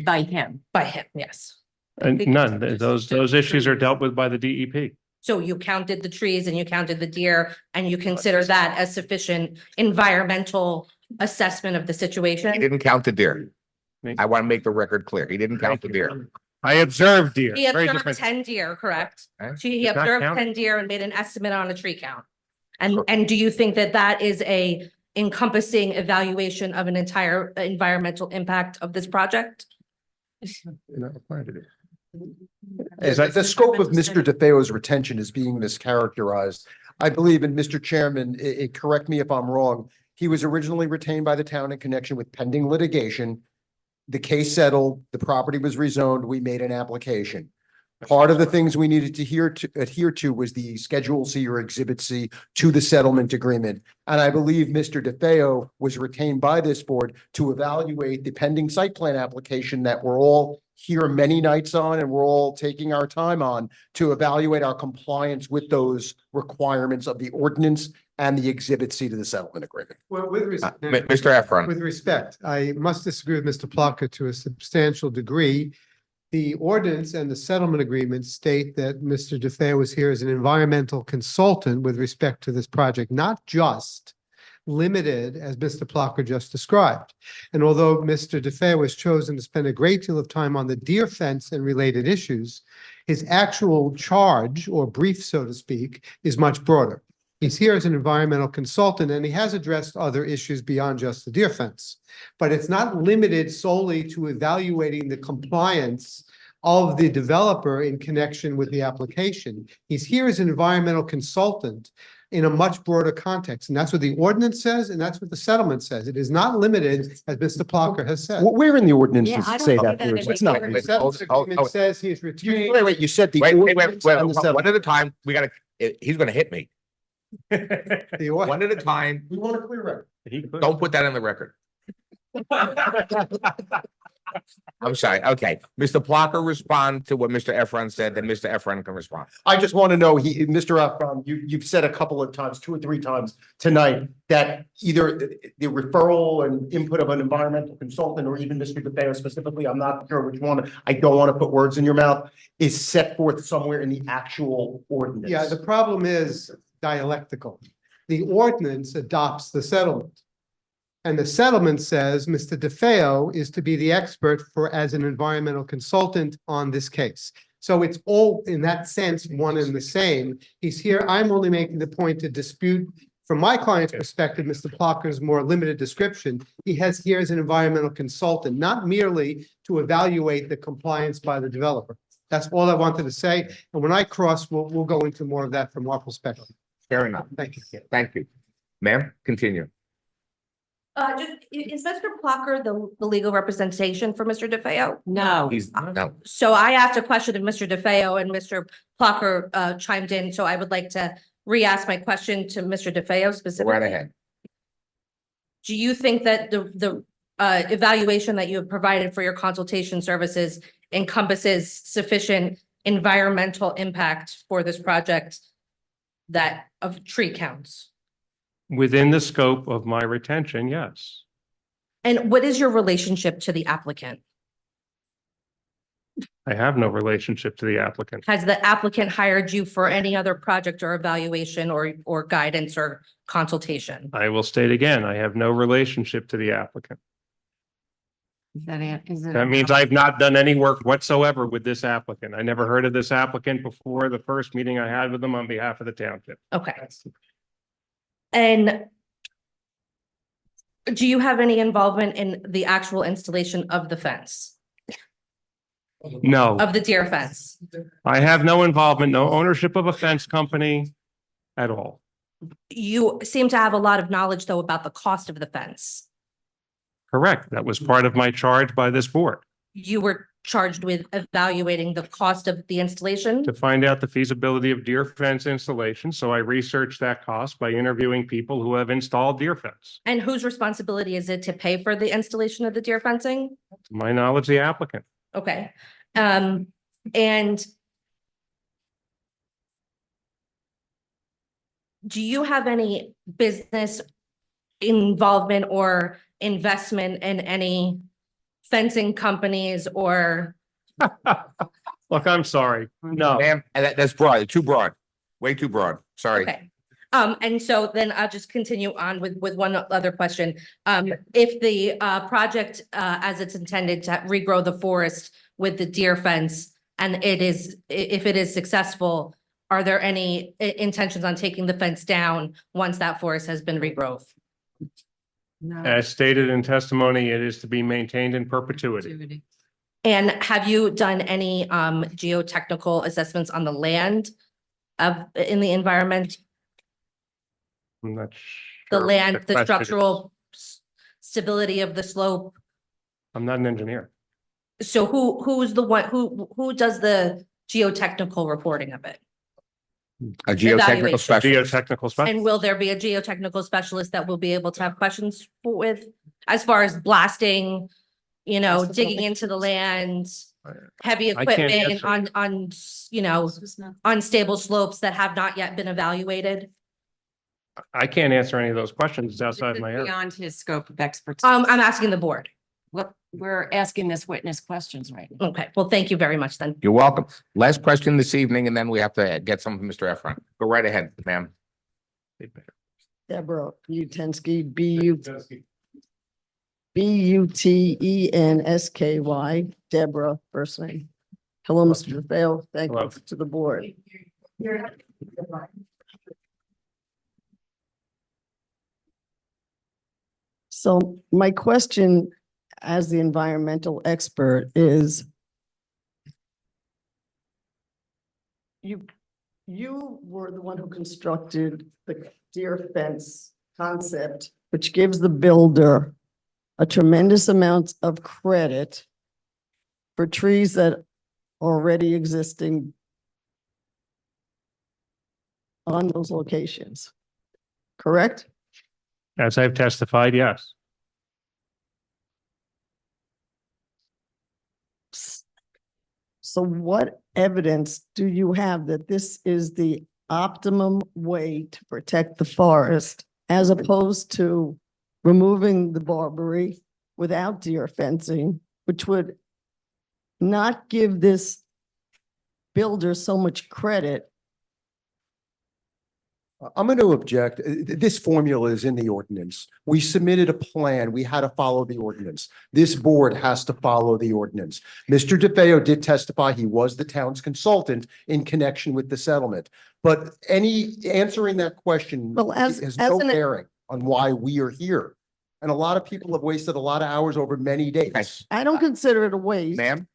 By him. By him, yes. And none, those issues are dealt with by the DEP. So you counted the trees and you counted the deer and you consider that as sufficient environmental assessment of the He situation? didn't count the deer. I want to make the record clear. He didn't count the deer. I observed deer. He Very observed different. 10 deer, correct? Okay. So he Did not observed count. 10 deer and made an estimate on a tree count. And do you think that that is a encompassing evaluation of an entire environmental impact of this project? You're not required to do. The scope of Mr. DeFeo's retention is being mischaracterized. I believe, and Mr. Chairman, correct me if I'm wrong, he was originally retained by the town in connection with pending litigation. The case settled, the property was rezoned, we made an application. Part of the things we needed to adhere to was the Schedule C or Exhibit C to the settlement agreement. And I believe Mr. DeFeo was retained by this board to evaluate the pending site plan application that we're all here many nights on and we're all taking our time on to evaluate our compliance with those requirements of the ordinance and the Exhibit C to the settlement agreement. Well, with respect. Mr. Efron. With respect, I must disagree with Mr. Plucker to a substantial degree. The ordinance and the settlement agreement state that Mr. DeFeo was here as an environmental consultant with respect to this project, not just limited as Mr. Plucker just described. And although Mr. DeFeo was chosen to spend a great deal of time on the deer fence and related issues, his actual charge or brief, so to speak, is much broader. He's here as an environmental consultant and he has addressed other issues beyond just the deer fence. But it's not limited solely to evaluating the compliance of the developer in connection with the application. He's here as an environmental consultant in a much broader context. And that's what the ordinance says, and that's what the settlement says. It is not limited, as Mr. Plucker has said. Where in the ordinance Yeah, does I it don't say see that? that in Bruce? the It's not. ordinance. The settlement agreement says he is retained. Wait, you said the. Wait, ordinance and the one settlement. at a time. He's going to hit me. The or- One at a time. We want a clear record. Don't put that on the record. I'm sorry. Okay. Mr. Plucker, respond to what Mr. Efron said, then Mr. Efron can respond. I just want to know, Mr. Efron, you've said a couple of times, 2 or 3 times tonight, that either the referral and input of an environmental consultant or even Mr. DeFeo specifically, I'm not sure which one, I don't want to put words in your mouth, is set forth somewhere in the actual ordinance. Yeah, the problem is dialectical. The ordinance adopts the settlement. And the settlement says Mr. DeFeo is to be the expert as an environmental consultant on this case. So it's all, in that sense, one and the same. He's here, I'm only making the point to dispute, from my client's perspective, Mr. Plucker's more limited description. He has here as an environmental consultant, not merely to evaluate the compliance by the developer. That's all I wanted to say. And when I cross, we'll go into more of that from our perspective. Fair enough. Thank you. Thank you. Ma'am, continue. Is Mr. Plucker the legal representation for Mr. DeFeo? No. No. So I asked a question of Mr. DeFeo and Mr. Plucker chimed in, so I would like to re-ask my question to Mr. DeFeo Go specifically. right ahead. Do you think that the evaluation that you have provided for your consultation services encompasses sufficient environmental impact for this project that of tree counts? Within the scope of my retention, yes. And what is your relationship to the applicant? I have no relationship to the applicant. Has the applicant hired you for any other project or evaluation or guidance or consultation? I will state again, I have no relationship to the applicant. That means I've not done any work whatsoever with this applicant. I never heard of this applicant before the first meeting I had with them on behalf of the township. Okay. And do you have any involvement in the actual installation of the fence, No, of the deer fence? I have no involvement, no ownership of a fence company at all. You seem to have a lot of knowledge, though, about the cost of the fence. Correct. That was part of my charge by this board, You were charged with evaluating the cost of the installation? to find out the feasibility of deer fence installation. So I researched that cost by interviewing people who have installed deer fence. And whose responsibility is it to pay for the installation of the deer fencing? To my knowledge, the applicant. Okay, and do you have any business involvement or investment in any fencing companies or? Look, I'm sorry. No. Ma'am, that's broad, too broad, way too broad. Sorry. Okay. And so then I'll just continue on with one other question. If the project as it's intended to regrow the forest with the deer fence and if it is successful, are there any intentions on taking the fence down once that forest has been regrowth? As stated in testimony, it is to be maintained in perpetuity. And have you done any geotechnical assessments on the land in the environment? I'm not The sure land, what the question is. structural stability of the slope? I'm not an engineer. So who's the one, who does the geotechnical reporting of it? A geotechnical Evaluation. specialist. Geotechnical specialist. And will there be a geotechnical specialist that will be able to have questions with, as far as blasting, digging into the land, heavy I can't equipment answer. on unstable slopes that have not yet been evaluated? I can't answer any of those questions. It's outside my area. Beyond his scope of expertise. I'm asking the board. What, we're asking this witness questions right now. Okay, well, thank you very much then. You're welcome. Last question this evening, and then we have to get some from Mr. Efron. Go right ahead, ma'am. Deborah Utensky, Butensky, Deborah, first name. Hello, Mr. DeFeo. Thank Hello. you to the board. So my question as the environmental expert is, you were the one who constructed the deer fence concept, which gives the builder a tremendous amount of credit for trees that are already existing on those locations, correct? As I've testified, yes. So what evidence do you have that this is the optimum way to protect the forest as opposed to removing the barberry without deer fencing, which would not give this builder so much credit? I'm going to object. This formula is in the ordinance. We submitted a plan. We had to follow the ordinance. This board has to follow the ordinance. Mr. DeFeo did testify. He was the town's consultant in connection with the settlement. But answering that question Well, has no bearing on why we are here. And a lot of people have wasted a lot of hours over many days. I don't consider it a waste. Ma'am,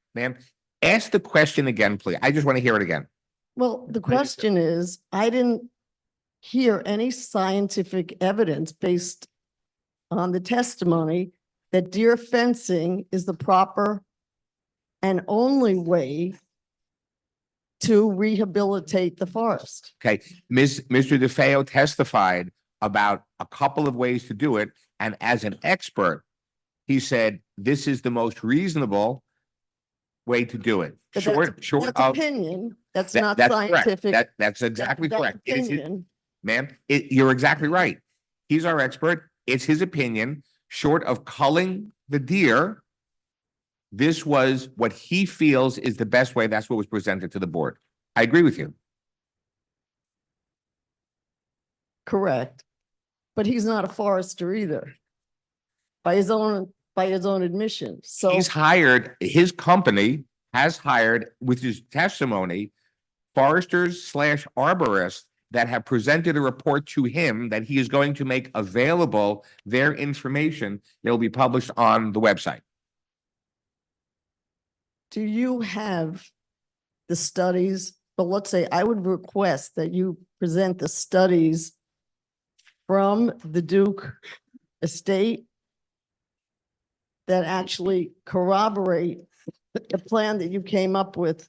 ask the question again, please. I just want to hear it again. Well, the question is, I didn't hear any scientific evidence based on the testimony that deer fencing is the proper and only way to rehabilitate the forest. Okay, Mr. DeFeo testified about a couple of ways to do it. And as an expert, he said, this is the most reasonable way to do it. But Short that's of. opinion. That's That- not that's correct. scientific. That's exactly That's correct. It is his- opinion. Ma'am, you're exactly right. He's our expert. It's his opinion. Short of culling the deer, this was what he feels is the best way. That's what was presented to the board. I agree with you. Correct. But he's not a forester either. By his own admission. So He's hired, his company has hired, with his testimony, foresters / arborists that have presented a report to him that he is going to make available their information that will be published on the website. do you have the studies? But let's say I would request that you present the studies from the Duke estate that actually corroborate the plan that you came up with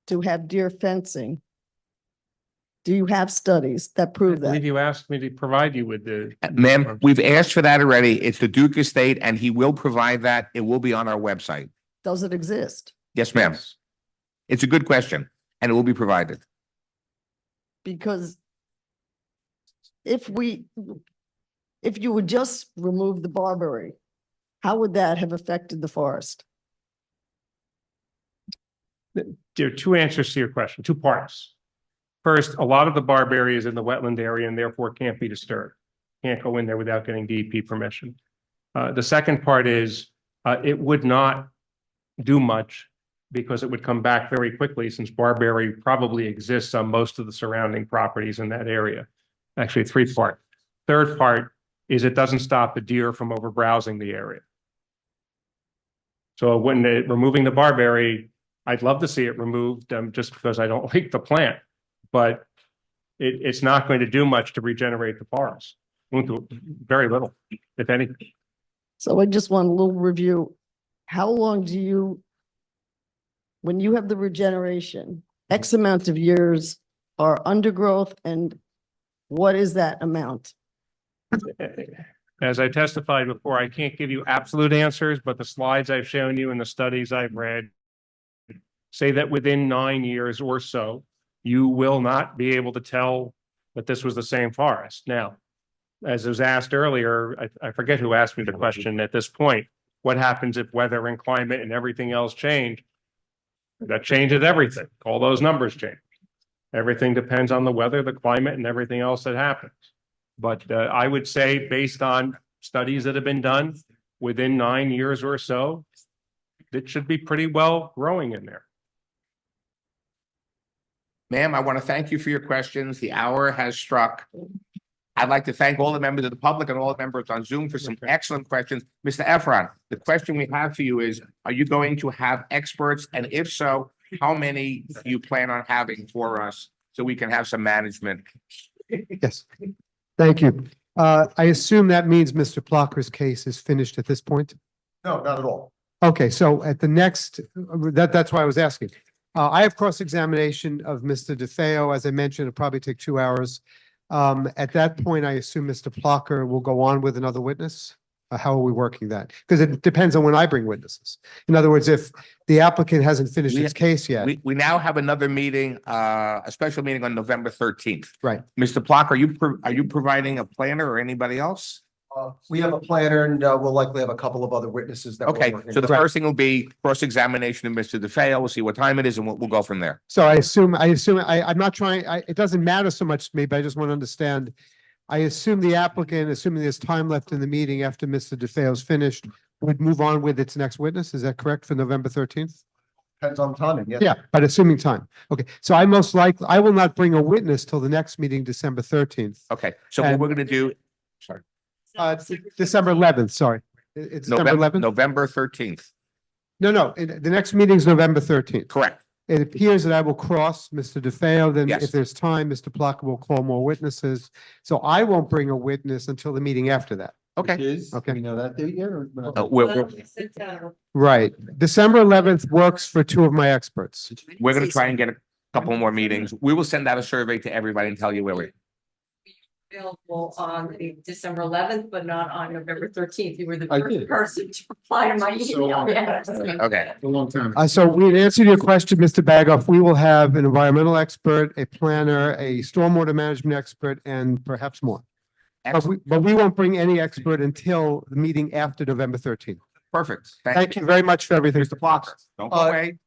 to have deer fencing. Do you have studies that I prove believe that? you asked me to provide you with the. Ma'am, we've asked for that already. It's the Duke Estate and he will provide that. It will be on our website. Does it exist? Yes, ma'am. It's a good question and it will be provided. Because if you would just remove the barberry, how would that have affected the forest? There are two answers to your question, two parts. First, a lot of the barberry is in the wetland area and therefore can't be disturbed. Can't go in there without getting DEP permission. The second part is, it would not do much because it would come back very quickly since barberry probably exists on most of the surrounding properties in that area. Actually, three part. Third part is it doesn't stop the deer from over browsing the area. So when removing the barberry, I'd love to see it removed, just because I don't like the plant. But it's not going to do much to regenerate the forest. Won't do very little, if anything. So I just want a little review. How long do you, when you have the regeneration, X amount of years are undergrowth, and what is that amount? As I testified before, I can't give you absolute answers, but the slides I've shown you and the studies I've read say that within 9 years or so, you will not be able to tell that this was the same forest. Now, as was asked earlier, I forget who asked me the question at this point, what happens if weather and climate and everything else change? That changes everything. All those numbers change. Everything depends on the weather, the climate, and everything else that happens. But I would say, based on studies that have been done, within 9 years or so, it should be pretty well growing in there. Ma'am, I want to thank you for your questions. The hour has struck. I'd like to thank all the members of the public and all the members on Zoom for some excellent questions. Mr. Efron, the question we have for you is, are you going to have experts? And if so, how many do you plan on having for us so we can have some management? Yes, thank you. I assume that means Mr. Plocker's case is finished at this point? No, not at all. Okay, so at the next, that's why I was asking. I have cross-examination of Mr. DeFeo. As I mentioned, it'll probably take 2 hours. At that point, I assume Mr. Plocker will go on with another witness? How are we working that? Because it depends on when I bring witnesses. In other words, if the applicant hasn't finished its case yet. We now have another meeting, a special meeting on November 13th. Right. Mr. Plock, are you providing a planner or anybody else? We have a planner and we'll likely have a couple of other witnesses that. we're Okay, working so the with. first thing will be cross-examination of Mr. DeFeo. We'll see what time it is and we'll go from there. So I'm not trying, it doesn't matter so much to me, but I just want to understand. I assume the applicant, assuming there's time left in the meeting after Mr. DeFeo's finished, would move on with its next witness. Is that correct for November 13th? Depends on timing, yes. Yeah, but assuming time. Okay, so I will not bring a witness till the next meeting, December 13th. Okay, so what And- we're gonna do, sorry. December 11th, sorry. It's December 11th? November 13th. No, the next meeting is November 13th. Correct. It appears that I will cross Mr. DeFeo, then Yes. if there's time, Mr. Plucker will call more witnesses. So I won't bring a witness until the meeting after that. Okay. Okay. We know that date yet or? Right. December 11th works for two of my experts. We're gonna try and get a couple more meetings. We will send out a survey to everybody and tell you where we. available on December 11th, but not on November 13th. You were the I first did. person to reply to my email. Yes. Okay. A long time. So we answered your question, Mr. Bagoff. We will have an environmental expert, a planner, a stormwater management expert, and perhaps more. But we won't bring any expert until the meeting after November 13th. Perfect. Thank you very much for everything. Mr. Blocker, don't go away.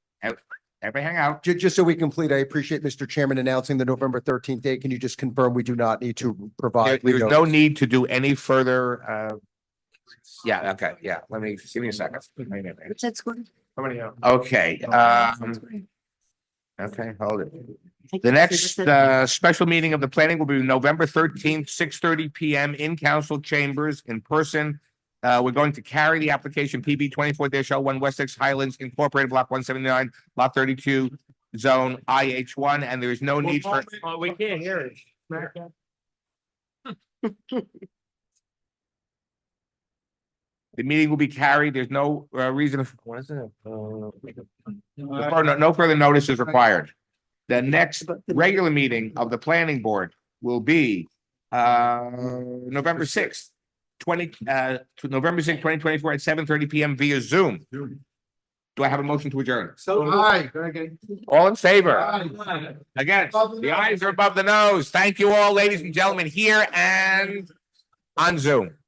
Everybody hang out. Just so we complete, I appreciate Mr. Chairman announcing the November 13th date. Can you just confirm we do not need to provide? There's no need to do any further, yeah, okay, yeah, give me a second. That's good. How many have? Okay, okay, hold it. The next, special meeting of the planning will be November 13th, 6:30 PM in council chambers in person. We're going to carry the application PB 24-01 Wessex Highlands Incorporated Block 179, Lot 32, Zone IH1, and there is no need for. Oh, we can't hear it. The meeting will be carried. There's no reason. What is it? No further notice is required. The next regular meeting of the planning board will be November 6th, November 6th, 2024 at 7:30 PM via Zoom. Do I have a motion to adjourn? All in favor? Again, the eyes are above the nose. Thank you all, ladies and gentlemen, here and on Zoom.